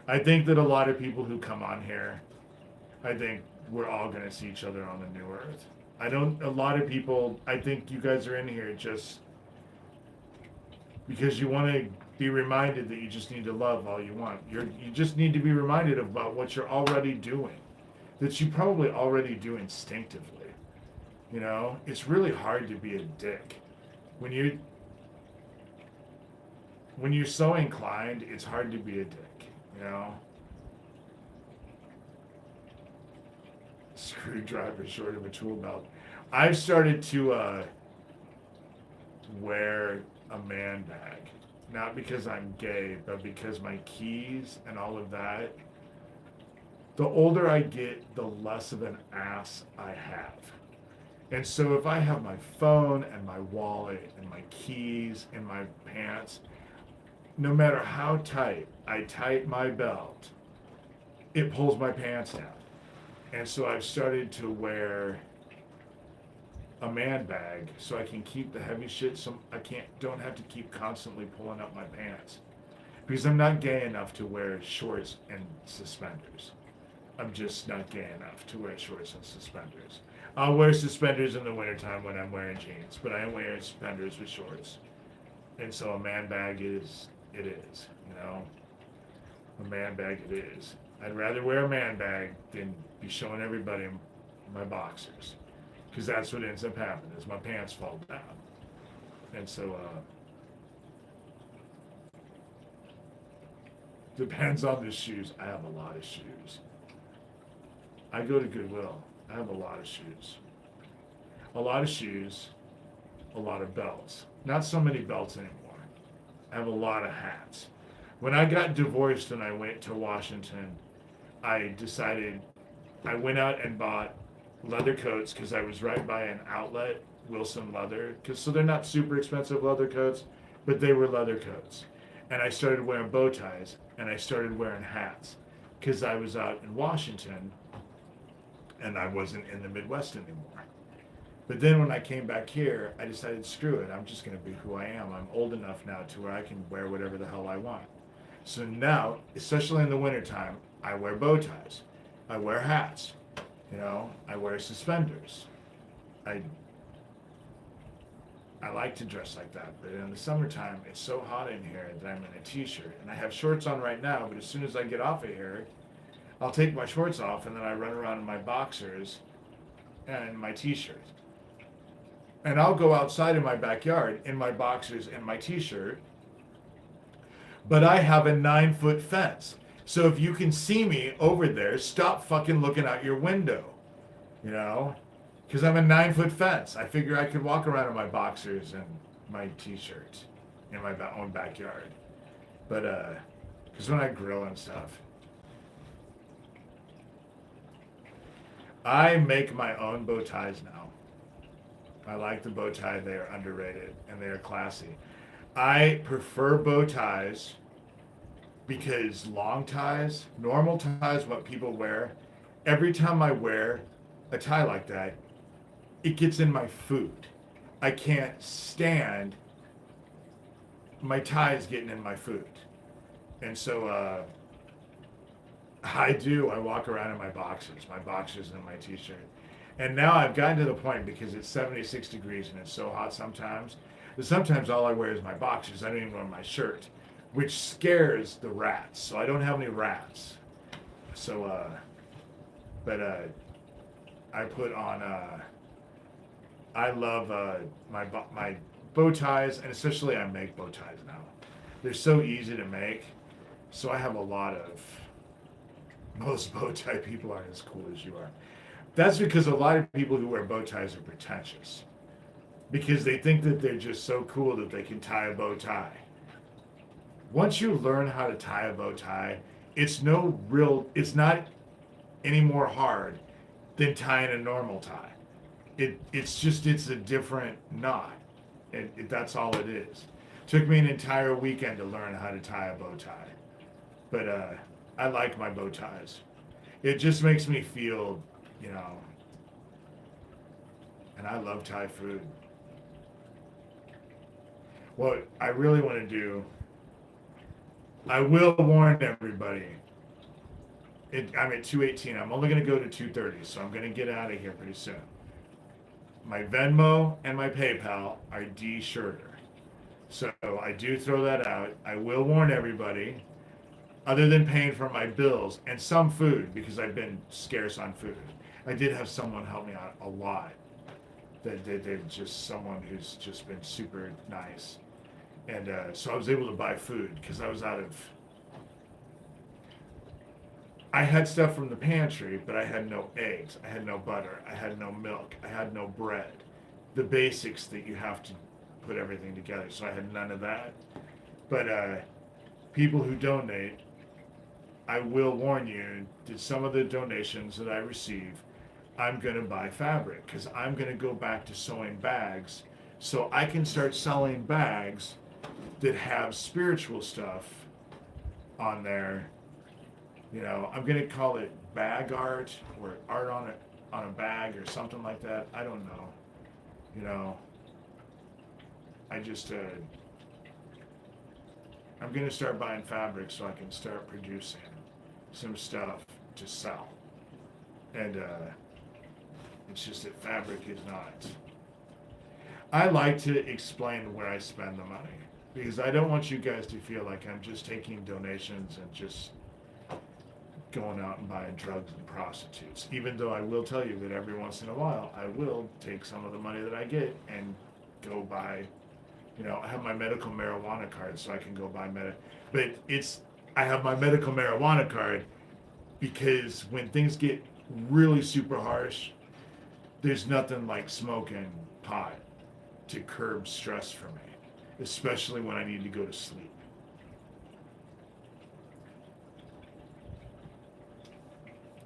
I think that a lot of people who come on here, I think we're all going to see each other on the new earth. A lot of people, I think you guys are in here just because you want to be reminded that you just need to love all you want. You just need to be reminded about what you're already doing, that you probably already do instinctively. You know, it's really hard to be a dick. When you're so inclined, it's hard to be a dick, you know? Screwdriver short of a tool belt. I've started to wear a man bag. Not because I'm gay, but because my keys and all of that, the older I get, the less of an ass I have. And so if I have my phone and my wallet and my keys in my pants, no matter how tight I tighten my belt, it pulls my pants down. And so I've started to wear a man bag so I can keep the heavy shit, so don't have to keep constantly pulling up my pants. Because I'm not gay enough to wear shorts and suspenders. I'm just not gay enough to wear shorts and suspenders. I'll wear suspenders in the wintertime when I'm wearing jeans, but I am wearing suspenders with shorts. And so a man bag it is, you know? A man bag it is. I'd rather wear a man bag than be showing everybody my boxers. Because that's what ends up happening, is my pants fall down. And so, depends on the shoes. I have a lot of shoes. I go to Goodwill. I have a lot of shoes. A lot of shoes, a lot of belts. Not so many belts anymore. I have a lot of hats. When I got divorced and I went to Washington, I went out and bought leather coats because I was right by an outlet, Wilson Leather, so they're not super expensive leather coats, but they were leather coats. And I started wearing bow ties, and I started wearing hats because I was out in Washington and I wasn't in the Midwest anymore. But then when I came back here, I decided, screw it, I'm just going to be who I am. I'm old enough now to where I can wear whatever the hell I want. So now, especially in the wintertime, I wear bow ties. I wear hats. You know, I wear suspenders. I like to dress like that, but in the summertime, it's so hot in here that I'm in a t-shirt. And I have shorts on right now, but as soon as I get off of here, I'll take my shorts off and then I run around in my boxers and my t-shirt. And I'll go outside in my backyard in my boxers and my t-shirt, but I have a 9-foot fence. So if you can see me over there, stop fucking looking out your window, you know? Because I'm a 9-foot fence. I figure I could walk around in my boxers and my t-shirt in my own backyard. But, because when I grill and stuff, I make my own bow ties now. I like the bow tie. They are underrated and they are classy. I prefer bow ties because long ties, normal ties, what people wear, every time I wear a tie like that, it gets in my food. I can't stand my ties getting in my food. And so I walk around in my boxers and my t-shirt. And now I've gotten to the point, because it's 76 degrees and it's so hot sometimes, that sometimes all I wear is my boxers. I don't even wear my shirt, which scares the rats. So I don't have any rats. So, I put on, I love my bow ties, and especially I make bow ties now. They're so easy to make. So I have a lot of, most bow tie people aren't as cool as you are. That's because a lot of people who wear bow ties are pretentious, because they think that they're just so cool that they can tie a bow tie. Once you learn how to tie a bow tie, it's not any more hard than tying a normal tie. It's a different knot. That's all it is. Took me an entire weekend to learn how to tie a bow tie. But I like my bow ties. It just makes me feel, and I love Thai food. What I really want to do, I will warn everybody. I'm at 2:18. I'm only going to go to 2:30, so I'm going to get out of here pretty soon. My Venmo and my PayPal are D Shurter. So I do throw that out. I will warn everybody, other than paying for my bills and some food, because I've been scarce on food. I did have someone help me out a lot. They're just someone who's just been super nice. And so I was able to buy food, because I had stuff from the pantry, but I had no eggs, I had no butter, I had no milk, I had no bread. The basics that you have to put everything together. So I had none of that. But people who donate, I will warn you that some of the donations that I receive, I'm going to buy fabric, because I'm going to go back to sewing bags, so I can start selling bags that have spiritual stuff on there. I'm going to call it bag art, or art on a bag, or something like that. I don't know. I just I'm going to start buying fabric so I can start producing some stuff to sell. And it's just that fabric is not. I like to explain where I spend the money, because I don't want you guys to feel like I'm just taking donations and just going out and buying drugs and prostitutes. Even though I will tell you that every once in a while I will take some of the money that I get and go buy, I have my medical marijuana card, so I can go buy but I have my medical marijuana card because when things get really super harsh, there's nothing like smoking pot to curb stress for me, especially when I need to go to sleep.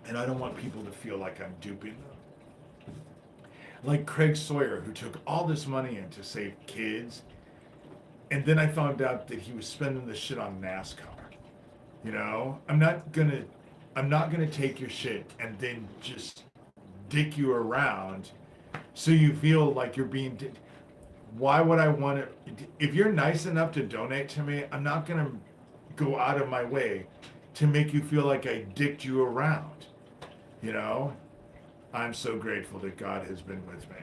And I don't want people to feel like I'm duping them. Like Craig Sawyer, who took all this money in to save kids, and then I found out that he was spending this shit on NASCAR. I'm not gonna take your shit and then just dick you around so you feel like you're being. Why would I want to? If you're nice enough to donate to me, I'm not gonna go out of my way to make you feel like I dicked you around. I'm so grateful that God has been with me.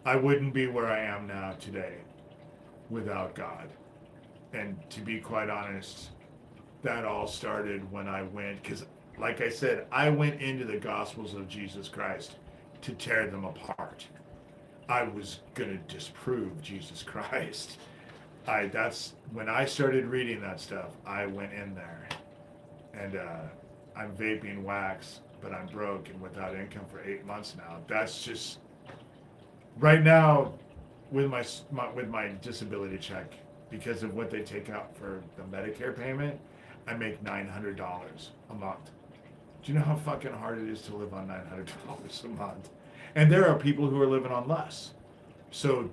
I wouldn't be where I am now today without God. And to be quite honest, that all started when I went, because like I said, I went into the Gospels of Jesus Christ to tear them apart. I was going to disprove Jesus Christ. That's when I started reading that stuff. I went in there, and I'm vaping wax, but I'm broke and without income for 8 months now. That's just right now with my disability check, because of what they take out for the Medicare payment. I make $900 a month. Do you know how fucking hard it is to live on $900 a month? And there are people who are living on less. So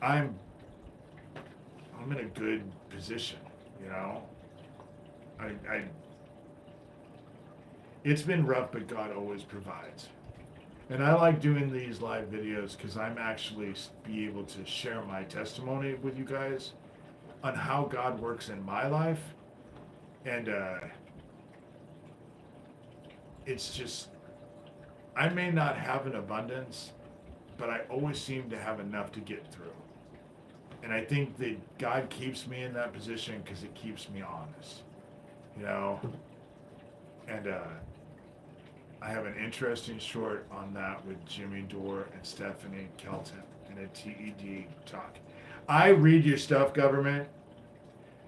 I'm in a good position. I it's been rough, but God always provides. And I like doing these live videos because I'm actually be able to share my testimony with you guys on how God works in my life. And it's just, I may not have an abundance, but I always seem to have enough to get through. And I think that God keeps me in that position because it keeps me honest, you know? And I have an interesting short on that with Jimmy Dore and Stephanie Kelton in a TED talk. I read your stuff, government.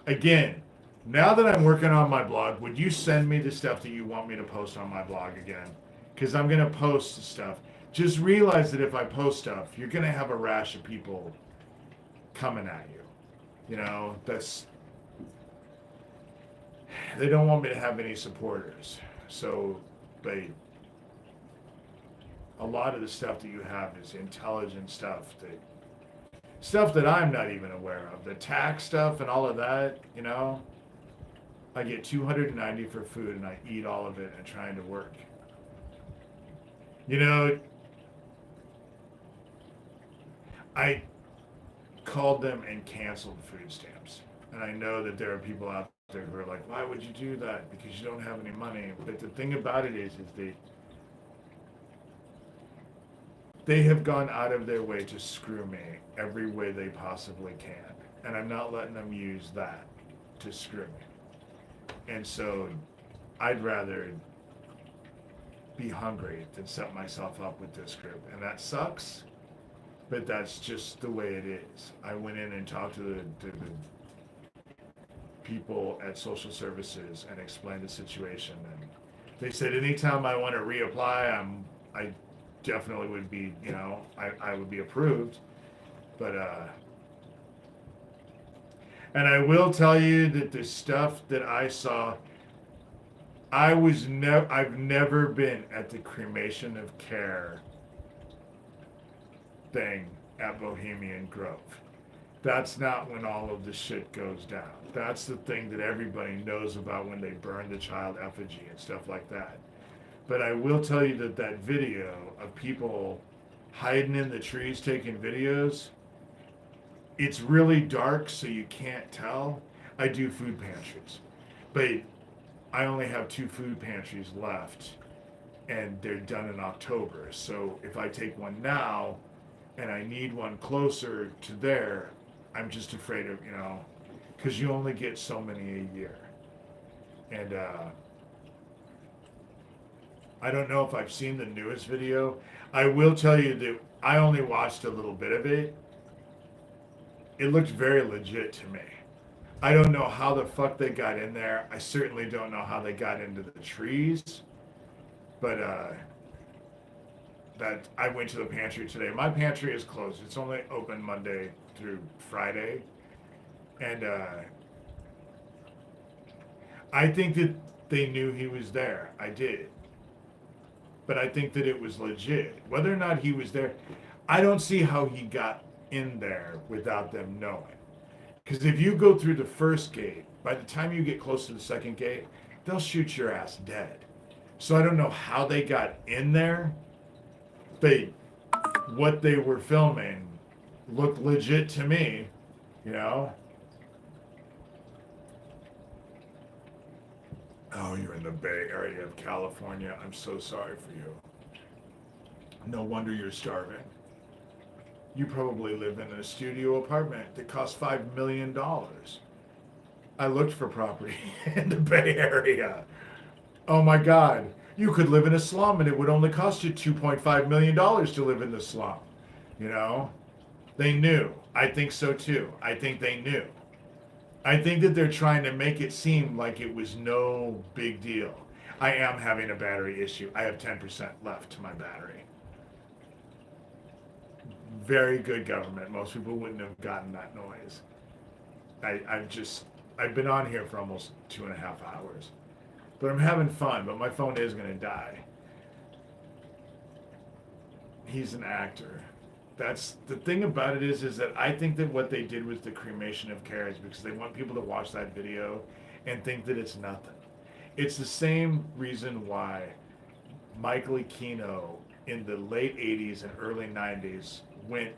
Again, now that I'm working on my blog, would you send me the stuff that you want me to post on my blog again? Because I'm going to post stuff. Just realize that if I post stuff, you're going to have a rash of people coming at you. You know, they don't want me to have any supporters. So a lot of the stuff that you have is intelligent stuff that I'm not even aware of. The tax stuff and all of that, you know. I get $290 for food and I eat all of it and trying to work. You know, I called them and canceled food stamps. And I know that there are people out there who are like, why would you do that? Because you don't have any money. But the thing about it is they have gone out of their way to screw me every way they possibly can. And I'm not letting them use that to screw me. And so I'd rather be hungry than set myself up with this group. And that sucks, but that's just the way it is. I went in and talked to the people at social services and explained the situation. And they said anytime I want to reapply, I definitely would be, you know, I would be approved. But and I will tell you that the stuff that I saw, I've never been at the cremation of care thing at Bohemian Grove. That's not when all of the shit goes down. That's the thing that everybody knows about when they burn the child effigy and stuff like that. But I will tell you that that video of people hiding in the trees taking videos, it's really dark so you can't tell. I do food pantries, but I only have 2 food pantries left and they're done in October. So if I take one now and I need one closer to there, I'm just afraid of, you know, because you only get so many a year. And I don't know if I've seen the newest video. I will tell you that I only watched a little bit of it. It looked very legit to me. I don't know how the fuck they got in there. I certainly don't know how they got into the trees. But that I went to the pantry today. My pantry is closed. It's only open Monday through Friday. And I think that they knew he was there. I did. But I think that it was legit. Whether or not he was there, I don't see how he got in there without them knowing. Because if you go through the first gate, by the time you get close to the second gate, they'll shoot your ass dead. So I don't know how they got in there, but what they were filming looked legit to me, you know? Oh, you're in the Bay Area of California. I'm so sorry for you. No wonder you're starving. You probably live in a studio apartment that costs $5 million. I looked for property in the Bay Area. Oh my God. You could live in a slum and it would only cost you $2.5 million to live in the slum. You know? They knew. I think so too. I think they knew. I think that they're trying to make it seem like it was no big deal. I am having a battery issue. I have 10% left to my battery. Very good government. Most people wouldn't have gotten that noise. I've been on here for almost 2.5 hours. But I'm having fun, but my phone is going to die. He's an actor. That's the thing about it is that I think that what they did with the cremation of care is because they want people to watch that video and think that it's nothing. It's the same reason why Mike Aquino in the late 80s and early 90s went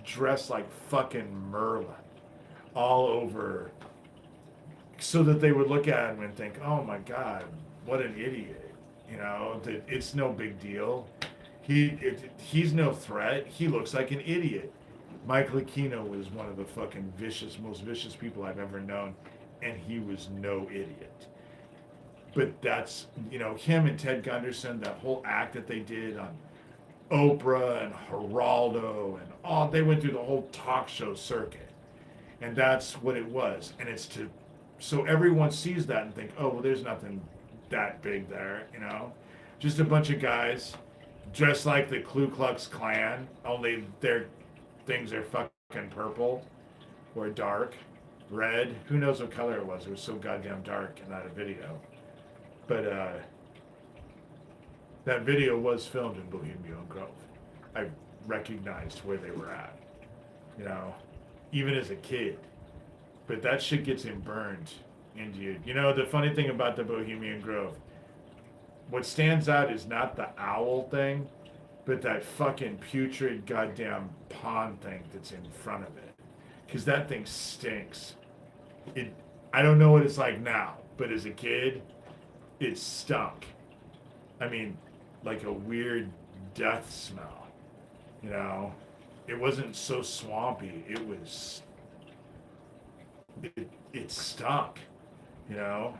dressed like fucking Merlin all over so that they would look at him and think, oh my God, what an idiot. You know, that it's no big deal. He's no threat. He looks like an idiot. Mike Lucchino was one of the fucking most vicious people I've ever known, and he was no idiot. But that's, you know, him and Ted Gunderson, that whole act that they did on Oprah and Geraldo and all, they went through the whole talk show circuit. And that's what it was. And it's so everyone sees that and think, oh, well, there's nothing that big there, you know? Just a bunch of guys dressed like the Ku Klux Klan, only their things are fucking purple or dark, red. Who knows what color it was? It was so goddamn dark in that video. But that video was filmed in Bohemian Grove. I recognized where they were at, you know, even as a kid. But that shit gets him burned into you. You know, the funny thing about the Bohemian Grove, what stands out is not the owl thing, but that fucking putrid goddamn pond thing that's in front of it. Because that thing stinks. I don't know what it's like now, but as a kid, it stunk. I mean, like a weird death smell. You know, it wasn't so swampy. It stunk. You know,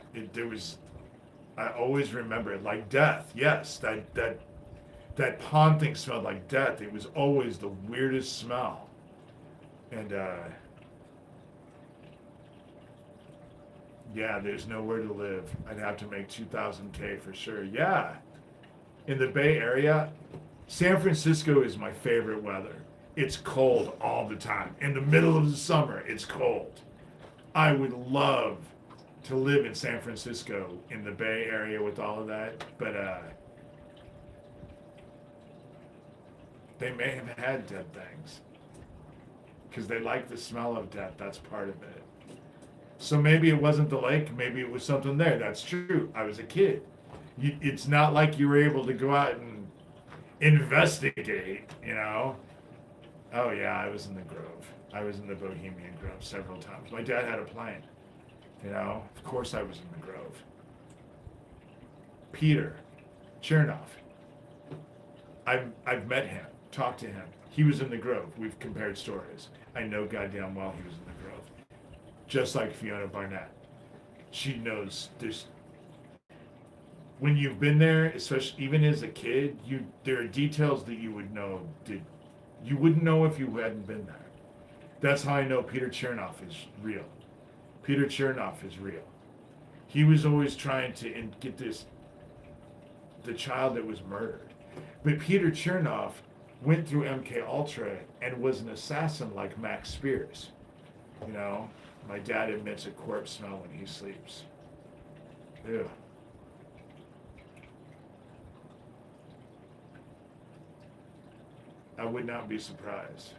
I always remember it like death. Yes, that pond thing smelled like death. It was always the weirdest smell. And yeah, there's nowhere to live. I'd have to make 2,000K for sure. Yeah. In the Bay Area, San Francisco is my favorite weather. It's cold all the time. In the middle of the summer, it's cold. I would love to live in San Francisco in the Bay Area with all of that, but they may have had dead things because they like the smell of death. That's part of it. So maybe it wasn't the lake. Maybe it was something there. That's true. I was a kid. It's not like you were able to go out and investigate, you know? Oh yeah, I was in the Grove. I was in the Bohemian Grove several times. My dad had a plane, you know? Of course I was in the Grove. Peter Chernoff. I've met him, talked to him. He was in the Grove. We've compared stories. I know goddamn well he was in the Grove. Just like Fiona Barnett. She knows this. When you've been there, especially even as a kid, there are details that you would know you wouldn't know if you hadn't been there. That's how I know Peter Chernoff is real. Peter Chernoff is real. He was always trying to get the child that was murdered. But Peter Chernoff went through MK Ultra and was an assassin like Max Spears. You know, my dad emits a corpse smell when he sleeps. Ew. I would not be surprised.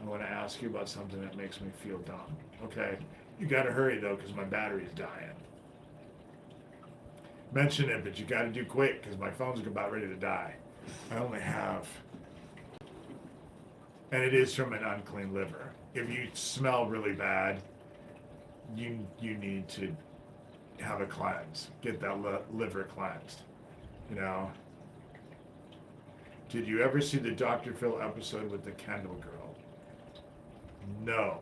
I want to ask you about something that makes me feel dumb. Okay, you got to hurry though, because my battery's dying. Mention it, but you got to do quick, because my phone's about ready to die. I only have, and it is from an unclean liver. If you smell really bad, you need to have a cleanse. Get that liver cleansed. You know. Did you ever see the Dr. Phil episode with the Kendall girl? No.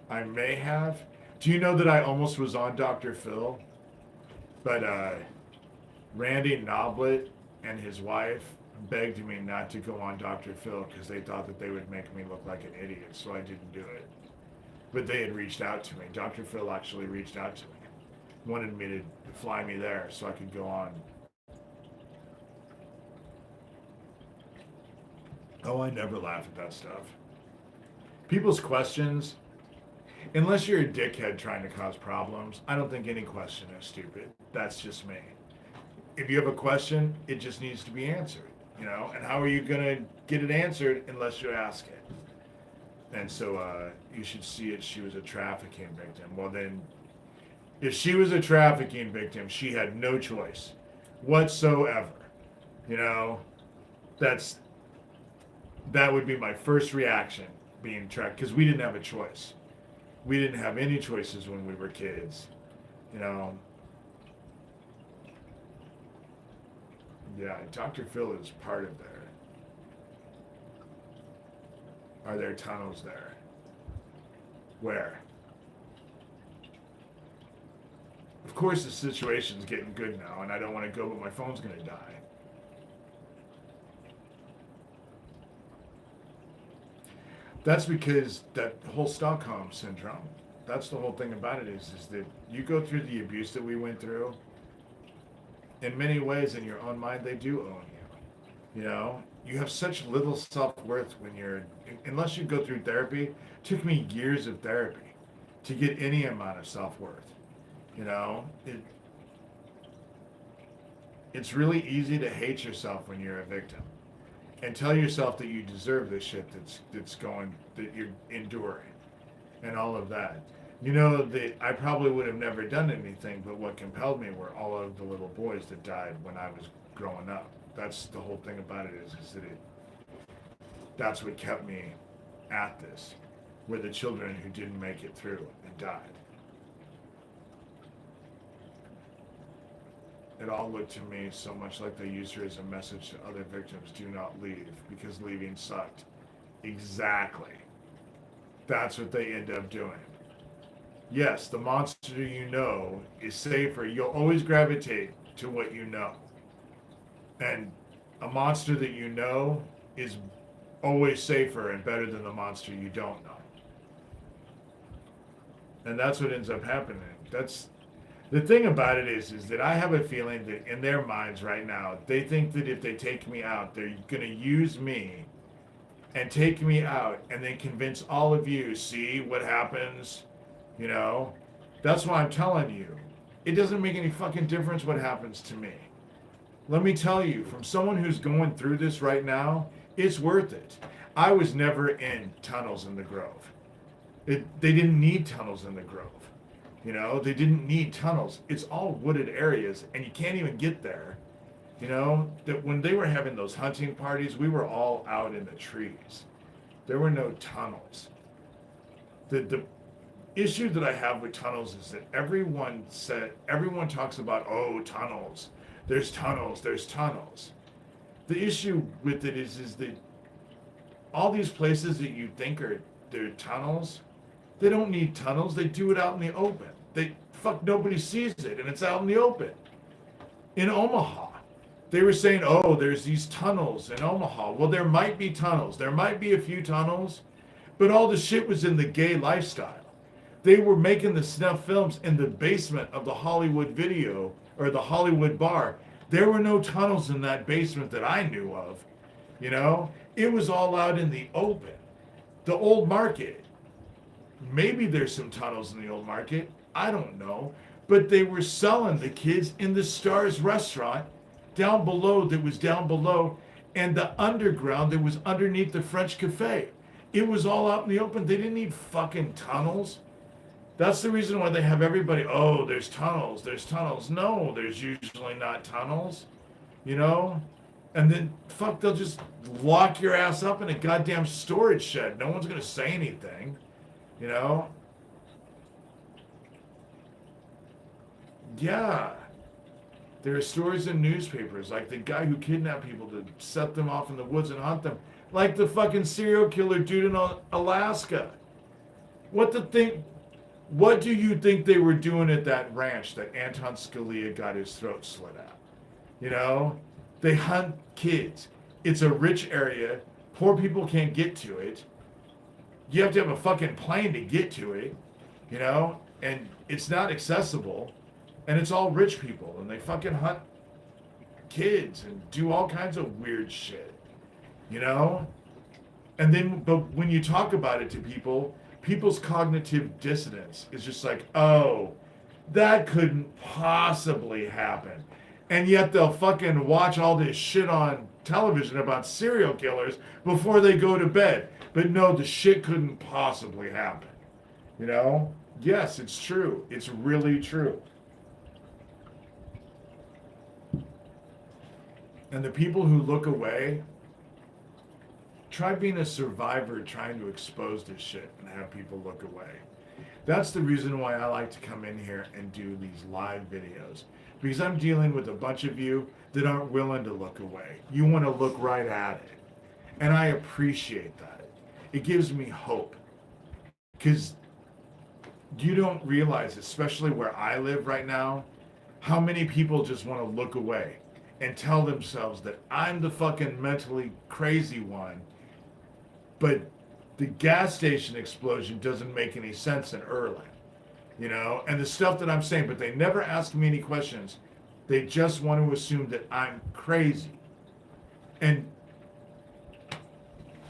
I may have. Do you know that I almost was on Dr. Phil? But Randy Noblet and his wife begged me not to go on Dr. Phil because they thought that they would make me look like an idiot, so I didn't do it. But they had reached out to me. Dr. Phil actually reached out to me. Wanted me to fly me there so I could go on. Oh, I never laugh at that stuff. People's questions, unless you're a dickhead trying to cause problems, I don't think any question is stupid. That's just me. If you have a question, it just needs to be answered, you know? And how are you going to get it answered unless you ask it? And so you should see it. She was a trafficking victim. Well, then If she was a trafficking victim, she had no choice whatsoever. You know, that's that would be my first reaction being tracked, because we didn't have a choice. We didn't have any choices when we were kids. You know, yeah, Dr. Phil is part of there. Are there tunnels there? Where? Of course, the situation's getting good now, and I don't want to go, but my phone's going to die. That's because that whole Stockholm syndrome, that's the whole thing about it is that you go through the abuse that we went through. In many ways, in your own mind, they do own you. You know, you have such little self-worth when you're, unless you go through therapy. It took me years of therapy to get any amount of self-worth. You know, it's really easy to hate yourself when you're a victim and tell yourself that you deserve this shit that you're enduring and all of that. You know, I probably would have never done anything, but what compelled me were all of the little boys that died when I was growing up. That's the whole thing about it is that that's what kept me at this, were the children who didn't make it through and died. It all looked to me so much like they used her as a message to other victims: do not leave, because leaving sucked. Exactly. That's what they end up doing. Yes, the monster you know is safer. You'll always gravitate to what you know. And a monster that you know is always safer and better than the monster you don't know. And that's what ends up happening. That's the thing about it is that I have a feeling that in their minds right now, they think that if they take me out, they're going to use me and take me out and then convince all of you, see what happens, you know? That's why I'm telling you, it doesn't make any fucking difference what happens to me. Let me tell you, from someone who's going through this right now, it's worth it. I was never in tunnels in the Grove. They didn't need tunnels in the Grove. You know, they didn't need tunnels. It's all wooded areas, and you can't even get there. You know, that when they were having those hunting parties, we were all out in the trees. There were no tunnels. The issue that I have with tunnels is that everyone talks about, oh, tunnels. There's tunnels. There's tunnels. The issue with it is that all these places that you think they're tunnels, they don't need tunnels. They do it out in the open. Nobody sees it, and it's out in the open. In Omaha, they were saying, oh, there's these tunnels in Omaha. Well, there might be tunnels. There might be a few tunnels, but all the shit was in the gay lifestyle. They were making the snuff films in the basement of the Hollywood video or the Hollywood bar. There were no tunnels in that basement that I knew of. You know, it was all out in the open. The old market. Maybe there's some tunnels in the old market. I don't know. But they were selling the kids in the Stars restaurant down below, and the underground that was underneath the French Cafe. It was all out in the open. They didn't need fucking tunnels. That's the reason why they have everybody, oh, there's tunnels. No, there's usually not tunnels, you know? And then, they'll just lock your ass up in a goddamn storage shed. No one's going to say anything, you know? Yeah. There are stories in newspapers, like the guy who kidnapped people to set them off in the woods and hunt them. Like the fucking serial killer dude in Alaska. What do you think they were doing at that ranch that Anton Scalia got his throat slit at? You know? They hunt kids. It's a rich area. Poor people can't get to it. You have to have a fucking plane to get to it, you know? And it's not accessible. And it's all rich people. And they fucking hunt kids and do all kinds of weird shit, you know? And then, but when you talk about it to people, people's cognitive dissonance is just like, oh, that couldn't possibly happen. And yet they'll fucking watch all this shit on television about serial killers before they go to bed. But no, the shit couldn't possibly happen. You know? Yes, it's true. It's really true. And the people who look away, try being a survivor trying to expose this shit and have people look away. That's the reason why I like to come in here and do these live videos. Because I'm dealing with a bunch of you that aren't willing to look away. You want to look right at it. And I appreciate that. It gives me hope. Because you don't realize, especially where I live right now, how many people just want to look away and tell themselves that I'm the fucking mentally crazy one. But the gas station explosion doesn't make any sense in Erlang, you know, and the stuff that I'm saying, but they never ask me any questions. They just want to assume that I'm crazy. And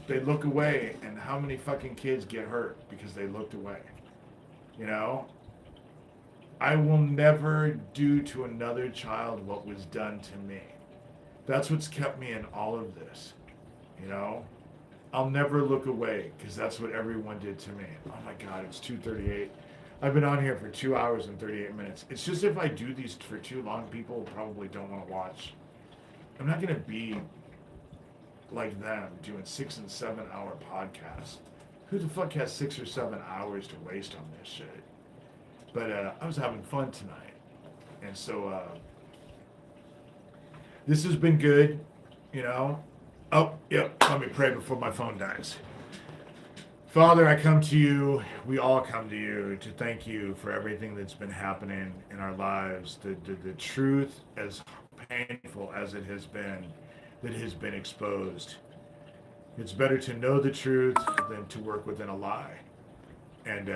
they look away, and how many fucking kids get hurt because they looked away? You know? I will never do to another child what was done to me. That's what's kept me in all of this, you know? I'll never look away because that's what everyone did to me. Oh my God, it's 2:38. I've been on here for 2 hours and 38 minutes. It's just if I do these for too long, people probably don't want to watch. I'm not going to be like them doing 6 and 7 hour podcasts. Who the fuck has 6 or 7 hours to waste on this shit? But I was having fun tonight. And so this has been good, you know. Oh, yep, let me pray before my phone dies. Father, I come to you, we all come to you to thank you for everything that's been happening in our lives. The truth, as painful as it has been, that has been exposed. It's better to know the truth than to work within a lie. And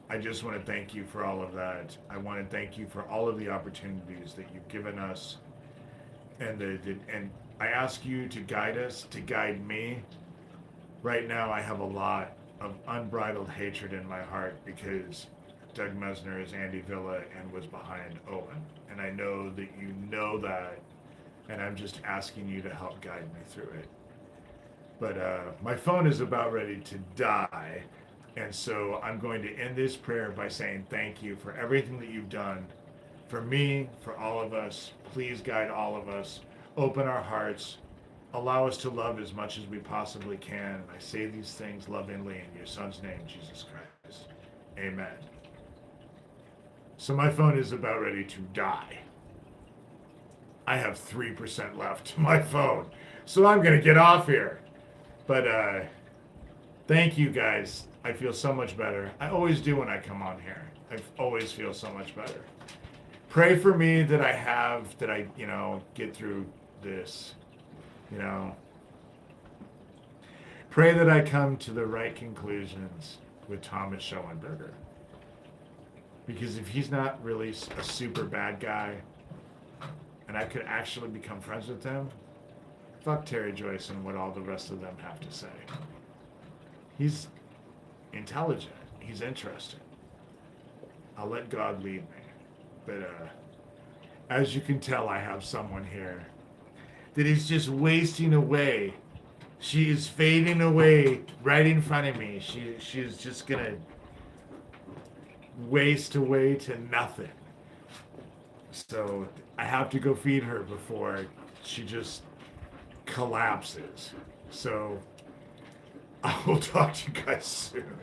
I just want to thank you for all of that. I want to thank you for all of the opportunities that you've given us. And I ask you to guide us, to guide me. Right now I have a lot of unbridled hatred in my heart because Doug Mesner is Andy Villa and was behind Owen. And I know that you know that, and I'm just asking you to help guide me through it. But my phone is about ready to die, and so I'm going to end this prayer by saying thank you for everything that you've done for me, for all of us. Please guide all of us. Open our hearts. Allow us to love as much as we possibly can. I say these things lovingly in your son's name, Jesus Christ. Amen. So my phone is about ready to die. I have 3% left to my phone. So I'm going to get off here. But thank you guys. I feel so much better. I always do when I come on here. I always feel so much better. Pray for me that I, you know, get through this, you know. Pray that I come to the right conclusions with Thomas Schoenberger. Because if he's not really a super bad guy, and I could actually become friends with him, fuck Terry Joyce and what all the rest of them have to say. He's intelligent. He's interesting. I'll let God lead me. But as you can tell, I have someone here that is just wasting away. She is fading away right in front of me. She's just gonna waste away to nothing. So I have to go feed her before she just collapses. So I will talk to you guys soon.